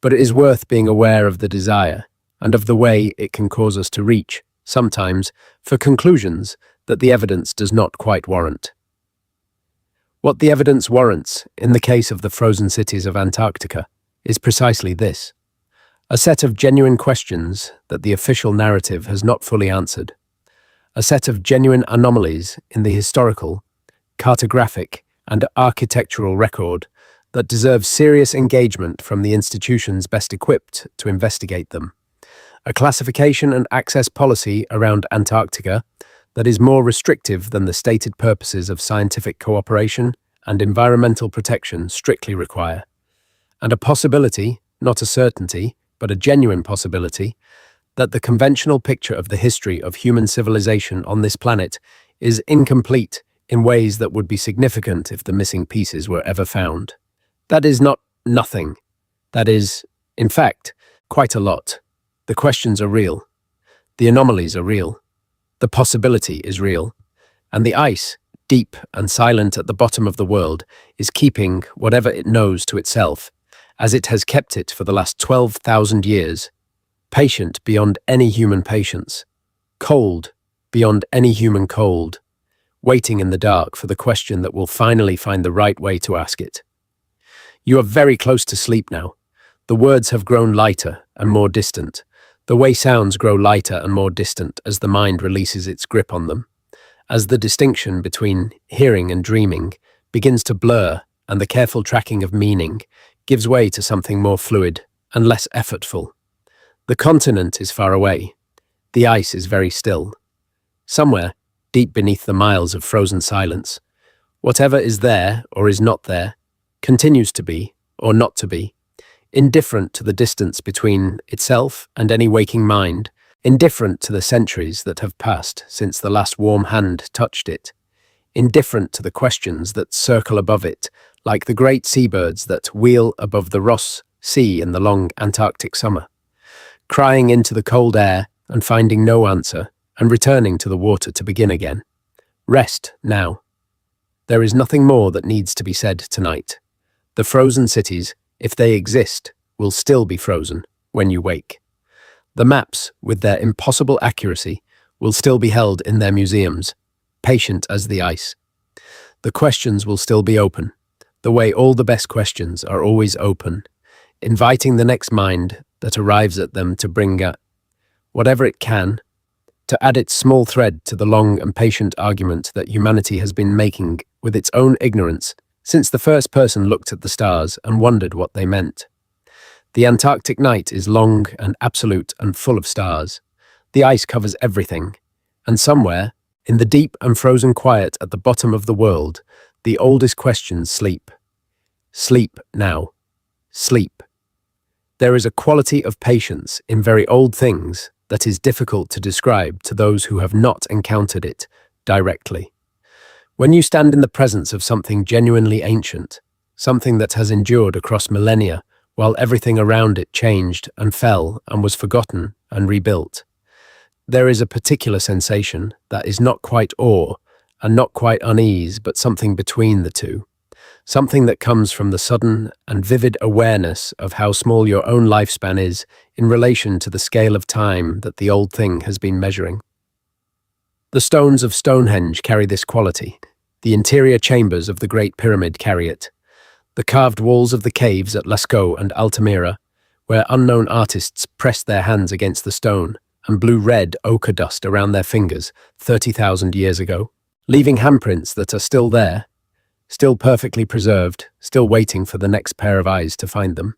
but it is worth being aware of the desire and of the way it can cause us to reach, sometimes, for conclusions that the evidence does not quite warrant. What the evidence warrants, in the case of the frozen cities of Antarctica, is precisely this: a set of genuine questions that the official narrative has not fully answered, a set of genuine anomalies in the historical, cartographic, and architectural record that deserve serious engagement from the institutions best equipped to investigate them, a classification and access policy around Antarctica that is more restrictive than the stated purposes of scientific cooperation and environmental protection strictly require, and a possibility, not a certainty, but a genuine possibility, that the conventional picture of the history of human civilization on this planet is incomplete in ways that would be significant if the missing pieces were ever found. That is not nothing. That is, in fact, quite a lot. The questions are real. The anomalies are real. The possibility is real. And the ice, deep and silent at the bottom of the world, is keeping whatever it knows to itself, as it has kept it for the last 12,000 years, patient beyond any human patience, cold beyond any human cold, waiting in the dark for the question that will finally find the right way to ask it. You are very close to sleep now. The words have grown lighter and more distant. The way sounds grow lighter and more distant as the mind releases its grip on them, as the distinction between hearing and dreaming begins to blur and the careful tracking of meaning gives way to something more fluid and less effortful. The continent is far away. The ice is very still. Somewhere, deep beneath the miles of frozen silence, whatever is there or is not there, continues to be or not to be, indifferent to the distance between itself and any waking mind, indifferent to the centuries that have passed since the last warm hand touched it, indifferent to the questions that circle above it, like the great seabirds that wheel above the Ross Sea in the long Antarctic summer, crying into the cold air and finding no answer, and returning to the water to begin again. Rest now. There is nothing more that needs to be said tonight. The frozen cities, if they exist, will still be frozen when you wake. The maps, with their impossible accuracy, will still be held in their museums, patient as the ice. The questions will still be open, the way all the best questions are always open, inviting the next mind that arrives at them to bring whatever it can, to add its small thread to the long and patient argument that humanity has been making with its own ignorance since the first person looked at the stars and wondered what they meant. The Antarctic night is long and absolute and full of stars. The ice covers everything, and somewhere, in the deep and frozen quiet at the bottom of the world, the oldest questions sleep. Sleep now. Sleep. There is a quality of patience in very old things that is difficult to describe to those who have not encountered it directly. When you stand in the presence of something genuinely ancient, something that has endured across millennia, while everything around it changed and fell and was forgotten and rebuilt, there is a particular sensation that is not quite awe and not quite unease, but something between the two. Something that comes from the sudden and vivid awareness of how small your own lifespan is in relation to the scale of time that the old thing has been measuring. The stones of Stonehenge carry this quality. The interior chambers of the Great Pyramid carry it. The carved walls of the caves at Lascaux and Altamira, where unknown artists pressed their hands against the stone and blew red ochre dust around their fingers 30,000 years ago, leaving handprints that are still there, still perfectly preserved, still waiting for the next pair of eyes to find them,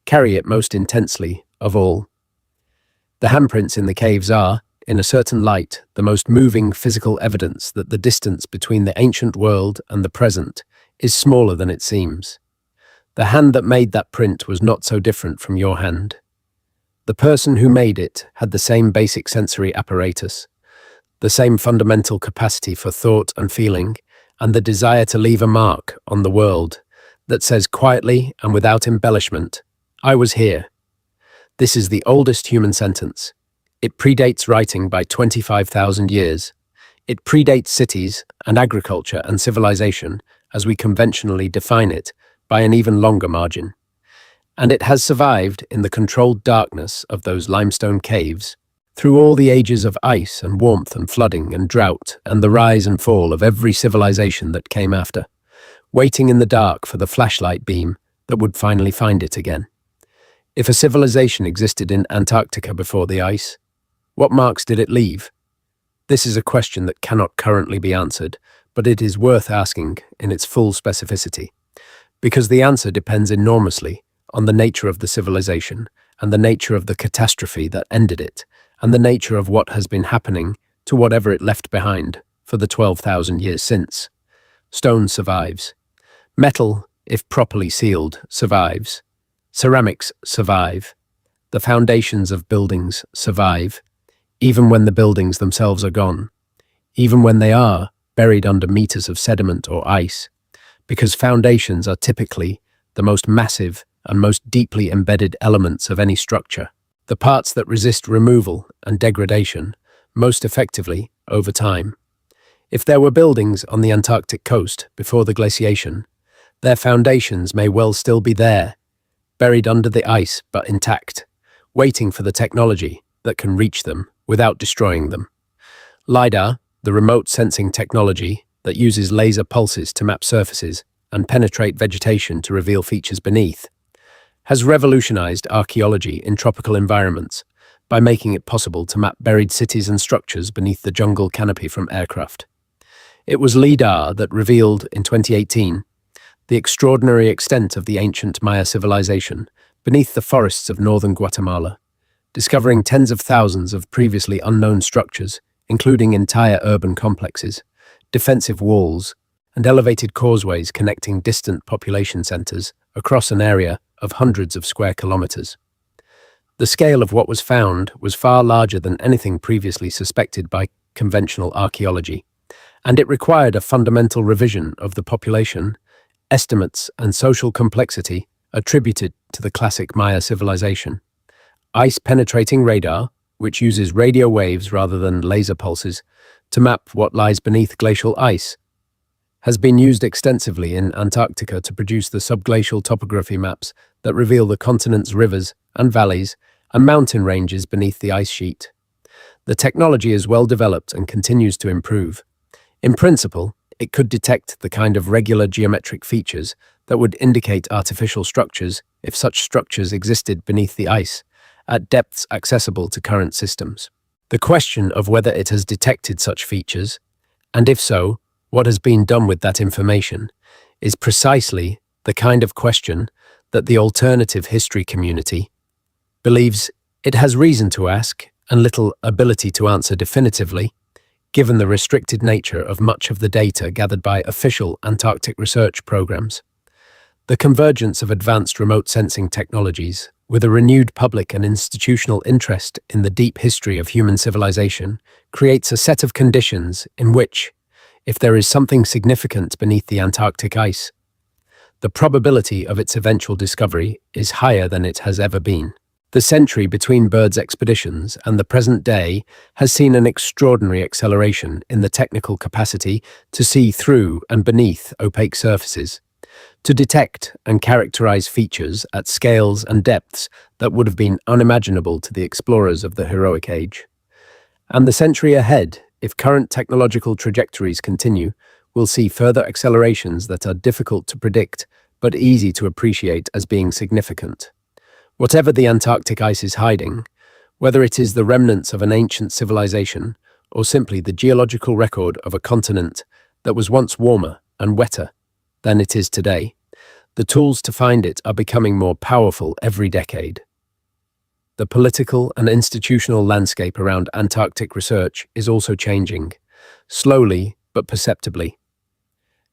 carry it most intensely of all. The handprints in the caves are, in a certain light, the most moving physical evidence that the distance between the ancient world and the present is smaller than it seems. The hand that made that print was not so different from your hand. The person who made it had the same basic sensory apparatus, the same fundamental capacity for thought and feeling, and the desire to leave a mark on the world that says quietly and without embellishment, "I was here." This is the oldest human sentence. It predates writing by 25,000 years. It predates cities and agriculture and civilization, as we conventionally define it, by an even longer margin. And it has survived in the controlled darkness of those limestone caves, through all the ages of ice and warmth and flooding and drought and the rise and fall of every civilization that came after, waiting in the dark for the flashlight beam that would finally find it again. If a civilization existed in Antarctica before the ice, what marks did it leave? This is a question that cannot currently be answered, but it is worth asking in its full specificity, because the answer depends enormously on the nature of the civilization and the nature of the catastrophe that ended it, and the nature of what has been happening to whatever it left behind for the 12,000 years since. Stone survives. Metal, if properly sealed, survives. Ceramics survive. The foundations of buildings survive, even when the buildings themselves are gone, even when they are buried under meters of sediment or ice, because foundations are typically the most massive and most deeply embedded elements of any structure, the parts that resist removal and degradation most effectively over time. If there were buildings on the Antarctic coast before the glaciation, their foundations may well still be there, buried under the ice but intact, waiting for the technology that can reach them without destroying them. LiDAR, the remote sensing technology that uses laser pulses to map surfaces and penetrate vegetation to reveal features beneath, has revolutionized archaeology in tropical environments by making it possible to map buried cities and structures beneath the jungle canopy from aircraft. It was LiDAR that revealed, in 2018, the extraordinary extent of the ancient Maya civilization beneath the forests of northern Guatemala, discovering tens of thousands of previously unknown structures, including entire urban complexes, defensive walls, and elevated causeways connecting distant population centers across an area of hundreds of square kilometers. The scale of what was found was far larger than anything previously suspected by conventional archaeology, and it required a fundamental revision of the population, estimates, and social complexity attributed to the classic Maya civilization. Ice-penetrating radar, which uses radio waves rather than laser pulses to map what lies beneath glacial ice, has been used extensively in Antarctica to produce the subglacial topography maps that reveal the continent's rivers and valleys and mountain ranges beneath the ice sheet. The technology is well developed and continues to improve. In principle, it could detect the kind of regular geometric features that would indicate artificial structures if such structures existed beneath the ice, at depths accessible to current systems. The question of whether it has detected such features, and if so, what has been done with that information, is precisely the kind of question that the alternative history community believes it has reason to ask and little ability to answer definitively, given the restricted nature of much of the data gathered by official Antarctic research programs. The convergence of advanced remote sensing technologies, with a renewed public and institutional interest in the deep history of human civilization, creates a set of conditions in which, if there is something significant beneath the Antarctic ice, the probability of its eventual discovery is higher than it has ever been. The century between Byrd's expeditions and the present day has seen an extraordinary acceleration in the technical capacity to see through and beneath opaque surfaces, to detect and characterize features at scales and depths that would have been unimaginable to the explorers of the heroic age. And the century ahead, if current technological trajectories continue, will see further accelerations that are difficult to predict but easy to appreciate as being significant. Whatever the Antarctic ice is hiding, whether it is the remnants of an ancient civilization or simply the geological record of a continent that was once warmer and wetter than it is today, the tools to find it are becoming more powerful every decade. The political and institutional landscape around Antarctic research is also changing, slowly but perceptibly.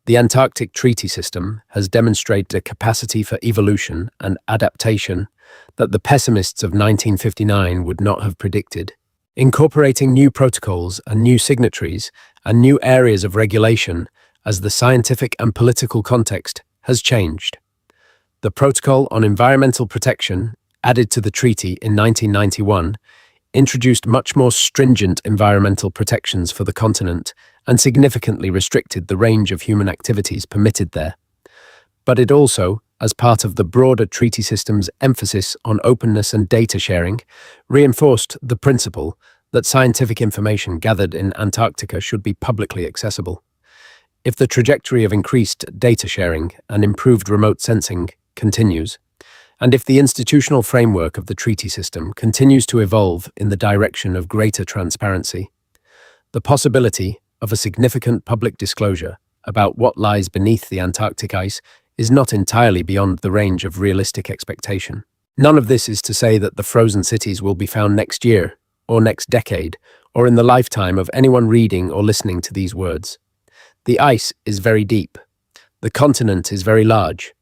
The Antarctic Treaty System has demonstrated a capacity for evolution and adaptation that the pessimists of 1959 would not have predicted, incorporating new protocols and new signatories and new areas of regulation as the scientific and political context has changed. The Protocol on Environmental Protection, added to the treaty in 1991, introduced much more stringent environmental protections for the continent and significantly restricted the range of human activities permitted there. But it also, as part of the broader treaty system's emphasis on openness and data sharing, reinforced the principle that scientific information gathered in Antarctica should be publicly accessible. If the trajectory of increased data sharing and improved remote sensing continues, and if the institutional framework of the treaty system continues to evolve in the direction of greater transparency, the possibility of a significant public disclosure about what lies beneath the Antarctic ice is not entirely beyond the range of realistic expectation. None of this is to say that the frozen cities will be found next year, or next decade, or in the lifetime of anyone reading or listening to these words. The ice is very deep. The continent is very large.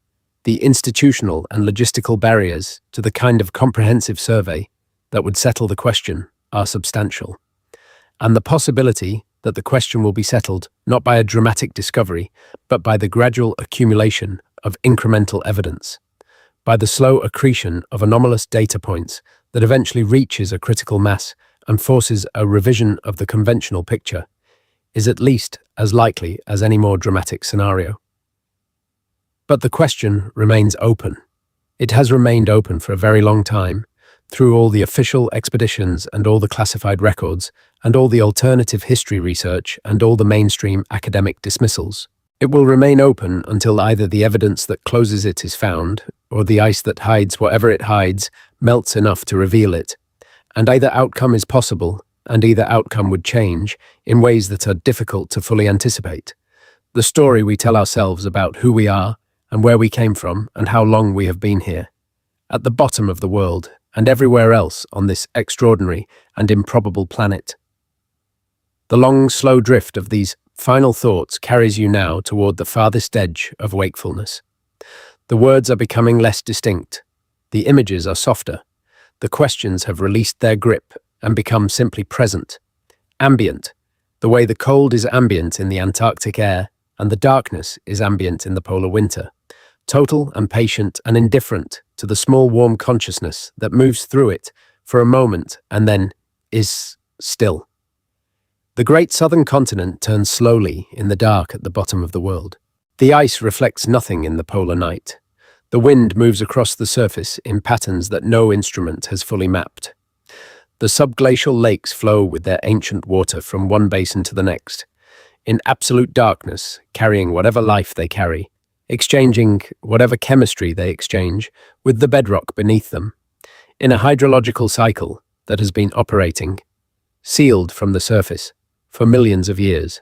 The institutional and logistical barriers to the kind of comprehensive survey that would settle the question are substantial. And the possibility that the question will be settled not by a dramatic discovery, but by the gradual accumulation of incremental evidence, by the slow accretion of anomalous data points that eventually reaches a critical mass and forces a revision of the conventional picture, is at least as likely as any more dramatic scenario. But the question remains open. It has remained open for a very long time, through all the official expeditions and all the classified records, and all the alternative history research and all the mainstream academic dismissals. It will remain open until either the evidence that closes it is found, or the ice that hides whatever it hides melts enough to reveal it, and either outcome is possible, and either outcome would change in ways that are difficult to fully anticipate. The story we tell ourselves about who we are, and where we came from, and how long we have been here, at the bottom of the world, and everywhere else on this extraordinary and improbable planet. The long, slow drift of these final thoughts carries you now toward the farthest edge of wakefulness. The words are becoming less distinct. The images are softer. The questions have released their grip and become simply present, ambient, The way the cold is ambient in the Antarctic air and the darkness is ambient in the polar winter, total and patient and indifferent to the small warm consciousness that moves through it for a moment and then is still. The great southern continent turns slowly in the dark at the bottom of the world. The ice reflects nothing in the polar night. The wind moves across the surface in patterns that no instrument has fully mapped. The subglacial lakes flow with their ancient water from one basin to the next, in absolute darkness, carrying whatever life they carry, exchanging whatever chemistry they exchange with the bedrock beneath them, in a hydrological cycle that has been operating, sealed from the surface, for millions of years.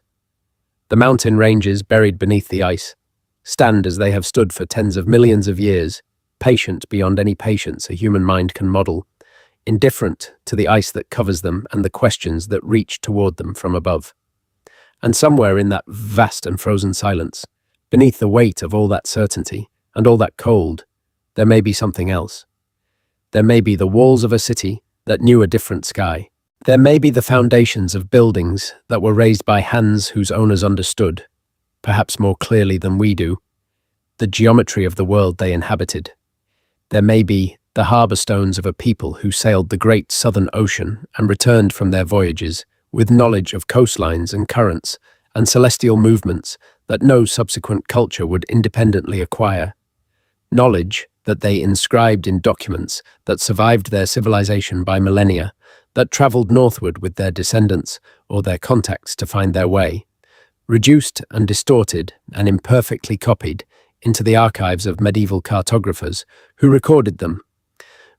The mountain ranges buried beneath the ice stand as they have stood for tens of millions of years, patient beyond any patience a human mind can model, indifferent to the ice that covers them and the questions that reach toward them from above. And somewhere in that vast and frozen silence, beneath the weight of all that certainty and all that cold, there may be something else. There may be the walls of a city that knew a different sky. There may be the foundations of buildings that were raised by hands whose owners understood, perhaps more clearly than we do, the geometry of the world they inhabited. There may be the harbour stones of a people who sailed the great southern ocean and returned from their voyages with knowledge of coastlines and currents and celestial movements that no subsequent culture would independently acquire. Knowledge that they inscribed in documents that survived their civilization by millennia, that travelled northward with their descendants or their contacts to find their way, reduced and distorted and imperfectly copied into the archives of medieval cartographers who recorded them,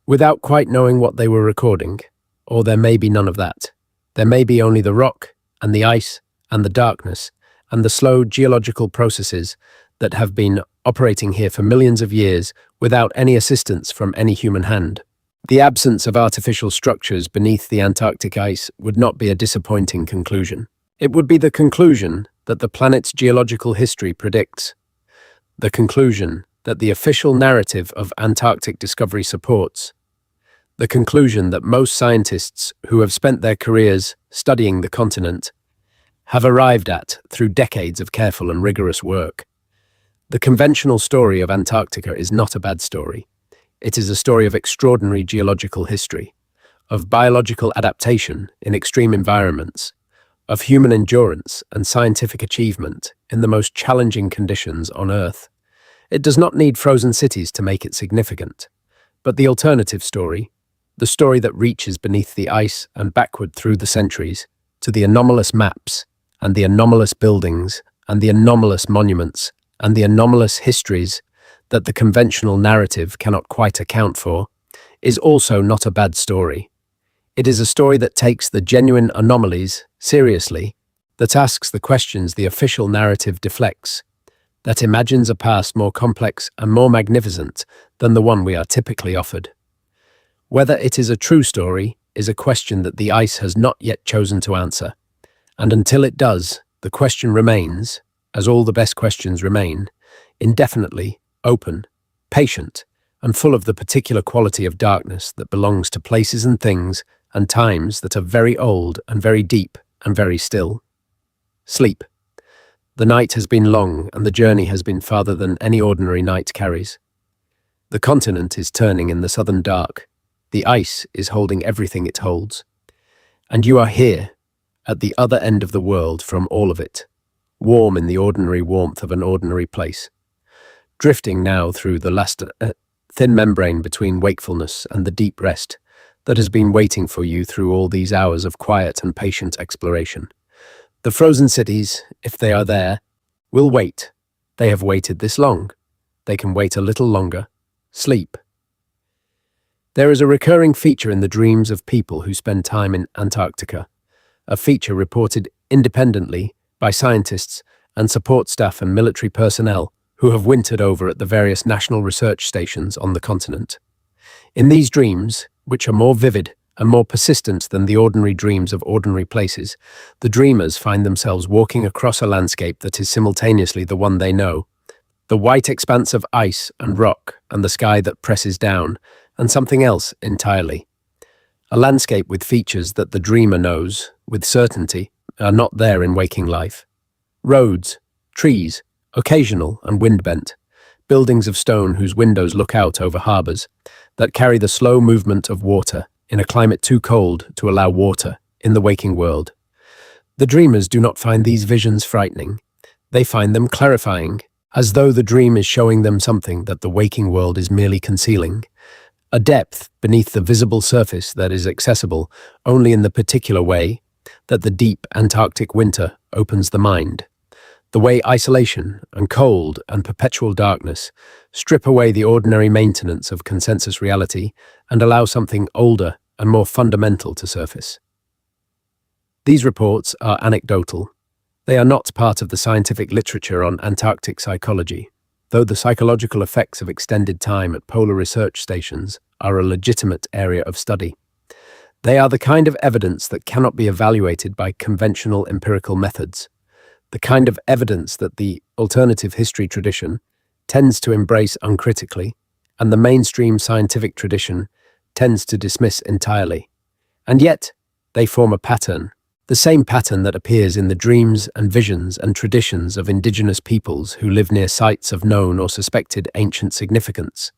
without quite knowing what they were recording. Or there may be none of that. There may be only the rock and the ice and the darkness and the slow geological processes that have been operating here for millions of years without any assistance from any human hand. The absence of artificial structures beneath the Antarctic ice would not be a disappointing conclusion. It would be the conclusion that the planet's geological history predicts, the conclusion that the official narrative of Antarctic discovery supports, the conclusion that most scientists who have spent their careers studying the continent have arrived at through decades of careful and rigorous work. The conventional story of Antarctica is not a bad story. It is a story of extraordinary geological history, of biological adaptation in extreme environments, of human endurance and scientific achievement in the most challenging conditions on Earth. It does not need frozen cities to make it significant, but the alternative story, the story that reaches beneath the ice and backward through the centuries, to the anomalous maps and the anomalous buildings and the anomalous monuments and the anomalous histories that the conventional narrative cannot quite account for, is also not a bad story. It is a story that takes the genuine anomalies seriously, that asks the questions the official narrative deflects, that imagines a past more complex and more magnificent than the one we are typically offered. Whether it is a true story is a question that the ice has not yet chosen to answer, and until it does, the question remains, as all the best questions remain, indefinitely open, patient, and full of the particular quality of darkness that belongs to places and things and times that are very old and very deep and very still. Sleep. The night has been long and the journey has been farther than any ordinary night carries. The continent is turning in the southern dark. The ice is holding everything it holds. And you are here, at the other end of the world from all of it, warm in the ordinary warmth of an ordinary place, drifting now through the last thin membrane between wakefulness and the deep rest that has been waiting for you through all these hours of quiet and patient exploration. The frozen cities, if they are there, will wait. They have waited this long. They can wait a little longer. Sleep. There is a recurring feature in the dreams of people who spend time in Antarctica, a feature reported independently by scientists and support staff and military personnel who have wintered over at the various national research stations on the continent. In these dreams, which are more vivid and more persistent than the ordinary dreams of ordinary places, the dreamers find themselves walking across a landscape that is simultaneously the one they know, the white expanse of ice and rock and the sky that presses down, and something else entirely. A landscape with features that the dreamer knows, with certainty, are not there in waking life. Roads, trees, occasional and wind-bent, buildings of stone whose windows look out over harbours, that carry the slow movement of water in a climate too cold to allow water in the waking world. The dreamers do not find these visions frightening. They find them clarifying, as though the dream is showing them something that the waking world is merely concealing, a depth beneath the visible surface that is accessible only in the particular way that the deep Antarctic winter opens the mind, the way isolation and cold and perpetual darkness strip away the ordinary maintenance of consensus reality and allow something older and more fundamental to surface. These reports are anecdotal. They are not part of the scientific literature on Antarctic psychology, though the psychological effects of extended time at polar research stations are a legitimate area of study. They are the kind of evidence that cannot be evaluated by conventional empirical methods, the kind of evidence that the alternative history tradition tends to embrace uncritically, and the mainstream scientific tradition tends to dismiss entirely. And yet, they form a pattern, the same pattern that appears in the dreams and visions and traditions of indigenous peoples who live near sites of known or suspected ancient significance.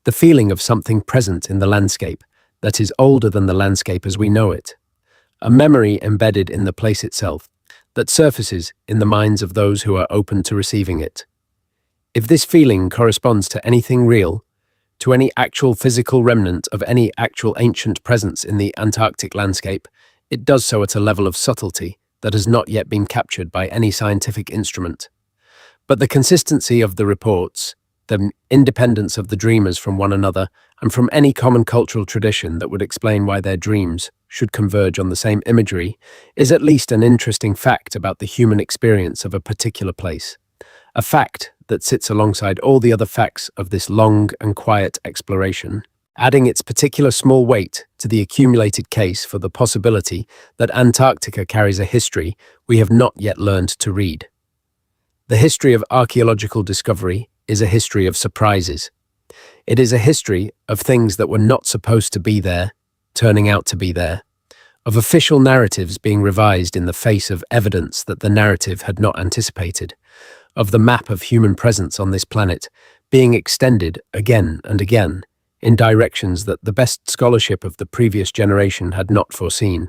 The feeling of something present in the landscape that is older than the landscape as we know it. A memory embedded in the place itself that surfaces in the minds of those who are open to receiving it. If this feeling corresponds to anything real, to any actual physical remnant of any actual ancient presence in the Antarctic landscape, it does so at a level of subtlety that has not yet been captured by any scientific instrument. But the consistency of the reports, the independence of the dreamers from one another, and from any common cultural tradition that would explain why their dreams should converge on the same imagery, is at least an interesting fact about the human experience of a particular place. A fact that sits alongside all the other facts of this long and quiet exploration, adding its particular small weight to the accumulated case for the possibility that Antarctica carries a history we have not yet learned to read. The history of archaeological discovery is a history of surprises. It is a history of things that were not supposed to be there, turning out to be there, of official narratives being revised in the face of evidence that the narrative had not anticipated, of the map of human presence on this planet being extended again and again in directions that the best scholarship of the previous generation had not foreseen.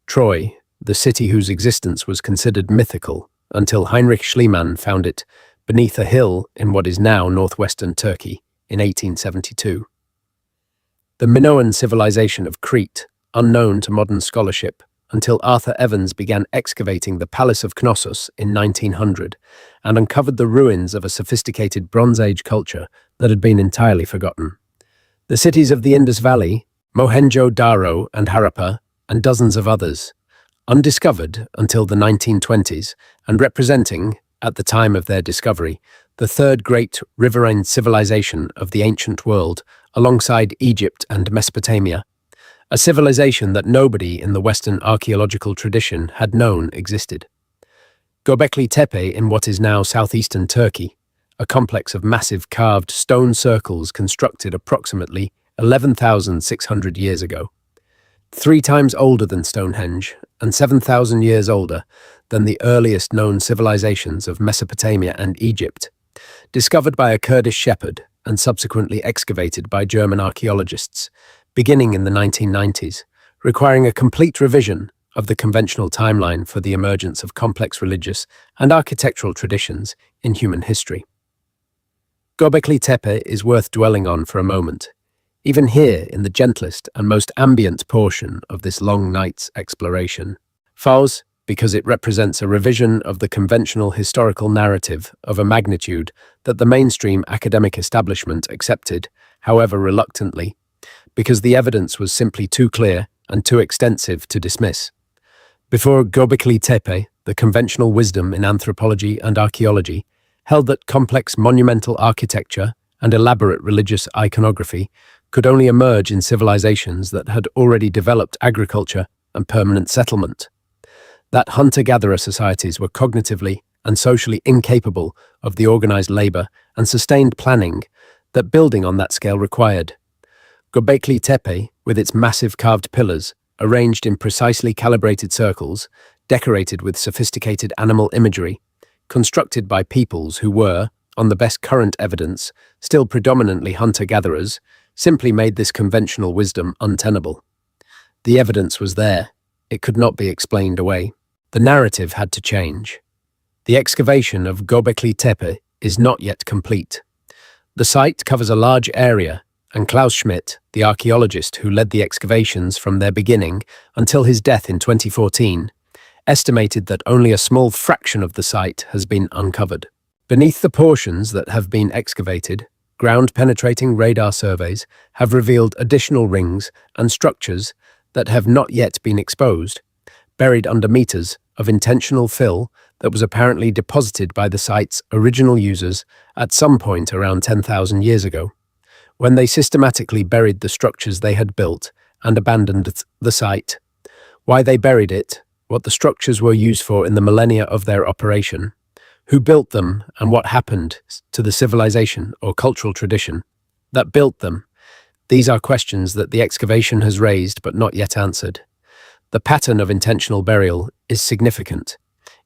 Troy, the city whose existence was considered mythical until Heinrich Schliemann found it beneath a hill in what is now northwestern Turkey in 1872. The Minoan civilization of Crete, unknown to modern scholarship, until Arthur Evans began excavating the Palace of Knossos in 1900 and uncovered the ruins of a sophisticated Bronze Age culture that had been entirely forgotten. The cities of the Indus Valley, Mohenjo-Daro and Harappa, and dozens of others, undiscovered until the 1920s and representing, at the time of their discovery, the third great riverine civilization of the ancient world alongside Egypt and Mesopotamia, a civilization that nobody in the Western archaeological tradition had known existed. Göbekli Tepe in what is now southeastern Turkey, a complex of massive carved stone circles constructed approximately 11,600 years ago. 3 times older than Stonehenge and 7,000 years older than the earliest known civilizations of Mesopotamia and Egypt, discovered by a Kurdish shepherd and subsequently excavated by German archaeologists, beginning in the 1990s, requiring a complete revision of the conventional timeline for the emergence of complex religious and architectural traditions in human history. Göbekli Tepe is worth dwelling on for a moment, even here in the gentlest and most ambient portion of this long night's exploration. Fars, because it represents a revision of the conventional historical narrative of a magnitude that the mainstream academic establishment accepted, however reluctantly, because the evidence was simply too clear and too extensive to dismiss. Before Göbekli Tepe, the conventional wisdom in anthropology and archaeology held that complex monumental architecture and elaborate religious iconography could only emerge in civilizations that had already developed agriculture and permanent settlement. That hunter-gatherer societies were cognitively and socially incapable of the organized labor and sustained planning that building on that scale required. Göbekli Tepe, with its massive carved pillars, arranged in precisely calibrated circles, decorated with sophisticated animal imagery, constructed by peoples who were, on the best current evidence, still predominantly hunter-gatherers, simply made this conventional wisdom untenable. The evidence was there. It could not be explained away. The narrative had to change. The excavation of Göbekli Tepe is not yet complete. The site covers a large area, and Klaus Schmidt, the archaeologist who led the excavations from their beginning until his death in 2014, estimated that only a small fraction of the site has been uncovered. Beneath the portions that have been excavated, ground-penetrating radar surveys have revealed additional rings and structures that have not yet been exposed, buried under meters of intentional fill that was apparently deposited by the site's original users at some point around 10,000 years ago, when they systematically buried the structures they had built and abandoned the site. Why they buried it, what the structures were used for in the millennia of their operation, who built them, and what happened to the civilization or cultural tradition that built them. These are questions that the excavation has raised but not yet answered. The pattern of intentional burial is significant.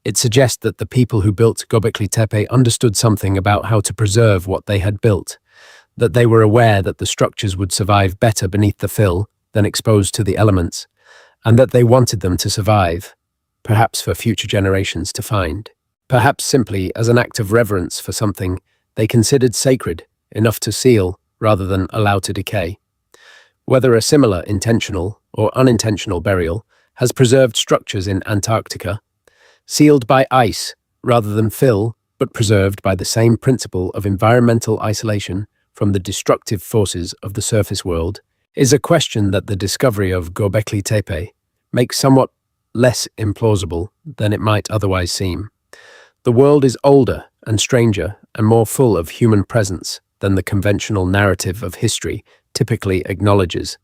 It suggests that the people who built Göbekli Tepe understood something about how to preserve what they had built, that they were aware that the structures would survive better beneath the fill than exposed to the elements, and that they wanted them to survive, perhaps for future generations to find. Perhaps simply as an act of reverence for something they considered sacred enough to seal rather than allow to decay. Whether a similar intentional or unintentional burial has preserved structures in Antarctica, sealed by ice rather than fill, but preserved by the same principle of environmental isolation from the destructive forces of the surface world, is a question that the discovery of Göbekli Tepe makes somewhat less implausible than it might otherwise seem. The world is older and stranger and more full of human presence than the conventional narrative of history typically acknowledges.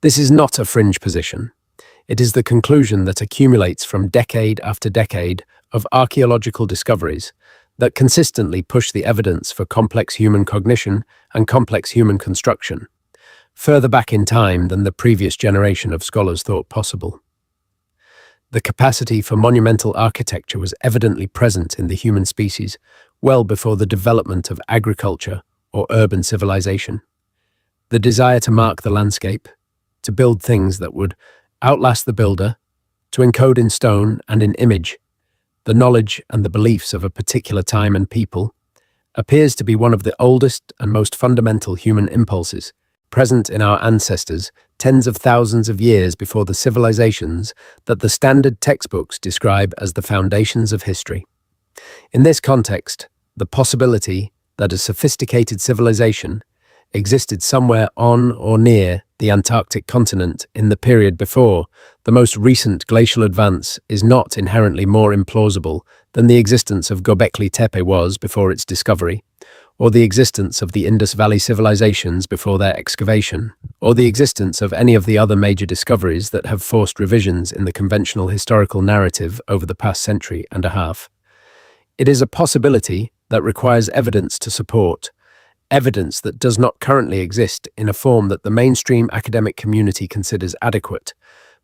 This is not a fringe position. It is the conclusion that accumulates from decade after decade of archaeological discoveries that consistently push the evidence for complex human cognition and complex human construction, further back in time than the previous generation of scholars thought possible. The capacity for monumental architecture was evidently present in the human species well before the development of agriculture or urban civilization. The desire to mark the landscape, to build things that would outlast the builder, to encode in stone and in image the knowledge and the beliefs of a particular time and people, appears to be one of the oldest and most fundamental human impulses, present in our ancestors tens of thousands of years before the civilizations that the standard textbooks describe as the foundations of history. In this context, the possibility that a sophisticated civilization existed somewhere on or near the Antarctic continent in the period before the most recent glacial advance is not inherently more implausible than the existence of Göbekli Tepe was before its discovery, or the existence of the Indus Valley civilizations before their excavation, or the existence of any of the other major discoveries that have forced revisions in the conventional historical narrative over the past century and a half. It is a possibility that requires evidence to support, evidence that does not currently exist in a form that the mainstream academic community considers adequate,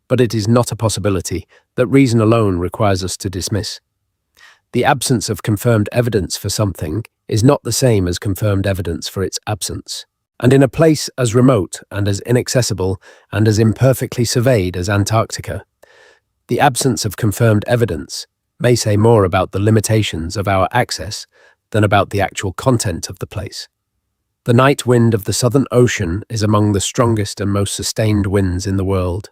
but it is not a possibility that reason alone requires us to dismiss. The absence of confirmed evidence for something is not the same as confirmed evidence for its absence. And in a place as remote and as inaccessible and as imperfectly surveyed as Antarctica, the absence of confirmed evidence may say more about the limitations of our access than about the actual content of the place. The night wind of the Southern Ocean is among the strongest and most sustained winds in the world.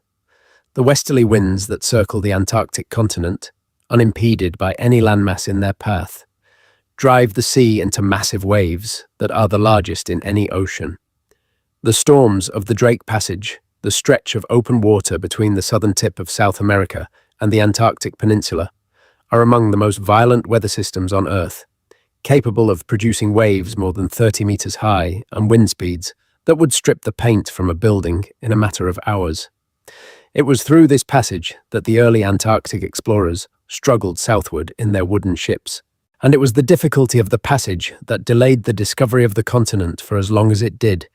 The westerly winds that circle the Antarctic continent, unimpeded by any landmass in their path, drive the sea into massive waves that are the largest in any ocean. The storms of the Drake Passage, the stretch of open water between the southern tip of South America and the Antarctic Peninsula, are among the most violent weather systems on Earth, capable of producing waves more than 30 meters high and wind speeds that would strip the paint from a building in a matter of hours. It was through this passage that the early Antarctic explorers struggled southward in their wooden ships, and it was the difficulty of the passage that delayed the discovery of the continent for as long as it did,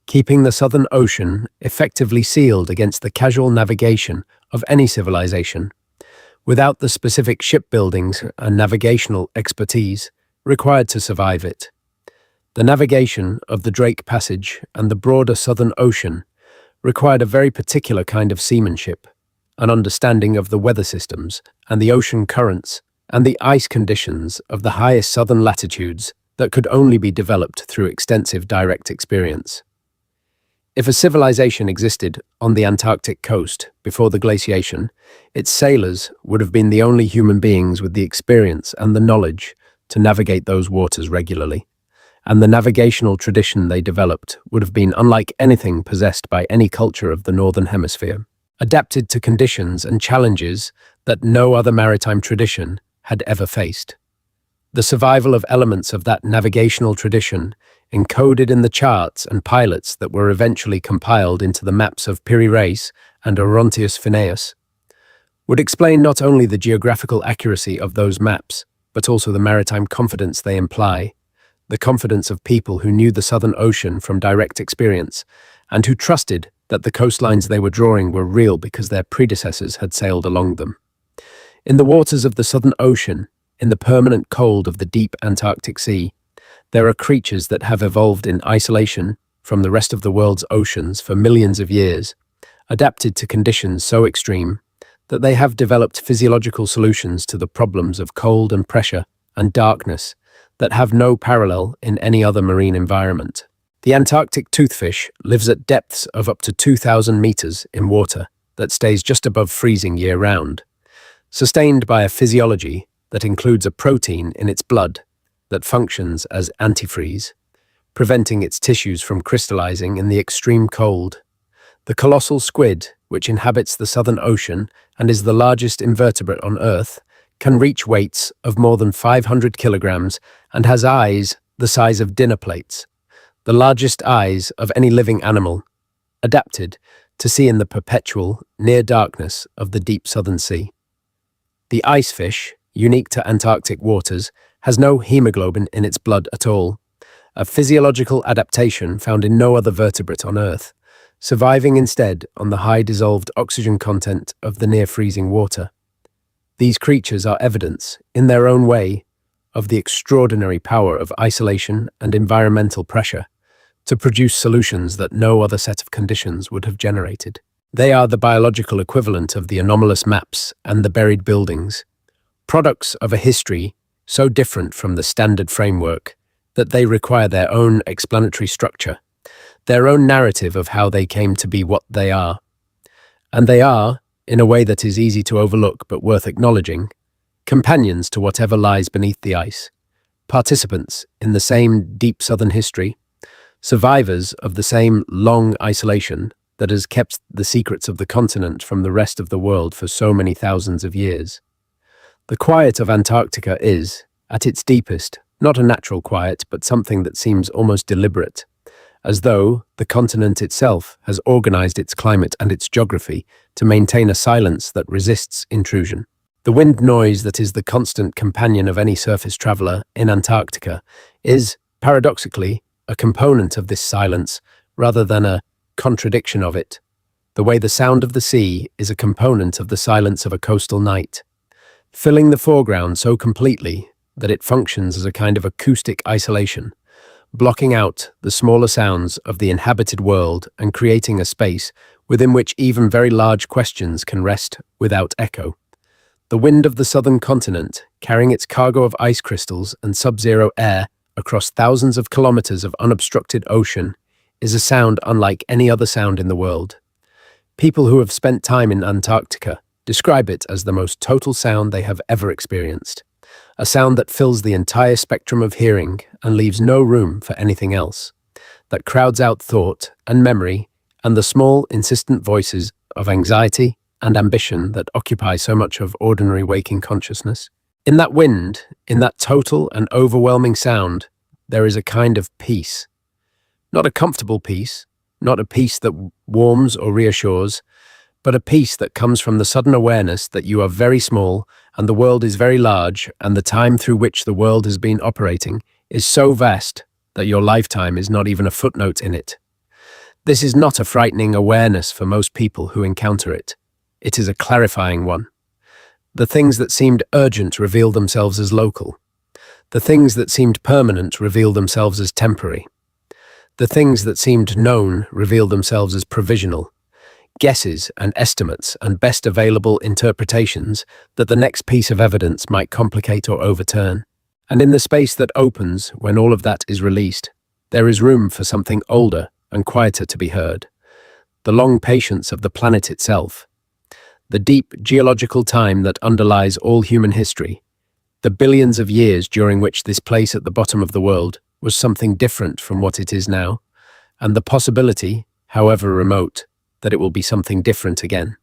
keeping the Southern Ocean effectively sealed against the casual navigation of any civilization. without the specific shipbuildings and navigational expertise required to survive it. The navigation of the Drake Passage and the broader Southern Ocean required a very particular kind of seamanship, an understanding of the weather systems and the ocean currents and the ice conditions of the highest southern latitudes that could only be developed through extensive direct experience. If a civilization existed on the Antarctic coast before the glaciation, its sailors would have been the only human beings with the experience and the knowledge to navigate those waters regularly, and the navigational tradition they developed would have been unlike anything possessed by any culture of the Northern Hemisphere, adapted to conditions and challenges that no other maritime tradition had ever faced. The survival of elements of that navigational tradition, encoded in the charts and pilots that were eventually compiled into the maps of Piri Reis and Orontius Phineus, would explain not only the geographical accuracy of those maps, but also the maritime confidence they imply, the confidence of people who knew the Southern Ocean from direct experience and who trusted that the coastlines they were drawing were real because their predecessors had sailed along them. In the waters of the Southern Ocean, in the permanent cold of the deep Antarctic Sea, there are creatures that have evolved in isolation from the rest of the world's oceans for millions of years, adapted to conditions so extreme that they have developed physiological solutions to the problems of cold and pressure and darkness that have no parallel in any other marine environment. The Antarctic toothfish lives at depths of up to 2,000 meters in water that stays just above freezing year-round, sustained by a physiology that includes a protein in its blood that functions as antifreeze, preventing its tissues from crystallizing in the extreme cold. The colossal squid, which inhabits the Southern Ocean and is the largest invertebrate on Earth, can reach weights of more than 500 kilograms and has eyes the size of dinner plates, the largest eyes of any living animal, adapted to see in the perpetual, near darkness of the deep Southern Sea. The icefish, unique to Antarctic waters, has no hemoglobin in its blood at all, a physiological adaptation found in no other vertebrate on Earth, surviving instead on the high dissolved oxygen content of the near-freezing water. These creatures are evidence, in their own way, of the extraordinary power of isolation and environmental pressure to produce solutions that no other set of conditions would have generated. They are the biological equivalent of the anomalous maps and the buried buildings, products of a history so different from the standard framework that they require their own explanatory structure, their own narrative of how they came to be what they are. And they are, in a way that is easy to overlook but worth acknowledging, companions to whatever lies beneath the ice, participants in the same deep southern history, survivors of the same long isolation that has kept the secrets of the continent from the rest of the world for so many thousands of years. The quiet of Antarctica is, at its deepest, not a natural quiet, but something that seems almost deliberate, as though the continent itself has organized its climate and its geography to maintain a silence that resists intrusion. The wind noise that is the constant companion of any surface traveler in Antarctica is, paradoxically, a component of this silence rather than a contradiction of it, the way the sound of the sea is a component of the silence of a coastal night, filling the foreground so completely that it functions as a kind of acoustic isolation, blocking out the smaller sounds of the inhabited world and creating a space within which even very large questions can rest without echo. The wind of the southern continent, carrying its cargo of ice crystals and sub-zero air across thousands of kilometers of unobstructed ocean, is a sound unlike any other sound in the world. People who have spent time in Antarctica describe it as the most total sound they have ever experienced, a sound that fills the entire spectrum of hearing and leaves no room for anything else, that crowds out thought and memory and the small, insistent voices of anxiety and ambition that occupy so much of ordinary waking consciousness. In that wind, in that total and overwhelming sound, there is a kind of peace. Not a comfortable peace, not a peace that warms or reassures, but a peace that comes from the sudden awareness that you are very small and the world is very large and the time through which the world has been operating is so vast that your lifetime is not even a footnote in it. This is not a frightening awareness for most people who encounter it. It is a clarifying one. The things that seemed urgent reveal themselves as local. The things that seemed permanent reveal themselves as temporary. The things that seemed known reveal themselves as provisional, guesses and estimates and best available interpretations that the next piece of evidence might complicate or overturn. And in the space that opens when all of that is released, there is room for something older and quieter to be heard. The long patience of the planet itself. The deep geological time that underlies all human history. The billions of years during which this place at the bottom of the world was something different from what it is now, and the possibility, however remote, that it will be something different again.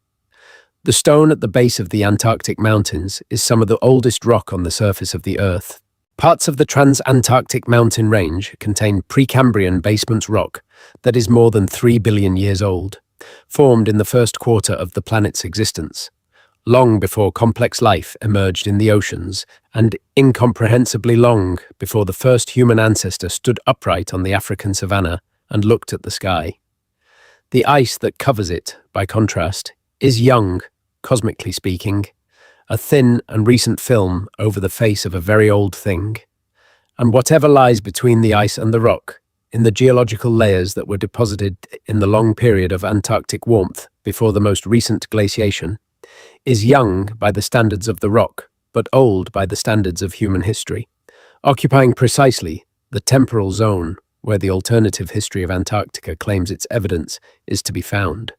The stone at the base of the Antarctic mountains is some of the oldest rock on the surface of the Earth. Parts of the Trans-Antarctic mountain range contain Precambrian basement rock that is more than 3 billion years old, formed in the first quarter of the planet's existence, long before complex life emerged in the oceans, and incomprehensibly long before the first human ancestor stood upright on the African savanna and looked at the sky. The ice that covers it, by contrast, is young, cosmically speaking, a thin and recent film over the face of a very old thing. And whatever lies between the ice and the rock, in the geological layers that were deposited in the long period of Antarctic warmth before the most recent glaciation, is young by the standards of the rock, but old by the standards of human history, occupying precisely the temporal zone where the alternative history of Antarctica claims its evidence is to be found.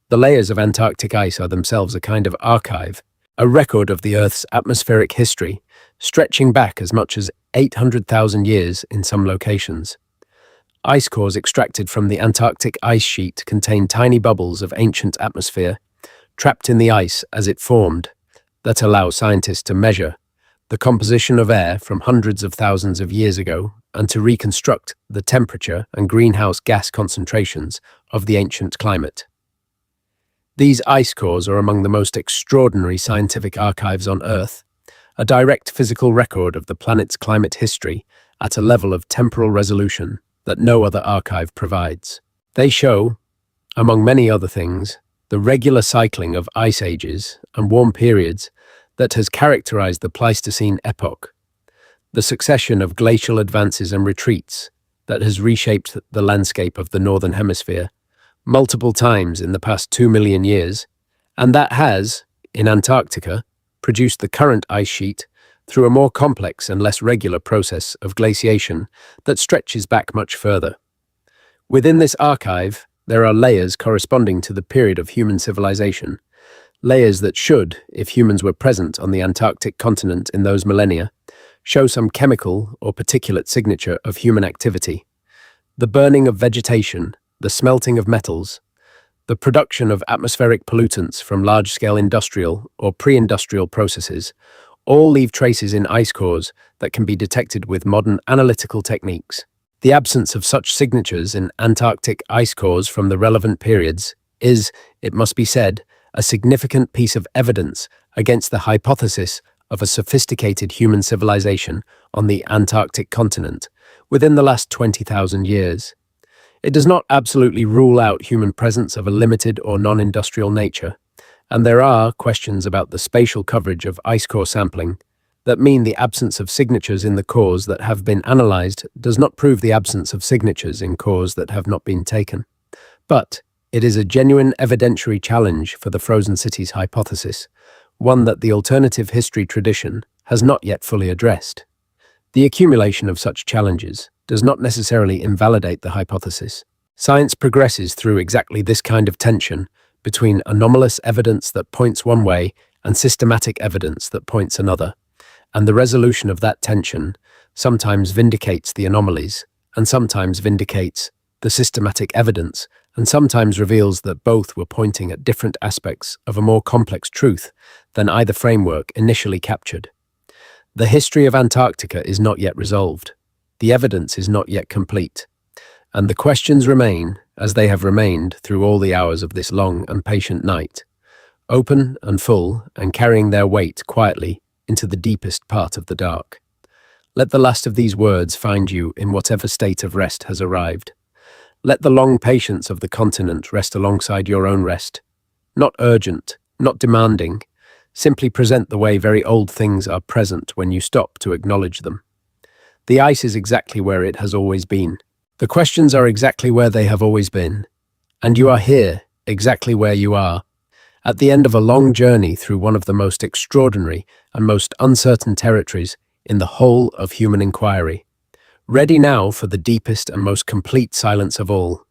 The layers of Antarctic ice are themselves a kind of archive, a record of the Earth's atmospheric history, stretching back as much as 800,000 years in some locations. Ice cores extracted from the Antarctic ice sheet contain tiny bubbles of ancient atmosphere, trapped in the ice as it formed, that allow scientists to measure the composition of air from hundreds of thousands of years ago and to reconstruct the temperature and greenhouse gas concentrations of the ancient climate. These ice cores are among the most extraordinary scientific archives on Earth, a direct physical record of the planet's climate history at a level of temporal resolution that no other archive provides. They show, among many other things, the regular cycling of ice ages and warm periods that has characterized the Pleistocene epoch, the succession of glacial advances and retreats that has reshaped the landscape of the Northern Hemisphere multiple times in the past 2 million years, and that has, in Antarctica, produced the current ice sheet through a more complex and less regular process of glaciation that stretches back much further. Within this archive, there are layers corresponding to the period of human civilization, layers that should, if humans were present on the Antarctic continent in those millennia, show some chemical or particulate signature of human activity. The burning of vegetation, the smelting of metals, the production of atmospheric pollutants from large-scale industrial or pre-industrial processes, all leave traces in ice cores that can be detected with modern analytical techniques. The absence of such signatures in Antarctic ice cores from the relevant periods is, it must be said, a significant piece of evidence against the hypothesis of a sophisticated human civilization on the Antarctic continent within the last 20,000 years. It does not absolutely rule out human presence of a limited or non-industrial nature, and there are questions about the spatial coverage of ice core sampling that mean the absence of signatures in the cores that have been analyzed does not prove the absence of signatures in cores that have not been taken. But it is a genuine evidentiary challenge for the frozen cities hypothesis, one that the alternative history tradition has not yet fully addressed. The accumulation of such challenges does not necessarily invalidate the hypothesis. Science progresses through exactly this kind of tension between anomalous evidence that points one way and systematic evidence that points another, and the resolution of that tension sometimes vindicates the anomalies and sometimes vindicates the systematic evidence and sometimes reveals that both were pointing at different aspects of a more complex truth than either framework initially captured. The history of Antarctica is not yet resolved. The evidence is not yet complete, and the questions remain, as they have remained through all the hours of this long and patient night, open and full and carrying their weight quietly into the deepest part of the dark. Let the last of these words find you in whatever state of rest has arrived. Let the long patience of the continent rest alongside your own rest, not urgent, not demanding, simply present the way very old things are present when you stop to acknowledge them. The ice is exactly where it has always been. The questions are exactly where they have always been. And you are here, exactly where you are, at the end of a long journey through one of the most extraordinary and most uncertain territories in the whole of human inquiry. Ready now for the deepest and most complete silence of all.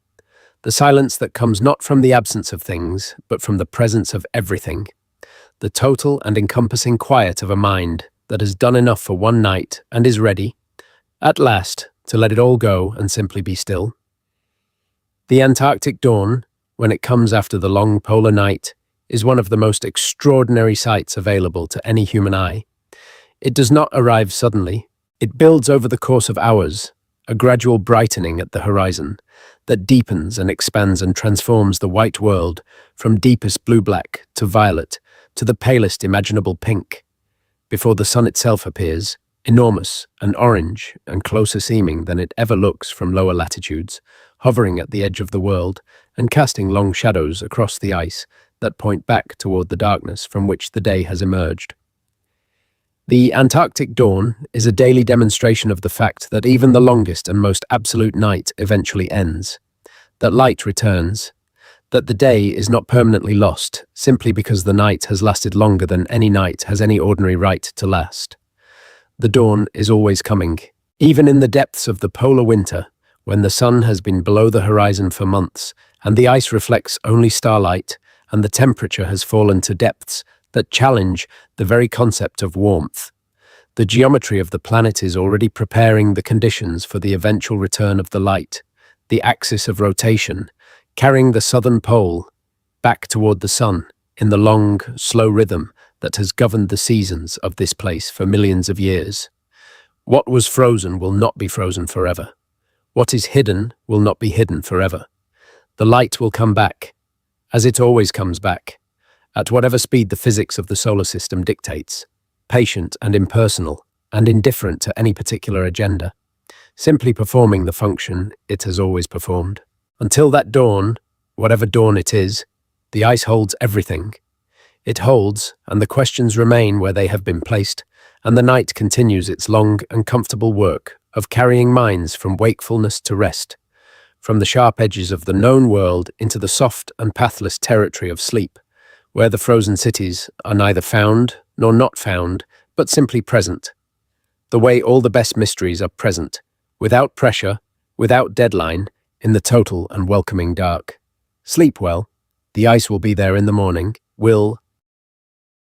The silence that comes not from the absence of things, but from the presence of everything. The total and encompassing quiet of a mind that has done enough for one night and is ready, at last, to let it all go and simply be still. The Antarctic dawn, when it comes after the long polar night, is one of the most extraordinary sights available to any human eye. It does not arrive suddenly. It builds over the course of hours, a gradual brightening at the horizon that deepens and expands and transforms the white world from deepest blue-black to violet to the palest imaginable pink, before the sun itself appears, enormous and orange and closer seeming than it ever looks from lower latitudes, hovering at the edge of the world and casting long shadows across the ice that point back toward the darkness from which the day has emerged. The Antarctic dawn is a daily demonstration of the fact that even the longest and most absolute night eventually ends, that light returns, that the day is not permanently lost simply because the night has lasted longer than any night has any ordinary right to last. The dawn is always coming, even in the depths of the polar winter, when the sun has been below the horizon for months and the ice reflects only starlight and the temperature has fallen to depths that challenge the very concept of warmth. The geometry of the planet is already preparing the conditions for the eventual return of the light, the axis of rotation, carrying the southern pole back toward the sun in the long, slow rhythm that has governed the seasons of this place for millions of years. What was frozen will not be frozen forever. What is hidden will not be hidden forever. The light will come back, as it always comes back, at whatever speed the physics of the solar system dictates, patient and impersonal and indifferent to any particular agenda, simply performing the function it has always performed. Until that dawn, whatever dawn it is, the ice holds everything. It holds, and the questions remain where they have been placed, and the night continues its long and comfortable work of carrying minds from wakefulness to rest, from the sharp edges of the known world into the soft and pathless territory of sleep, where the frozen cities are neither found nor not found, but simply present. The way all the best mysteries are present, without pressure, without deadline, in the total and welcoming dark. Sleep well. The ice will be there in the morning, will,